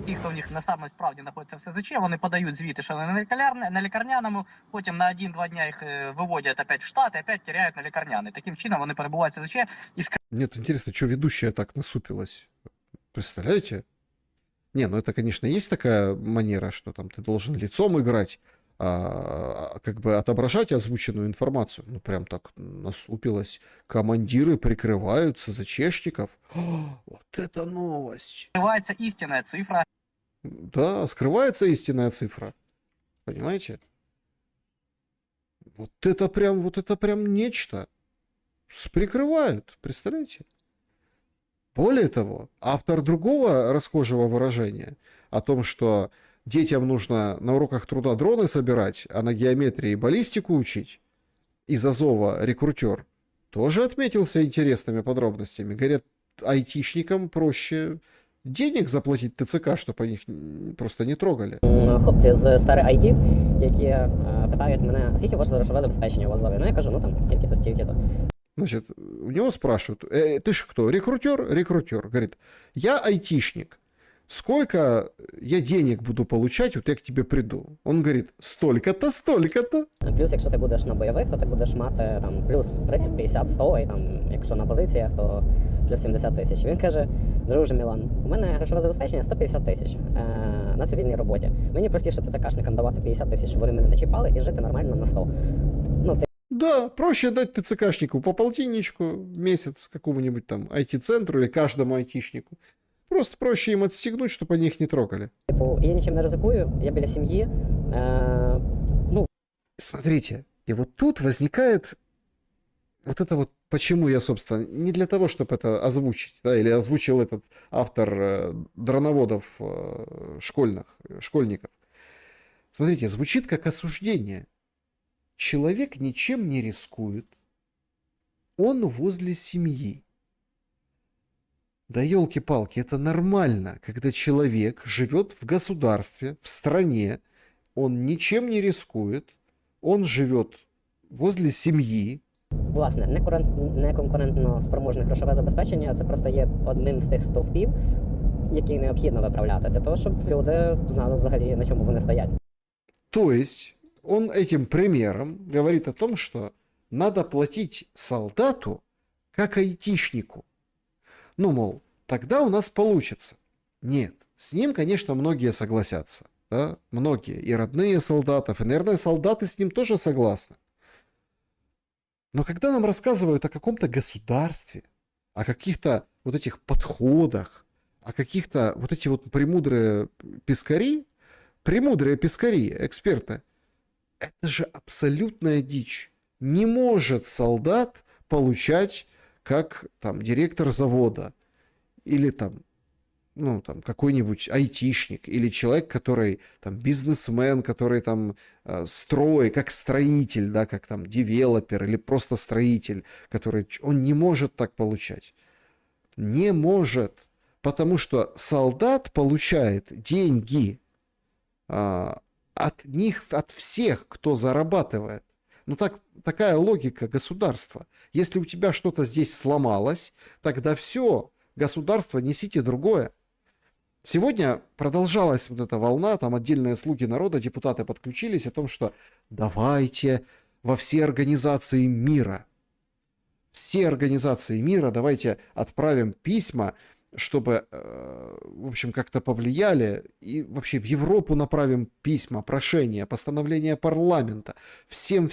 ті, хто в них на самій справді знаходиться в СЗЧ, вони подають звіти, що вони на лікарняному, потім на 1-2 дня їх виводять опять в штат і опять теряють на лікарняний. Таким чином вони перебувають в СЗЧ і Нет, интересно, что ведущая так насупилась? Представляете? Не, ну это, конечно, есть такая манера, что там ты должен лицом играть, как бы отображать озвученную информацию. Ну, прям так насупилась. Командиры прикрывают СЗЧшников. Вот это новость! скривається істинна цифра. Да, скрывается истинная цифра. Понимаете? Вот это прям нечто. Прикрывают, представляете? Более того, автор другого расхожего выражения о том, что детям нужно на уроках труда дроны собирать, а на геометрии баллистику учить, из Азова рекрутер, тоже отметился интересными подробностями. Говорят, айтишникам проще денег заплатить ТЦК, чтобы они их просто не трогали. Хлопці з сфери IT, які питають мене, скільки ваше грошове забезпечення в Азові? Ну, я кажу, ну там стільки-то, стільки-то. Значит, у него спрашивают, ты же кто, рекрутер? Рекрутер. Говорит, я айтишник. Сколько я денег буду получать, вот я к тебе приду? Он говорит, столько-то, столько-то. Плюс, якщо ти будеш на бойових, то ти будеш мати там плюс 30, 50, 100, і там, якщо на позиціях, то плюс 70 тисяч. Він каже, друже Мілан, у мене грошове забезпечення 150 тисяч на цивільній роботі. Мені простіше ТЦКшникам давати 50 тисяч, щоб вони мене не чіпали, і жити нормально на 100. Ну, Да, проще дать ТЦКшнику по полтинничку в месяц какому-нибудь там IT-центру или каждому айтишнику. Просто проще им отстегнуть, чтобы они их не трогали. Типу, я нічим не ризикую, я біля сім'ї. Ну. Смотрите, и вот тут возникает вот это вот, почему я, собственно, не для того, чтобы это озвучить, да, или озвучил этот автор дроноводов школьников. Смотрите, звучит как осуждение. Человек ничем не рискует, он возле семьи. Да елки-палки, это нормально, когда человек живет в государстве, в стране, он ничем не рискует, он живет возле семьи. Власне, неконкурентно спроможне грошове забезпечення – це просто є одним з тих стовпів, які необхідно виправляти, для того, щоб люди знали взагалі, на чому вони стоять. То есть он этим примером говорит о том, что надо платить солдату как айтишнику. Ну, мол, тогда у нас получится. Нет, с ним, конечно, многие согласятся. Да? Многие. И родные солдатов, и, наверное, солдаты с ним тоже согласны. Но когда нам рассказывают о каком-то государстве, о каких-то вот этих подходах, о каких-то вот эти вот премудрые пескари, эксперты, это же абсолютная дичь. Не может солдат получать как там директор завода или там, ну, там какой-нибудь айтишник или человек, который там бизнесмен, который там строит, как строитель, да, как там девелопер или просто строитель, который, он не может так получать. Не может, потому что солдат получает деньги от них, от всех, кто зарабатывает. Ну, такая логика государства. Если у тебя что-то здесь сломалось, тогда все, государство, несите другое. Сегодня продолжалась вот эта волна, там отдельные слуги народа, депутаты подключились о том, что давайте во все организации мира, давайте отправим письма, чтобы, в общем, как-то повлияли, и вообще в Европу направим письма, прошения, постановления парламента, всем,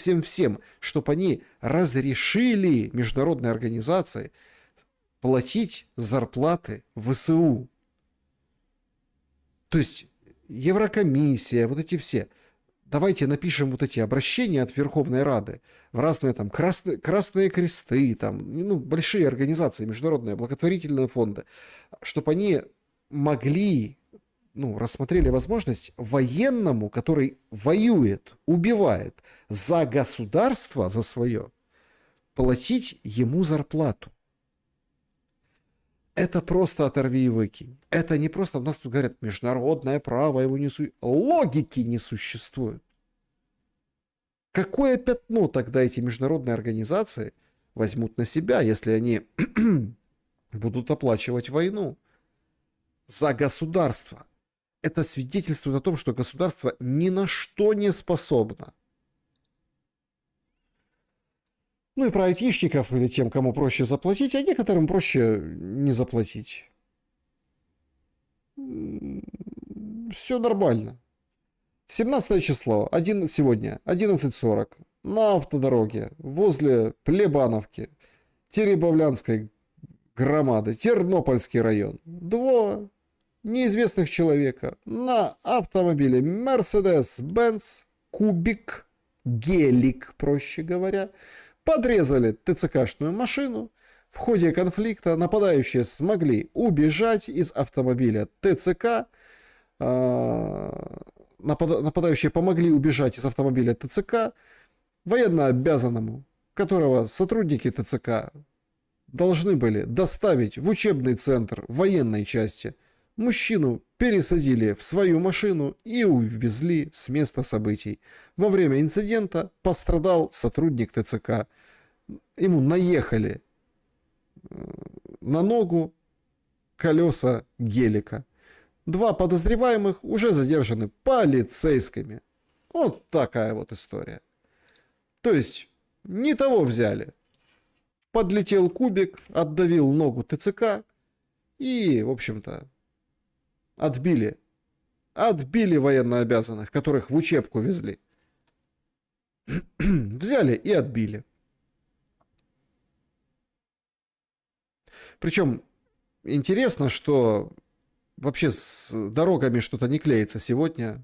чтобы они разрешили международной организации платить зарплаты ВСУ. То есть Еврокомиссия, вот эти все. Давайте напишем вот эти обращения от Верховной Рады в разные там красные кресты, там, ну, большие организации, международные благотворительные фонды, чтобы они могли, ну, рассмотрели возможность военному, который воюет, убивает за государство, за свое, платить ему зарплату. Это просто оторви и выкинь. Это не просто, у нас тут говорят, международное право, его не логики не существует. Какое пятно тогда эти международные организации возьмут на себя, если они будут оплачивать войну? за государство. Это свидетельствует о том, что государство ни на что не способно. Ну и про айтишников или тем, кому проще заплатить, а некоторым проще не заплатить. Все нормально. 17 число, сегодня, 11:40, на автодороге, возле Плебановки, Теребовлянской громады, Тернопольский район. 2 неизвестных человека на автомобиле Mercedes-Benz Кубик, гелик, проще говоря, подрезали ТЦКшную машину. В ходе конфликта нападающие смогли убежать из автомобиля ТЦК. Нападающие помогли убежать из автомобиля ТЦК военнообязанному, которого сотрудники ТЦК должны были доставить в учебный центр военной части. Мужчину пересадили в свою машину и увезли с места событий. Во время инцидента пострадал сотрудник ТЦК. Ему наехали на ногу колеса гелика. 2 подозреваемых уже задержаны полицейскими. Вот такая вот история. То есть не того взяли. Подлетел кубик, отдавил ногу ТЦК и, в общем-то, отбили военнообязанных, которых в учебку везли. Взяли и отбили. Причем интересно, что вообще с дорогами что-то не клеится сегодня.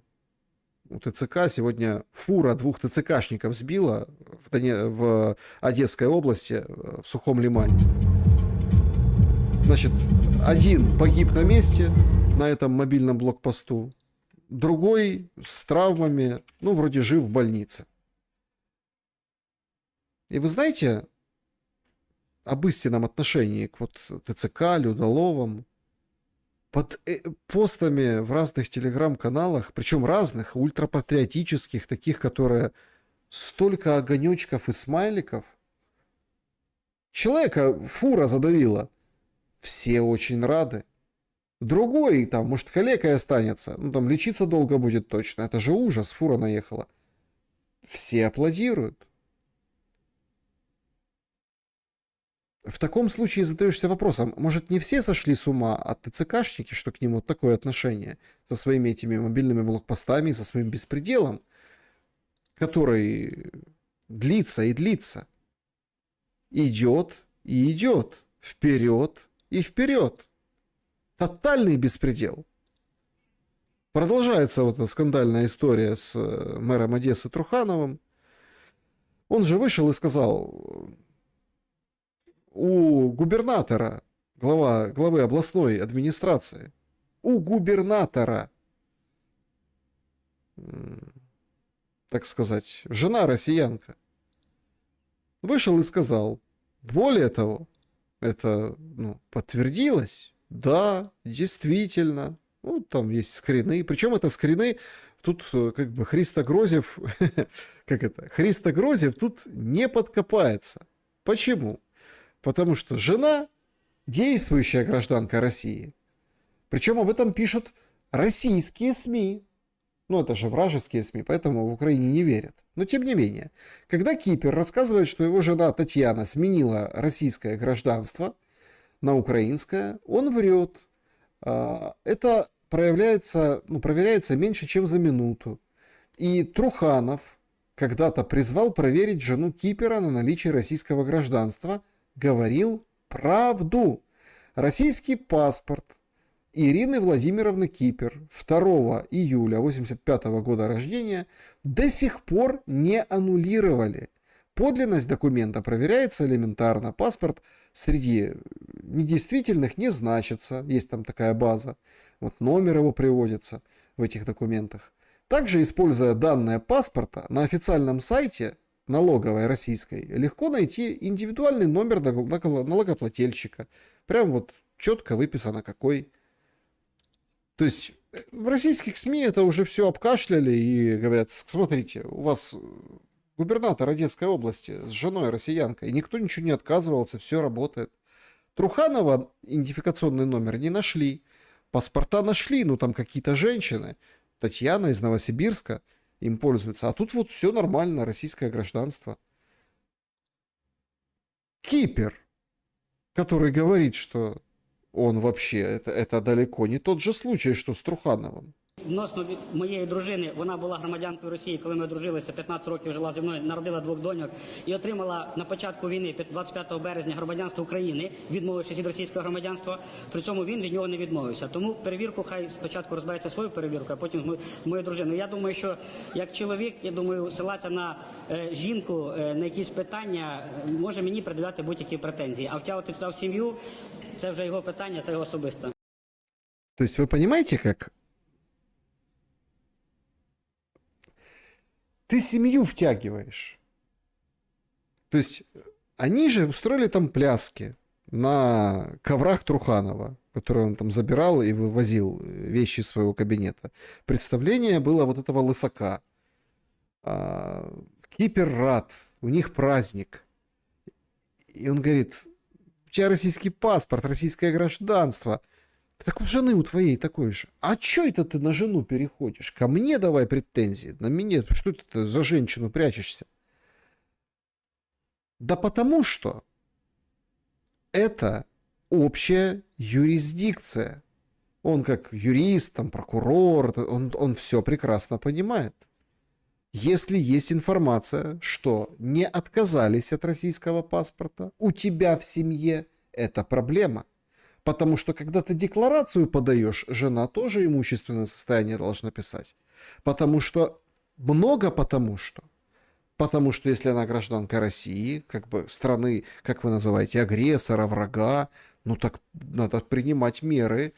У ТЦК сегодня фура 2 ТЦКшников сбила в Одесской области, в Сухом Лимане. Значит, один погиб на месте, на этом мобильном блокпосту. Другой с травмами, ну, вроде жив в больнице. И вы знаете, об истинном отношении к вот ТЦК, Людоловам, под постами в разных телеграм-каналах, причем разных, ультрапатриотических, таких, которые столько огонечков и смайликов, человека фура задавила. Все очень рады. Другой, там, может, калекой останется, ну, там, лечиться долго будет точно. Это же ужас, фура наехала. Все аплодируют. В таком случае задаешься вопросом, может, не все сошли с ума от ТЦКшники, что к ним вот такое отношение со своими этими мобильными блокпостами, со своим беспределом, который длится и длится. Идет и идет. Вперед и вперед. Тотальный беспредел. Продолжается вот эта скандальная история с мэром Одессы Трухановым. Он же вышел и сказал... У губернатора, главы областной администрации, у губернатора, так сказать, жена россиянка, вышел и сказал, более того, это подтвердилось, да, действительно, ну, там есть скрины, причем это скрины, тут как бы Христо Грозев, Христо Грозев тут не подкопается. Почему? Потому что жена действующая гражданка России. Причем об этом пишут российские СМИ. Ну, это же вражеские СМИ, поэтому в Украине не верят. Но тем не менее, когда Кипер рассказывает, что его жена Татьяна сменила российское гражданство на украинское, он врет. Это проверяется меньше, чем за минуту. И Труханов когда-то призвал проверить жену Кипера на наличие российского гражданства, говорил правду. Российский паспорт Ирины Владимировны Кипер 2 июля 1985 года рождения до сих пор не аннулировали. Подлинность документа проверяется элементарно. Паспорт среди недействительных не значится. Есть там такая база. Вот номер его приводится в этих документах. Также, используя данные паспорта, на официальном сайте налоговой российской легко найти индивидуальный номер налогоплательщика. Прям вот четко выписано какой. То есть в российских СМИ это уже все обкашляли и говорят, смотрите, у вас губернатор Одесской области с женой россиянкой, и никто ничего не отказывался, все работает. Труханова идентификационный номер не нашли. Паспорта нашли, ну там какие-то женщины. Татьяна из Новосибирска им пользуется. А тут вот все нормально, российское гражданство. Кипер, который говорит, что он вообще, это далеко не тот же случай, что с Трухановым. Відносно від моєї дружини, вона була громадянкою Росії, коли ми одружилися, 15 років жила зі мною, народила 2 доньок і отримала на початку війни, 25 березня, громадянство України, відмовившись від російського громадянства. При цьому він від нього не відмовився. Тому перевірку хай спочатку розбирається свою перевірку, а потім з моєю дружиною. Я думаю, що як чоловік, я думаю, силатися на жінку, на якісь питання, може мені пред'являти будь-які претензії. А втягувати туди в сім'ю, це вже його питання, це його особисте. То есть вы понимаете, как ты семью втягиваешь? То есть они же устроили там пляски на коврах Труханова, которые он там забирал и вывозил вещи из своего кабинета. Представление было вот этого лысака. Кипер рад, у них праздник. И он говорит, у тебя российский паспорт, российское гражданство. Так у жены у твоей такой же. А чё это ты на жену переходишь? Ко мне давай претензии, на меня. Что ты за женщину прячешься? Да потому что это общая юрисдикция. Он как юрист, там, прокурор, он все прекрасно понимает. Если есть информация, что не отказались от российского паспорта, у тебя в семье, это проблема. Потому что, когда ты декларацию подаешь, жена тоже имущественное состояние должна писать. Потому что, потому что если она гражданка России, как бы страны, как вы называете, агрессора, врага, ну так надо принимать меры,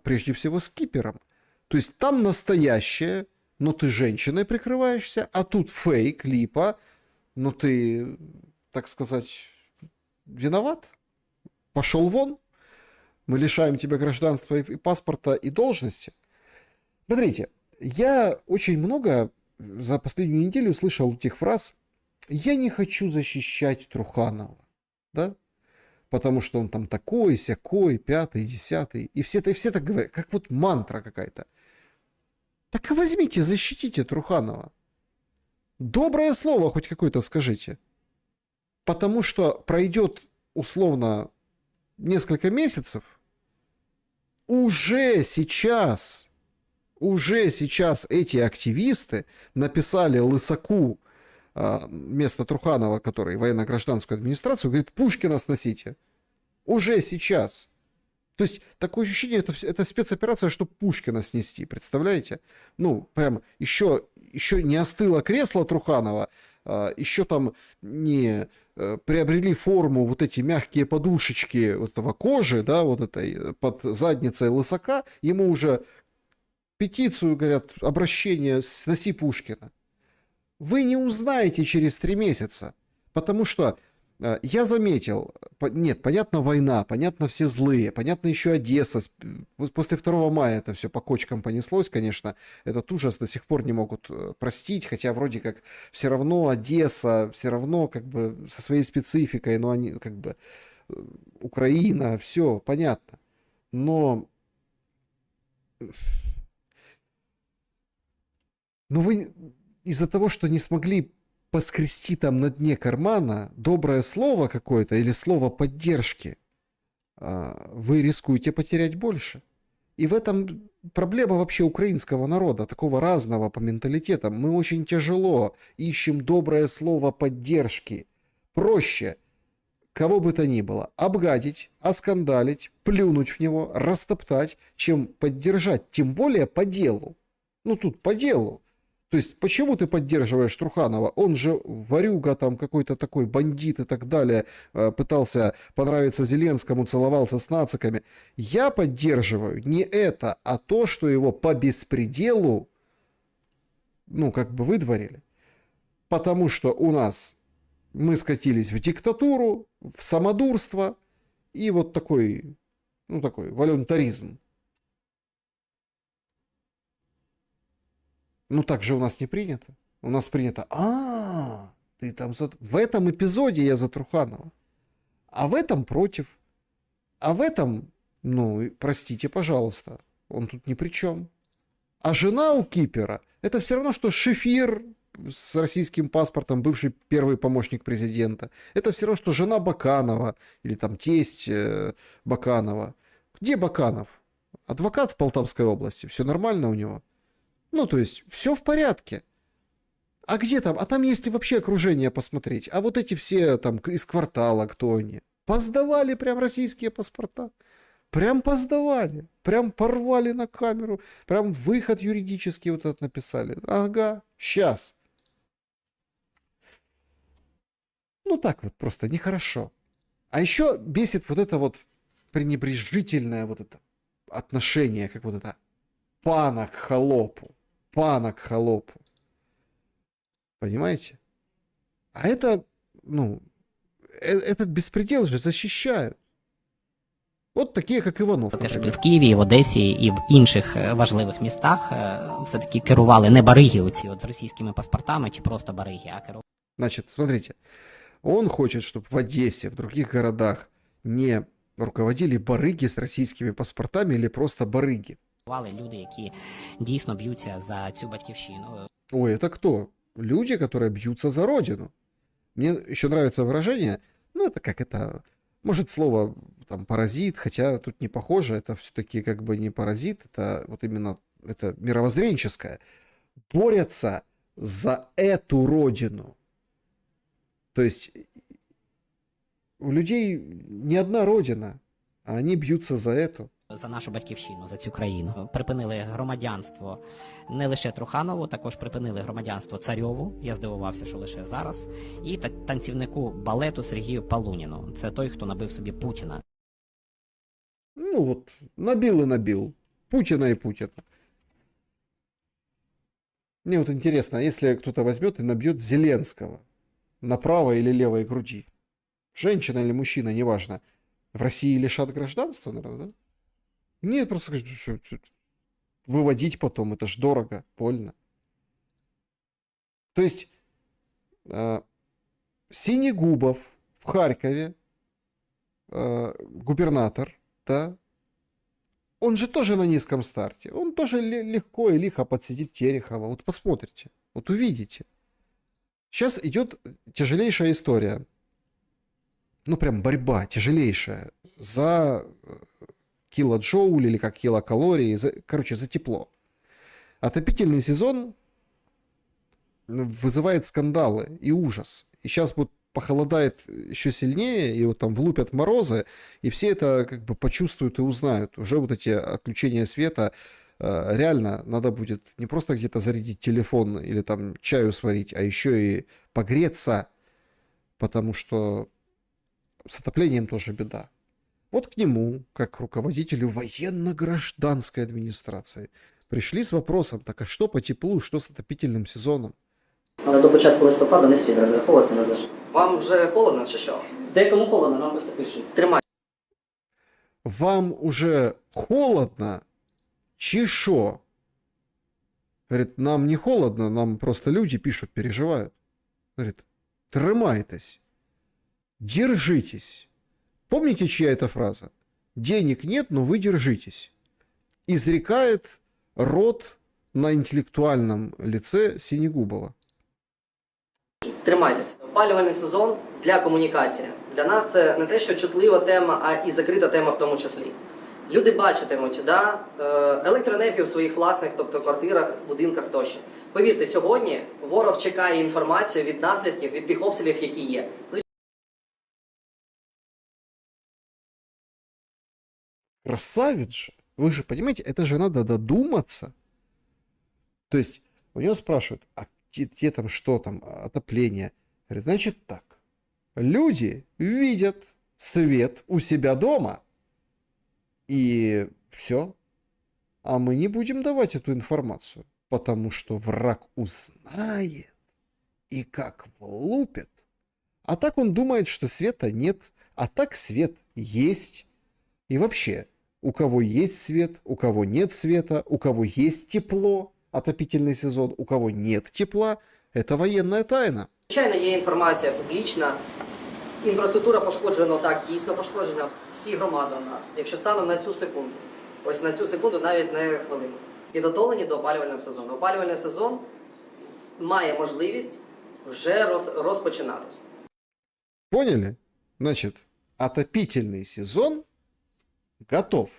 прежде всего с Кипером. То есть там настоящее, но ты женщиной прикрываешься, а тут фейк, липа, но ты, так сказать, виноват, пошел вон. Мы лишаем тебя гражданства и паспорта и должности. Смотрите, я очень много за последнюю неделю слышал этих фраз. Я не хочу защищать Труханова, да? Потому что он там такой, сякой, 5-й, 10-й. И все так говорят, как вот мантра какая-то. Так и возьмите, защитите Труханова. Доброе слово хоть какое-то скажите. Потому что пройдет условно несколько месяцев, уже сейчас эти активисты написали Лысаку вместо Труханова, который военно-гражданскую администрацию, говорит, Пушкина сносите. Уже сейчас. То есть такое ощущение, это спецоперация, чтобы Пушкина снести, представляете? Ну, прям еще не остыло кресло Труханова, еще там не приобрели форму вот эти мягкие подушечки вот этого кожи, да, вот этой под задницей Лысака, ему уже петицию, говорят, обращение «Сноси Пушкина». Вы не узнаете через 3 месяца, потому что я заметил, нет, понятно война, понятно все злые, понятно еще Одесса, после 2 мая это все по кочкам понеслось, конечно, этот ужас до сих пор не могут простить, хотя вроде как все равно Одесса, все равно как бы со своей спецификой, но они как бы Украина, все понятно, но вы из-за того, что не смогли поскрести там на дне кармана доброе слово какое-то или слово поддержки, вы рискуете потерять больше. И в этом проблема вообще украинского народа, такого разного по менталитетам. Мы очень тяжело ищем доброе слово поддержки. Проще кого бы то ни было обгадить, оскандалить, плюнуть в него, растоптать, чем поддержать, тем более по делу. Ну тут по делу. То есть, почему ты поддерживаешь Труханова? Он же ворюга, там какой-то такой бандит и так далее, пытался понравиться Зеленскому, целовался с нациками. Я поддерживаю не это, а то, что его по беспределу, ну, как бы выдворили. Потому что у нас мы скатились в диктатуру, в самодурство и вот такой, ну, такой волюнтаризм. Ну, так же у нас не принято. У нас принято, ты там в этом эпизоде я за Труханова, а в этом против. А в этом Ну, простите, пожалуйста, он тут ни при чем. А жена у кипера — это все равно, что Шефир с российским паспортом, бывший первый помощник президента. Это все равно, что жена Баканова или там тесть Баканова. Где Баканов? Адвокат в Полтавской области. Все нормально у него? Ну, то есть, все в порядке. А где там? А там есть и вообще окружение посмотреть. А вот эти все там из квартала, кто они? Поздавали прям российские паспорта. Прям поздавали. Прям порвали на камеру. Прям выход юридический вот этот написали. Ага, сейчас. Ну так вот просто нехорошо. А еще бесит вот это вот пренебрежительное вот это отношение, как вот это пана к холопу. Пана к холопу. Понимаете? А это, ну, этот беспредел же защищают. От такі, як Іванов. Те, щоб і в Києві, і в Одесі, і в інших важливих містах все-таки керували не бариги оці от з російськими паспортами, чи просто бариги, а керували. Значит, смотрите, он хочет, чтобы в Одессе, в других городах не руководили барыги с российскими паспортами или просто барыги. Люди, які дійсно б'ються за цю батьківщину. Ой, это кто? Люди, которые бьются за родину. Мне еще нравится выражение, ну это как это... Может, слово там паразит, хотя тут не похоже, это все-таки как бы не паразит, это вот именно это мировоззренческое. Борются за эту родину. То есть у людей не одна родина, а они бьются за эту. За нашу батьківщину, за цю країну. Припинили громадянство не лише Труханову, також припинили громадянство Царьову. Я здивувався, що лише зараз. І танцівнику балету Сергію Полуніну. Це той, хто набив собі Путіна. Ну вот, набил и набил. Путина и Путина. Мне вот интересно, если кто-то возьмет и набьет Зеленского на правой или левой груди. Женщина или мужчина, неважно. В России лишат гражданства, наверное, да? Нет, просто что, выводить потом, это ж дорого, больно. То есть Синегубов в Харькове, губернатор, да, он же тоже на низком старте. Он тоже легко и лихо подсидит Терехова. Вот посмотрите, вот увидите. Сейчас идет тяжелейшая история. Ну, прям борьба тяжелейшая за килоджоуль или как килокалории, короче, за тепло. Отопительный сезон вызывает скандалы и ужас. И сейчас вот похолодает еще сильнее, и вот там влупят морозы, и все это как бы почувствуют и узнают. Уже вот эти отключения света, реально надо будет не просто где-то зарядить телефон или там чаю сварить, а еще и погреться, потому что с отоплением тоже беда. Вот к нему, как к руководителю военно-гражданской администрации, пришли с вопросом, так а что по теплу, что с отопительным сезоном? Але до початку листопада не слід розраховувати на зажив. Вам вже холодно чи що? Декому холодно, нам про це пишуть. Тримай. Вам уже холодно? Чи шо? Говорит, нам не холодно, нам просто люди пишут, переживают. Говорит, тримайтесь, держитесь. Помните, чья это фраза? Денег нет, но вы держитесь. Изрекает род на интеллектуальном лице Синегубова. Тримайтесь. Опалювальний сезон для комунікації. Для нас це не те, що чутлива тема, а і закрита тема в тому числі. Люди бачитимуть, да, електроенергію в своїх власних, тобто квартирах, будинках тощо. Повірте, сьогодні ворог чекає інформацію від наслідків, від тих обстрілів, які є. Красавец же. Вы же понимаете, это же надо додуматься. То есть у него спрашивают, а где там, что там, отопление? Говорит, значит так. Люди видят свет у себя дома. И все. А мы не будем давать эту информацию. Потому что враг узнает. И как влупит. А так он думает, что света нет. А так свет есть. И вообще, у кого есть свет, у кого нет света, у кого есть тепло, отопительный сезон, у кого нет тепла, это военная тайна. Звичайно, є інформація публічна, Інфраструктура пошкоджена, так, дійсно пошкоджена. Всі громади у нас. Якщо станом на цю секунду, ось на цю секунду навіть не хвилину, підготовлені до опалювального сезону. Опалювальний сезон має можливість вже розпочинатися. Поняли? Значит, отопительный сезон готов.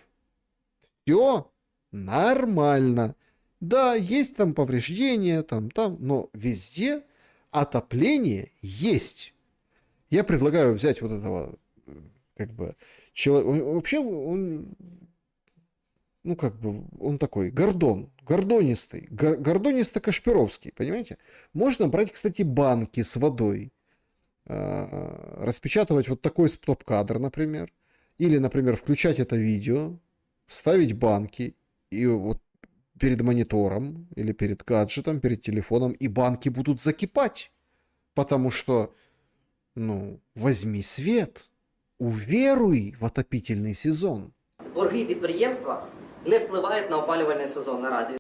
Все нормально. Да, есть там повреждения, там, но везде отопление есть. Я предлагаю взять вот этого, как бы, человека. Вообще, он, ну, как бы, он такой, гордонистый, гордонисто-кашпировский, понимаете? Можно брать, кстати, банки с водой, распечатывать вот такой стоп-кадр, например, или, например, включать это видео, ставить банки, и вот перед монитором, или перед гаджетом, перед телефоном, и банки будут закипать, потому что, ну, возьми свет, уверуй в отопительный сезон. Борги підприємства не впливають на опалювальний сезон наразі.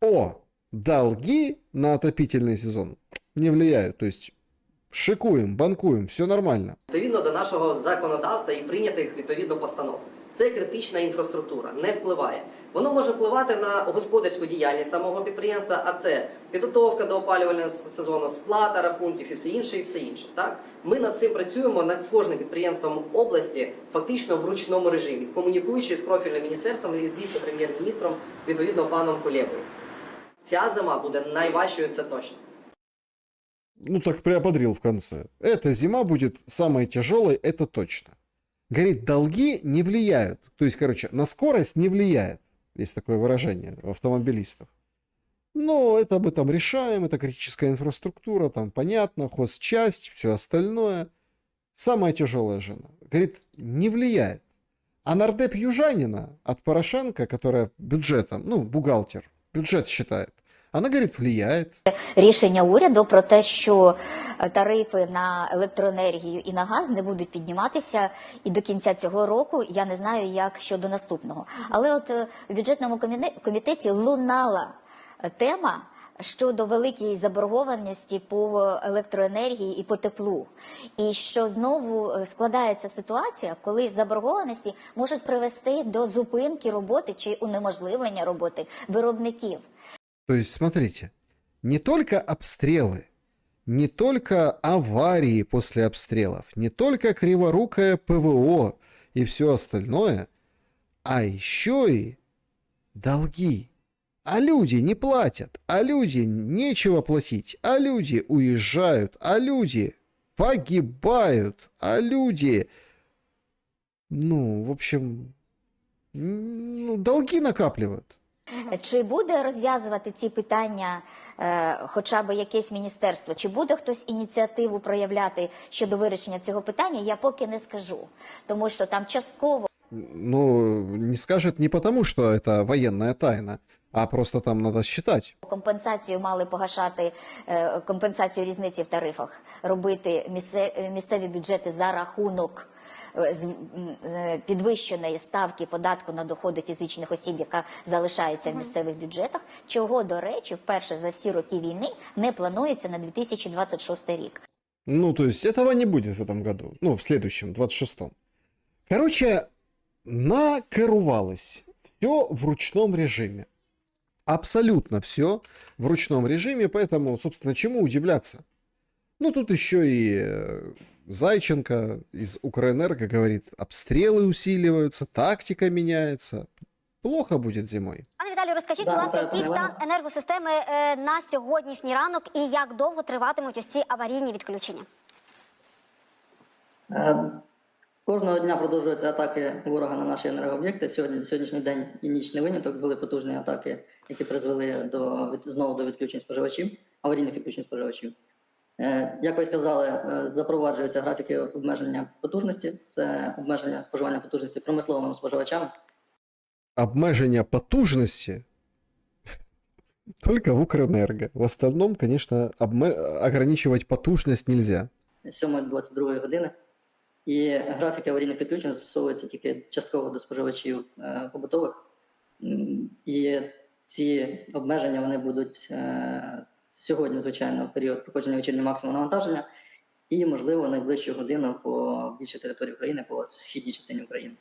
О, долги на отопительный сезон не влияют, то есть шикуем, банкуем, все нормально. Відповідно до нашого законодавства і прийнятих відповідно постанов. Це критична інфраструктура, не впливає. Воно може впливати на господарську діяльність самого підприємства, а це підготовка до опалювального сезону, сплата рахунків і все інше, і все інше. Так? Ми над цим працюємо над кожним підприємством області, фактично в ручному режимі, комунікуючи з профільним міністерством і з віце-прем'єр-міністром, відповідно паном Кулебою. Ця зима буде найважчою, це точно. Ну так приободрил в конце. Эта зима будет самой тяжелой, это точно. Говорит, долги не влияют. То есть, короче, на скорость не влияет. Есть такое выражение у автомобилистов. Но это мы там решаем, это критическая инфраструктура, там понятно, хозчасть, все остальное. Самая тяжелая жена. Говорит, не влияет. А нардеп Южанина от Порошенко, которая бюджетом, ну, бухгалтер, бюджет считает, она, говорит, влияет. Рішення уряду про те, що тарифи на електроенергію і на газ не будуть підніматися і до кінця цього року, я не знаю, як щодо наступного. Але от в бюджетному комітеті лунала тема щодо великої заборгованості по електроенергії і по теплу. І що знову складається ситуація, коли заборгованості можуть привести до зупинки роботи чи унеможливлення роботи виробників. То есть, смотрите, не только обстрелы, не только аварии после обстрелов, не только криворукое ПВО и все остальное, а еще и долги. А люди не платят, а люди нечего платить, а люди уезжают, а люди погибают, а люди, ну, в общем, ну, долги накапливают. Чи буде розв'язувати ці питання хоча б якесь міністерство? Чи буде хтось ініціативу проявляти щодо вирішення цього питання, я поки не скажу. Тому що там частково... Ну, не скажет не потому, что это военная тайна, а просто там надо считать. Компенсацію мали погашати, компенсацію різниці в тарифах, робити місцеві бюджети за рахунок підвищеної ставки податку на доходи фізичних осіб, яка залишається в місцевих бюджетах, чого, до речі, вперше за всі роки війни не планується на 2026 рік. Ну, то есть этого не будет в этом году, ну, в следующем, 26-м. Короче, накерувалось все в ручном режиме. Абсолютно все в ручном режиме, поэтому, собственно, чему удивляться? Ну, тут еще и Зайченко из Укрэнерго говорит, обстрелы усиливаются, тактика меняется. Плохо будет зимой. Пане Віталію, розкажіть, будь ласка, який стан енергосистеми на сьогоднішній ранок і як довго триватимуть ось ці аварійні відключення? Кожного дня продовжуються атаки ворога на наші енергооб'єкти. Сьогоднішній день і ніч не виняток, були потужні атаки, які призвели знову до відключень споживачів, аварійних відключень споживачів. Як ви сказали, запроваджуються графіки обмеження потужності. Це обмеження споживання потужності промисловими споживачами. Обмеження потужності только в Укрэнерго. В остальном, конечно, ограничивать потужность нельзя. 7-22 години. І графіки аварійних відключень застосовуються тільки частково до споживачів побутових. І ці обмеження вони будуть сьогодні, звичайно, в період проходження вечірнього максимуму навантаження. і, можливо, найближчу годину по більшій території України, по східній частині України.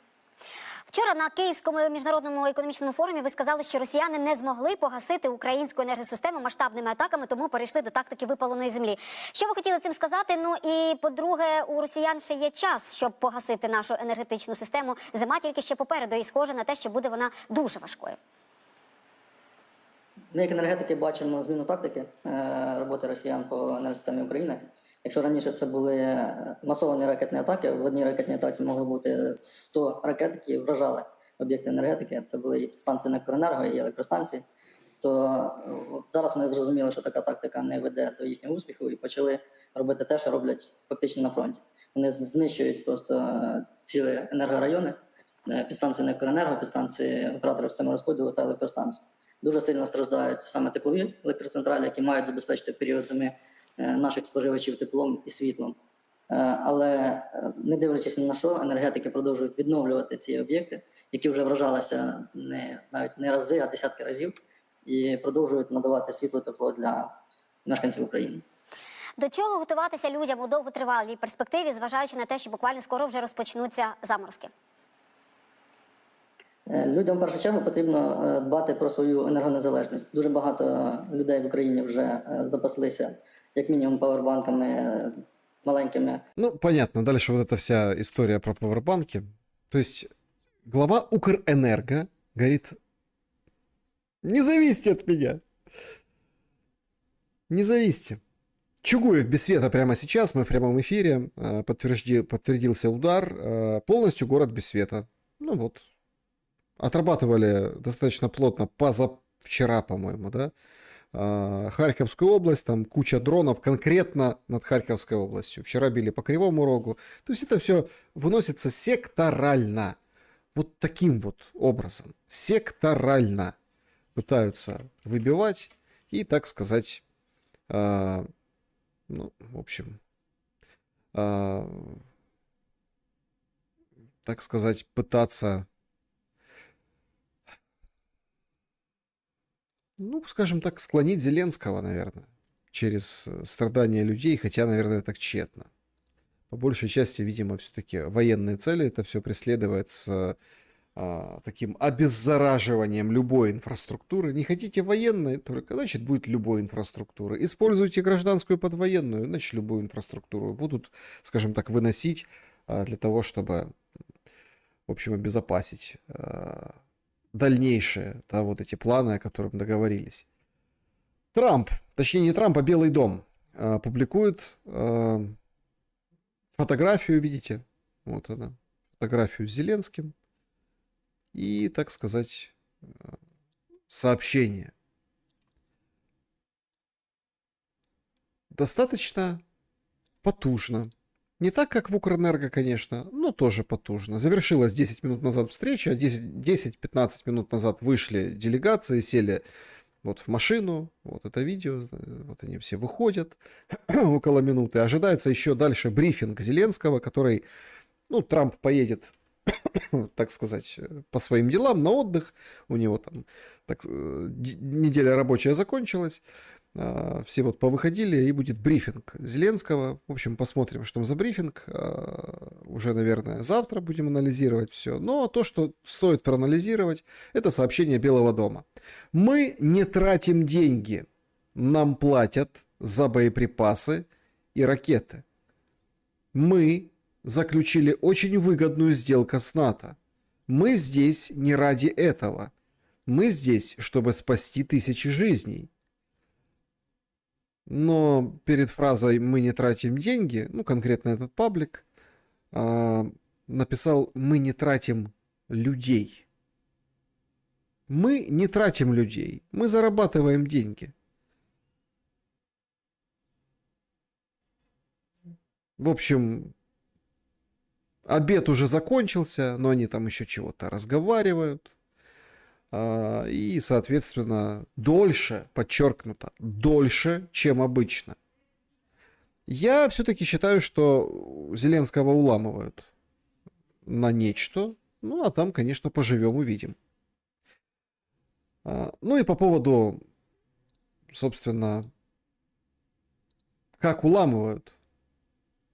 Вчора на Київському міжнародному економічному форумі ви сказали, що росіяни не змогли погасити українську енергосистему масштабними атаками, тому перейшли до тактики випаленої землі. Що ви хотіли цим сказати? Ну і, по-друге, у росіян ще є час, щоб погасити нашу енергетичну систему. Зима тільки ще попереду і схоже на те, що буде вона дуже важкою. Ми, як енергетики, бачимо зміну тактики роботи росіян по енергосистемі України. Якщо раніше це були масовані ракетні атаки, в одній ракетній атаці могло бути 100 ракет, які вражали об'єкти енергетики, це були станції Некоренерго і електростанції, то зараз вони зрозуміли, що така тактика не веде до їхнього успіху і почали робити те, що роблять фактично на фронті. Вони знищують просто цілі енергорайони, підстанції Некоренерго, підстанції операторів системи розподілу та електростанції. Дуже сильно страждають саме теплові електроцентралі, які мають забезпечити період зими наших споживачів теплом і світлом. Але не дивлячись ні на що, енергетики продовжують відновлювати ці об'єкти, які вже вражалися навіть не рази, а десятки разів, і продовжують надавати світло, тепло для мешканців України. До чого готуватися людям у довготривалій перспективі, зважаючи на те, що буквально скоро вже розпочнуться заморозки? Людям в першу чергу потрібно дбати про свою енергонезалежність. Дуже багато людей в Україні вже запаслися як мінімум павербанками маленькими. Ну, понятно, дальше вот эта вся история про пауэрбанки. То есть глава Укрэнерго говорит: не зависите от меня. Не зависите. Чугуев без света прямо сейчас, мы в прямом эфире, подтвердился удар, полностью город без света. Ну вот, отрабатывали достаточно плотно позавчера, по-моему, да, Харьковскую область, там куча дронов конкретно над Харьковской областью. Вчера били по Кривому Рогу. То есть это все выносится секторально. Вот таким вот образом. Секторально пытаются выбивать и, так сказать, ну, в общем, так сказать, пытаться, ну, скажем так, склонить Зеленского, наверное, через страдания людей, хотя, наверное, так тщетно. По большей части, видимо, все-таки военные цели это все преследует с таким обеззараживанием любой инфраструктуры. Не хотите военной, только, значит, будет любой инфраструктуры. Используйте гражданскую под военную, значит, любую инфраструктуру будут, скажем так, выносить для того, чтобы, в общем, обезопасить дальнейшие, да, вот эти планы, о которых договорились. Трамп, точнее не Трамп, а Белый дом публикует фотографию, видите, вот она, фотографию с Зеленским и, так сказать, сообщение. Достаточно потужно. Не так, как в Укрэнерго, конечно, но тоже потужно. Завершилась 10 минут назад встреча, 10-15 минут назад вышли делегации, сели вот в машину, вот это видео, вот они все выходят около минуты. Ожидается еще дальше брифинг Зеленского, который, ну, Трамп поедет, так сказать, по своим делам на отдых, у него там так, неделя рабочая закончилась. Все вот повыходили, и будет брифинг Зеленского. В общем, посмотрим, что там за брифинг. Уже, наверное, завтра будем анализировать все. Но то, что стоит проанализировать, это сообщение Белого дома. Мы не тратим деньги. Нам платят за боеприпасы и ракеты. Мы заключили очень выгодную сделку с НАТО. Мы здесь не ради этого. Мы здесь, чтобы спасти тысячи жизней. Но перед фразой «мы не тратим деньги», ну, конкретно этот паблик, написал «мы не тратим людей». Мы не тратим людей, мы зарабатываем деньги. В общем, обед уже закончился, но они там еще чего-то разговаривают. И, соответственно, дольше, подчеркнуто, дольше, чем обычно. Я все-таки считаю, что Зеленского уламывают на нечто. Ну, а там, конечно, поживем, увидим. Ну и по поводу, собственно, как уламывают.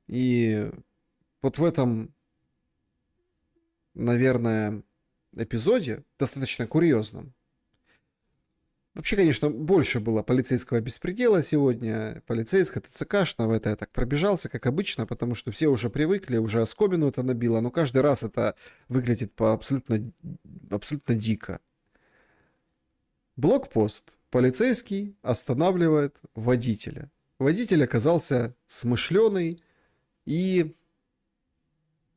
И вот в этом, наверное, эпизоде, достаточно курьезном, вообще, конечно, больше было полицейского беспредела сегодня, полицейского, ТЦКшного, это я так пробежался, как обычно, потому что все уже привыкли, уже оскомину это набило, но каждый раз это выглядит абсолютно дико. Блокпост. Полицейский останавливает водителя. Водитель оказался смышленый и,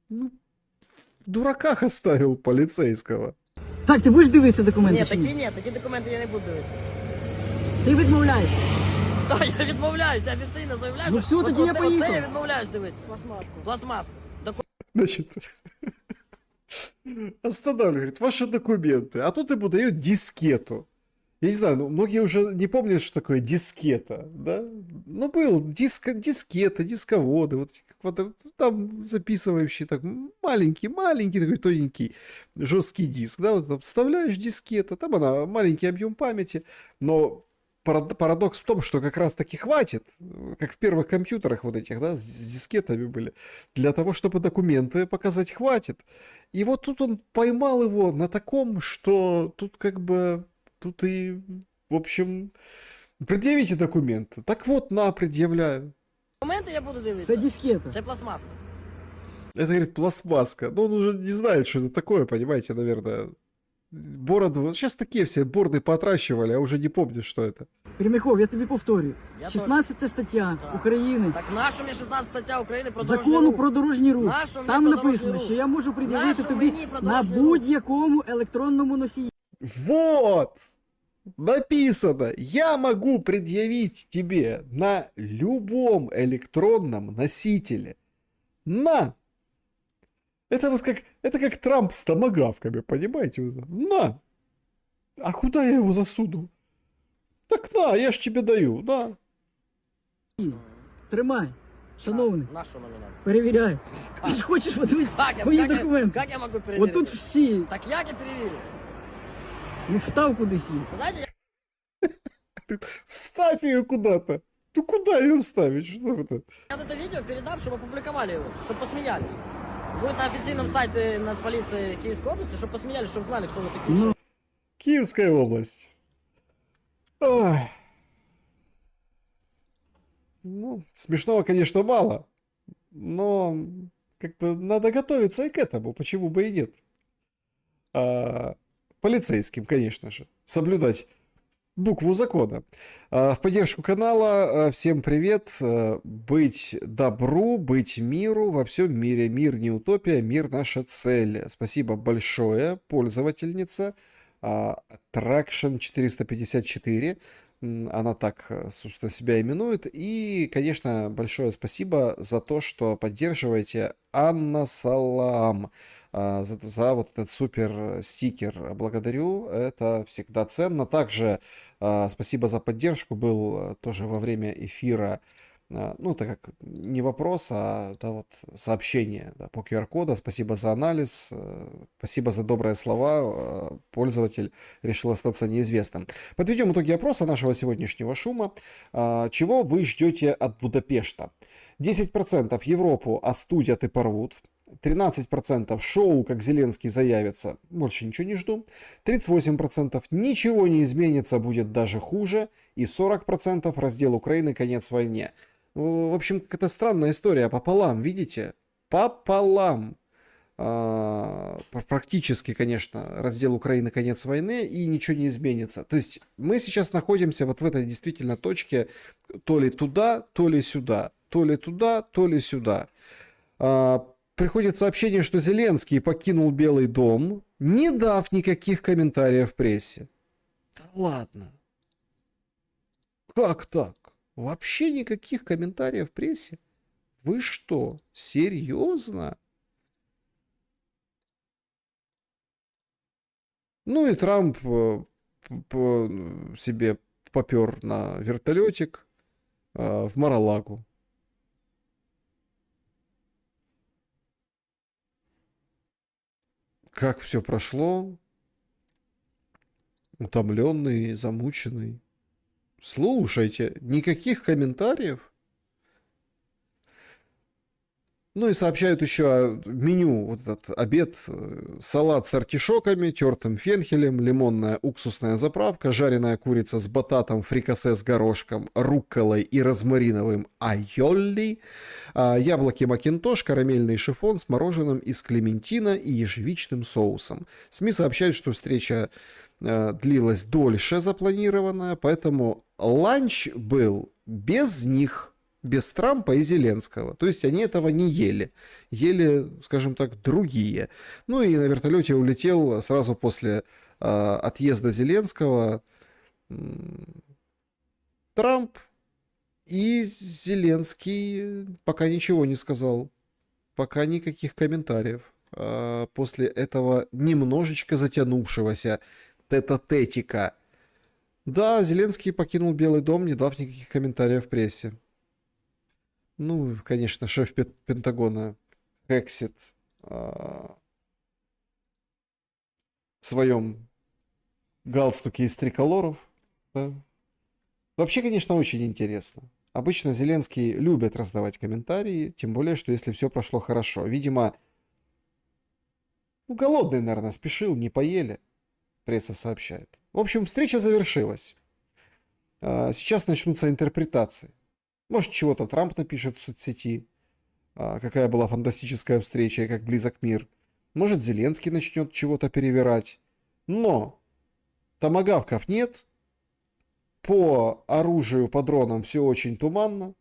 в дураках оставил полицейского. Так, ти будеш дивитися документи? Ні, чи ні? такі ні, такі документи я не буду дивитися. Ти відмовляєшся. Так, я відмовляюся, офіційно заявляю. Ну все, тоді я Оце поїхав. я відмовляюсь дивитися. Пластмаску. Значит, останавливает, говорит, ваши документы. А тут ему дают дискету. Я не знаю, многие уже не помнят, что такое дискета, да? Ну, был дискета, дисководы, вот там записывающий, так, маленький, такой тоненький, жесткий диск, да, вот там вставляешь дискета, там она, маленький объем памяти, но парадокс в том, что как раз таки хватит, как в первых компьютерах вот этих, да, с дискетами были, для того, чтобы документы показать, хватит. И вот тут он поймал его на таком, что тут как бы... Тут и, в общем, предъявите документы. Так вот, предъявляю. Документи я буду дивитися. Це дискета. Це пластмаска. Это, говорит, пластмаска. Но он уже не знает, что это такое, понимаете, наверное. Бороду. Сейчас такие все борды поотращивали, а уже не помнят, что это. Переміхов, я тобі повторюю. Я 16 стаття України Так наша мені 16 стаття України про дорожній Закону рух. про дорожній рух. Нащо мені Там про написано, дорожній рух? що я можу пред'явити Нащо тобі мені про на дорожній рух? будь-якому електронному носії. Вот! Написано, я могу предъявить тебе на любом электронном носителе. На! Это как Трамп с томагавками, понимаете? На! А куда я его засуну? Так на, я ж тебе даю, на. Тримай, шановний, Нащо мені надо? перевіряй. Ти ж хочеш подивитися мої документи. Як я можу перевірити? Отут всі. Так як я перевірю? Ну встав кудись їх. Знаєте, Вставь ее куда-то. Ну куда ее вставить? Что это? я это видео передам, чтобы опубликовали его, чтобы посмеялись. Будет на официальном сайте Нацполиции Киевской области, чтобы посмеялись, чтобы знали, кто вы такие. Киевская область. Ой. Ну, смешного, конечно, мало. Но как бы надо готовиться и к этому. Почему бы и нет? Полицейским, конечно же. Соблюдать букву закона. В поддержку канала всем привет. Быть добру, быть миру во всем мире. Мир не утопия, мир наша цель. Спасибо большое, пользовательница. Traction 454. Она так, собственно, себя именует. И, конечно, большое спасибо за то, что поддерживаете Анна Салам. За вот этот супер стикер благодарю. Это всегда ценно. Также спасибо за поддержку. Был тоже во время эфира, ну, так как не вопрос, а да, вот сообщение, да, по QR-коду. Спасибо за анализ, спасибо за добрые слова. Пользователь решил остаться неизвестным. Подведем итоги опроса нашего сегодняшнего шума. Чего вы ждете от Будапешта? 10% Европу остудят и порвут. 13% шоу, как Зеленский заявится, больше ничего не жду. 38% ничего не изменится, будет даже хуже. И 40% раздел Украины, конец войне. В общем, какая-то странная история. Пополам, видите? Пополам. Практически, конечно, раздел Украины, конец войны, и ничего не изменится. То есть мы сейчас находимся вот в этой действительно точке то ли туда, то ли сюда. То ли туда, то ли сюда. Приходит сообщение, что Зеленский покинул Белый дом, не дав никаких комментариев в прессе. Да ладно. Как так? Вообще никаких комментариев в прессе? Вы что, серьезно? Ну и Трамп себе попер на вертолетик в Мар-а-Лагу. Как все прошло? Утомленный, замученный. Слушайте, никаких комментариев? Ну и сообщают еще меню, вот этот обед, салат с артишоками, тертым фенхелем, лимонная уксусная заправка, жареная курица с бататом, фрикасе с горошком, рукколой и розмариновым айолли, яблоки макинтош, карамельный шифон с мороженым из клементина и ежевичным соусом. СМИ сообщают, что встреча длилась дольше запланированная, поэтому ланч был без них. Без Трампа и Зеленского. То есть они этого не ели. Ели, скажем так, другие. Ну и на вертолете улетел сразу после отъезда Зеленского Трамп. И Зеленский пока ничего не сказал. Пока никаких комментариев. После этого немножечко затянувшегося тет-а-тетика. Да, Зеленский покинул Белый дом, не дав никаких комментариев в прессе. Ну, конечно, шеф Пентагона Хексит в своем галстуке из триколоров. Да. Вообще, конечно, очень интересно. Обычно Зеленский любит раздавать комментарии, тем более, что если все прошло хорошо. Видимо, голодный, наверное, спешил, не поели, пресса сообщает. В общем, встреча завершилась. Сейчас начнутся интерпретации. Может, чего-то Трамп напишет в соцсети, какая была фантастическая встреча и как близок мир. Может, Зеленский начнет чего-то перевирать. Но томагавков нет. По оружию, по дронам все очень туманно.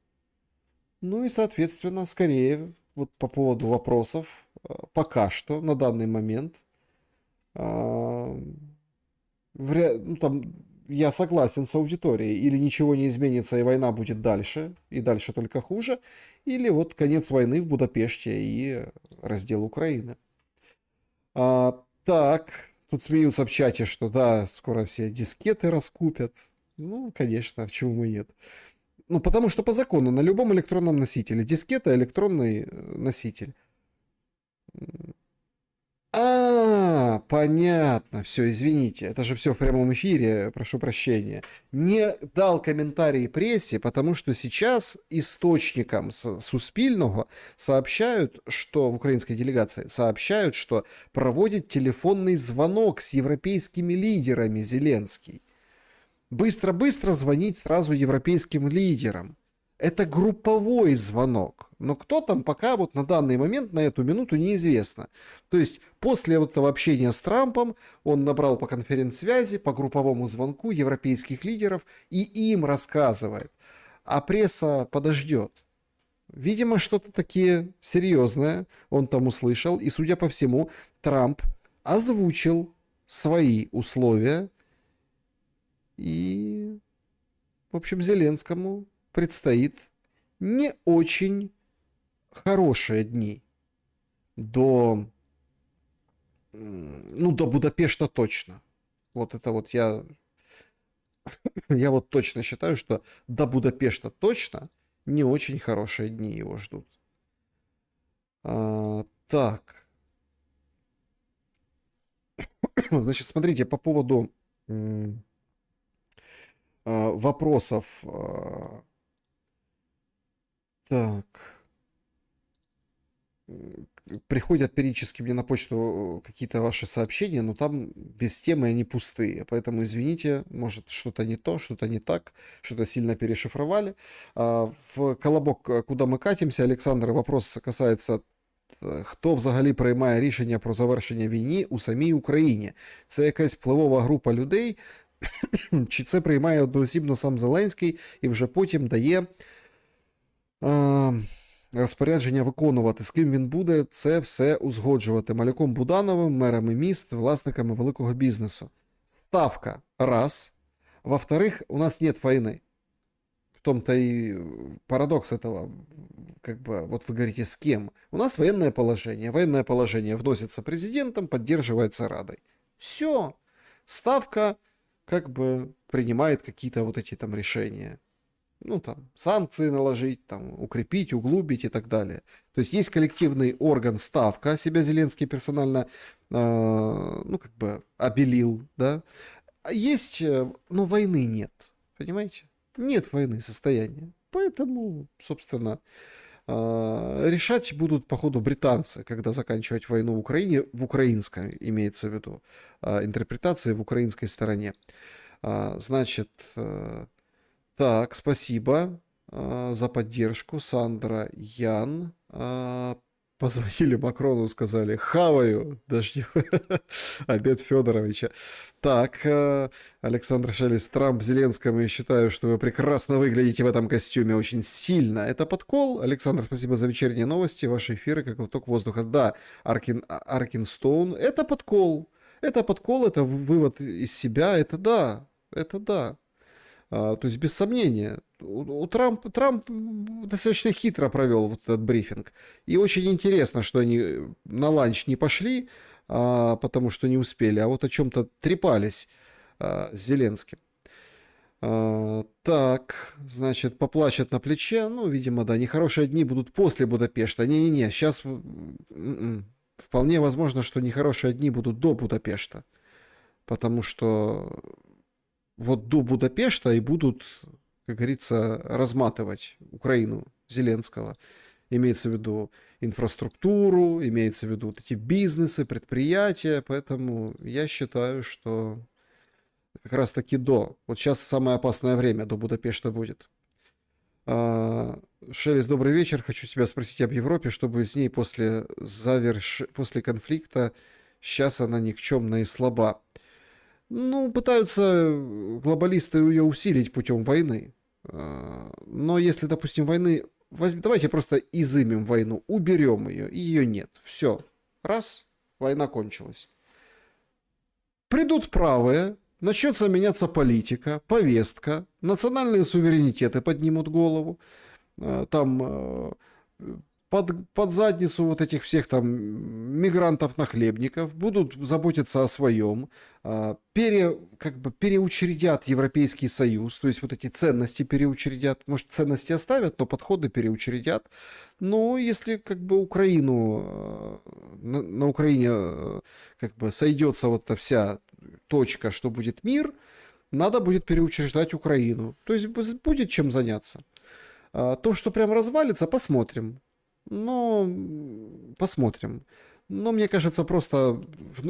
Ну и, соответственно, скорее, вот по поводу вопросов, пока что, на данный момент, я согласен с аудиторией. Или ничего не изменится, и война будет дальше, и дальше только хуже. Или вот конец войны в Будапеште и раздел Украины. Так, тут смеются в чате, что да, скоро все дискеты раскупят. Ну, конечно, почему и нет. Ну, потому что по закону на любом электронном носителе дискета — электронный носитель. Понятно, все, извините, это же все в прямом эфире, прошу прощения. Не дал комментарии прессе, потому что сейчас источникам Суспільного сообщают, что в украинской делегации сообщают, что проводит телефонный звонок с европейскими лидерами Зеленский. Быстро-быстро звонить сразу европейским лидерам. Это групповой звонок. Но кто там пока вот на данный момент, на эту минуту, неизвестно. То есть после вот этого общения с Трампом он набрал по конференц-связи, по групповому звонку европейских лидеров и им рассказывает. А пресса подождет. Видимо, что-то такие серьезное он там услышал. И, судя по всему, Трамп озвучил свои условия. И, в общем, Зеленскому предстоит не очень хорошие дни до Будапешта точно. Вот это вот я вот точно считаю, что до Будапешта точно не очень хорошие дни его ждут. Так. Значит, смотрите, по поводу вопросов. Так. Приходят периодически мне на почту какие-то ваши сообщения, но там без темы они пустые. Поэтому извините, может что-то не то, что-то не так, что-то сильно перешифровали. В колобок, куда ми катимося, Олександр, вопрос касається, хто взагалі приймає рішення про завершення війни у самій Україні? Це якась впливова група людей, чи це приймає одноосібно сам Зеленський і вже потім дає розпорядження виконувати, з ким він буде це все узгоджувати. Малюком Будановим, мерами міст, власниками великого бізнесу. Ставка – раз. Во-вторых, у нас нет войны. В том-то и парадокс этого, как бы, вот вы говорите, с кем? У нас военное положение. Военное положение вносится президентом, поддерживается Радой. Все. Ставка, как бы, принимает какие-то вот эти там решения. Ну, там, санкции наложить, там, укрепить, углубить и так далее. То есть есть коллективный орган Ставка, себя Зеленский персонально, как бы, обелил, да. А есть, но войны нет, понимаете? Нет войны состояния. Поэтому, собственно, Решать будут, походу, британцы, когда заканчивать войну в Украине, в украинской, имеется в виду, интерпретации в украинской стороне. Значит, так, спасибо за поддержку, Сандра Ян. Позвонили Макрону, сказали, хаваю, дождевой обед Федоровича. Так, Александр Шелест, Трамп Зеленскому, я считаю, что вы прекрасно выглядите в этом костюме, очень сильно. Это подкол. Александр, спасибо за вечерние новости, ваши эфиры, как глоток воздуха. Да, Аркин Стоун, это подкол. Это подкол, это вывод из себя, это да, это да. То есть, без сомнения, Трамп достаточно хитро провел вот этот брифинг. И очень интересно, что они на ланч не пошли, потому что не успели, а вот о чем-то трепались с Зеленским. Так, значит, поплачет на плече. Ну, видимо, да, нехорошие дни будут после Будапешта. Не-не-не, сейчас вполне возможно, что нехорошие дни будут до Будапешта. Потому что вот до Будапешта и будут, как говорится, разматывать Украину Зеленского. Имеется в виду инфраструктуру, имеется в виду вот эти бизнесы, предприятия. Поэтому я считаю, что как раз таки до. Вот сейчас самое опасное время до Будапешта будет. Шелест, добрый вечер. Хочу тебя спросить об Европе, чтобы с ней после конфликта сейчас она никчемная и слаба. Ну, пытаются глобалисты ее усилить путем войны. Но если, допустим, давайте просто изымем войну, уберем ее, и ее нет. Все. Раз, война кончилась. Придут правые, начнется меняться политика, повестка, национальные суверенитеты поднимут голову, там под задницу вот этих всех там мигрантов-нахлебников, будут заботиться о своем, переучредят Европейский Союз, то есть вот эти ценности переучредят, может, ценности оставят, но подходы переучредят. Но если как бы на Украине как бы сойдется вот эта вся точка, что будет мир, надо будет переучреждать Украину. То есть будет чем заняться. То, что прям развалится, посмотрим. Но посмотрим. Но мне кажется, просто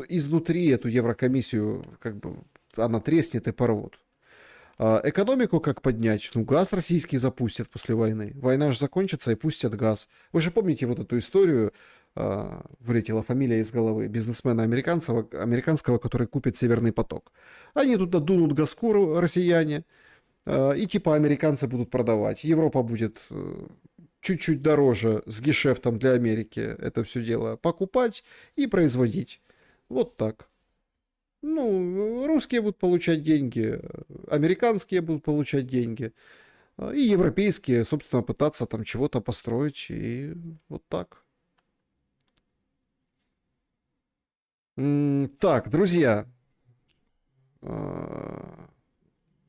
изнутри эту Еврокомиссию как бы она треснет и порвут. Экономику как поднять? Ну, газ российский запустят после войны. Война же закончится и пустят газ. Вы же помните вот эту историю, вылетела фамилия из головы, бизнесмена американского, который купит Северный поток. Они туда дунут газку, россияне, и типа американцы будут продавать. Европа будет чуть-чуть дороже с гешефтом для Америки это все дело покупать и производить. Вот так. Ну, русские будут получать деньги, американские будут получать деньги, и европейские, собственно, пытаться там чего-то построить, и вот так. Так, друзья,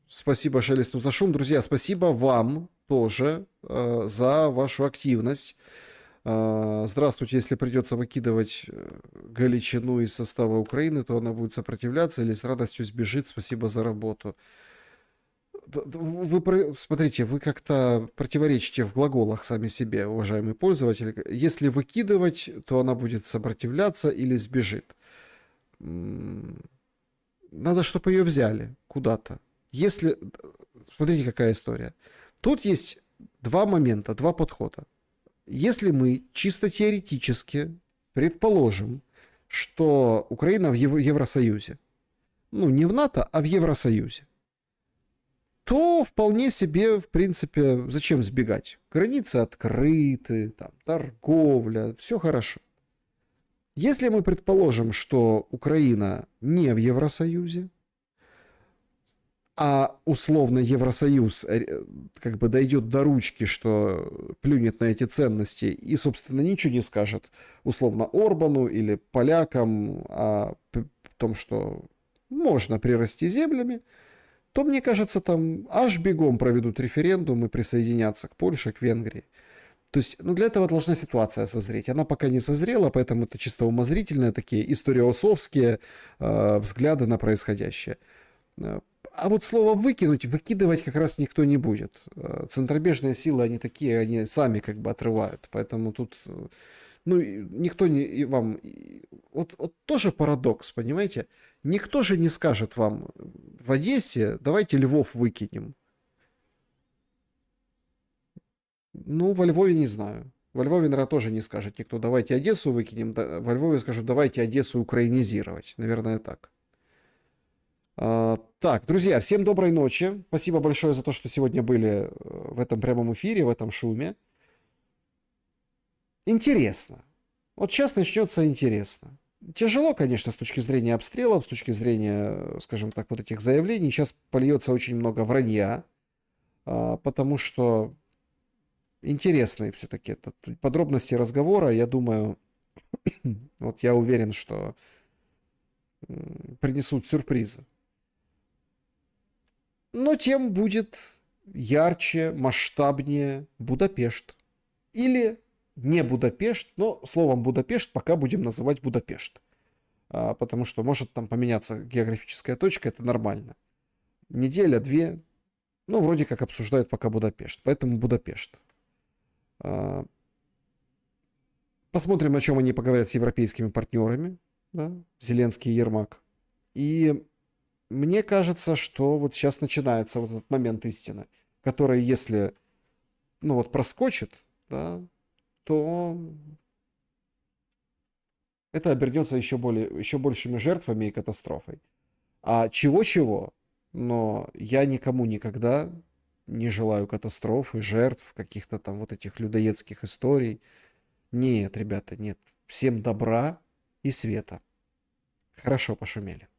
спасибо Шелесту за шум. Друзья, спасибо вам тоже за вашу активность. Здравствуйте, если придется выкидывать Галичину из состава Украины, то она будет сопротивляться или с радостью сбежит. Спасибо за работу. Вы смотрите, вы как-то противоречите в глаголах сами себе, уважаемые пользователи. Если выкидывать, то она будет сопротивляться или сбежит. Надо, чтобы ее взяли куда-то. Если... Смотрите, какая история. Тут есть два момента, два подхода. Если мы чисто теоретически предположим, что Украина в Евросоюзе, ну не в НАТО, а в Евросоюзе, то вполне себе, в принципе, зачем сбегать? Границы открыты, там, торговля, все хорошо. Если мы предположим, что Украина не в Евросоюзе, а условно Евросоюз как бы дойдет до ручки, что плюнет на эти ценности и, собственно, ничего не скажет условно Орбану или полякам о том, что можно прирасти землями, то, мне кажется, там аж бегом проведут референдум и присоединятся к Польше, к Венгрии. То есть, ну, для этого должна ситуация созреть. Она пока не созрела, поэтому это чисто умозрительные такие историосовские взгляды на происходящее. А вот слово «выкинуть», выкидывать как раз никто не будет. Центробежные силы, они такие, они сами как бы отрывают. Поэтому тут, ну, никто не вам... Вот тоже парадокс, понимаете? Никто же не скажет вам в Одессе: давайте Львов выкинем. Ну, во Львове не знаю. Во Львове, наверное, тоже не скажет никто: давайте Одессу выкинем. Во Львове скажут: давайте Одессу украинизировать. Наверное, так. Так, друзья, всем доброй ночи. Спасибо большое за то, что сегодня были в этом прямом эфире, в этом шуме. Интересно. Вот сейчас начнется интересно. Тяжело, конечно, с точки зрения обстрелов, с точки зрения, скажем так, вот этих заявлений. Сейчас польется очень много вранья, потому что интересные все-таки подробности разговора. Я думаю, вот я уверен, что принесут сюрпризы. Но тем будет ярче, масштабнее Будапешт. Или не Будапешт, но словом Будапешт пока будем называть Будапешт. Потому что может там поменяться географическая точка, это нормально. Неделя, две, ну, вроде как обсуждают пока Будапешт. Поэтому Будапешт. Посмотрим, о чем они поговорят с европейскими партнерами. Да? Зеленский и Ермак. И мне кажется, что вот сейчас начинается вот этот момент истины, который, если, ну вот, проскочит, да, то это обернется еще большими жертвами и катастрофой. А чего-чего, но я никому никогда не желаю катастроф и жертв, каких-то там вот этих людоедских историй. Нет, ребята, нет. Всем добра и света. Хорошо пошумели.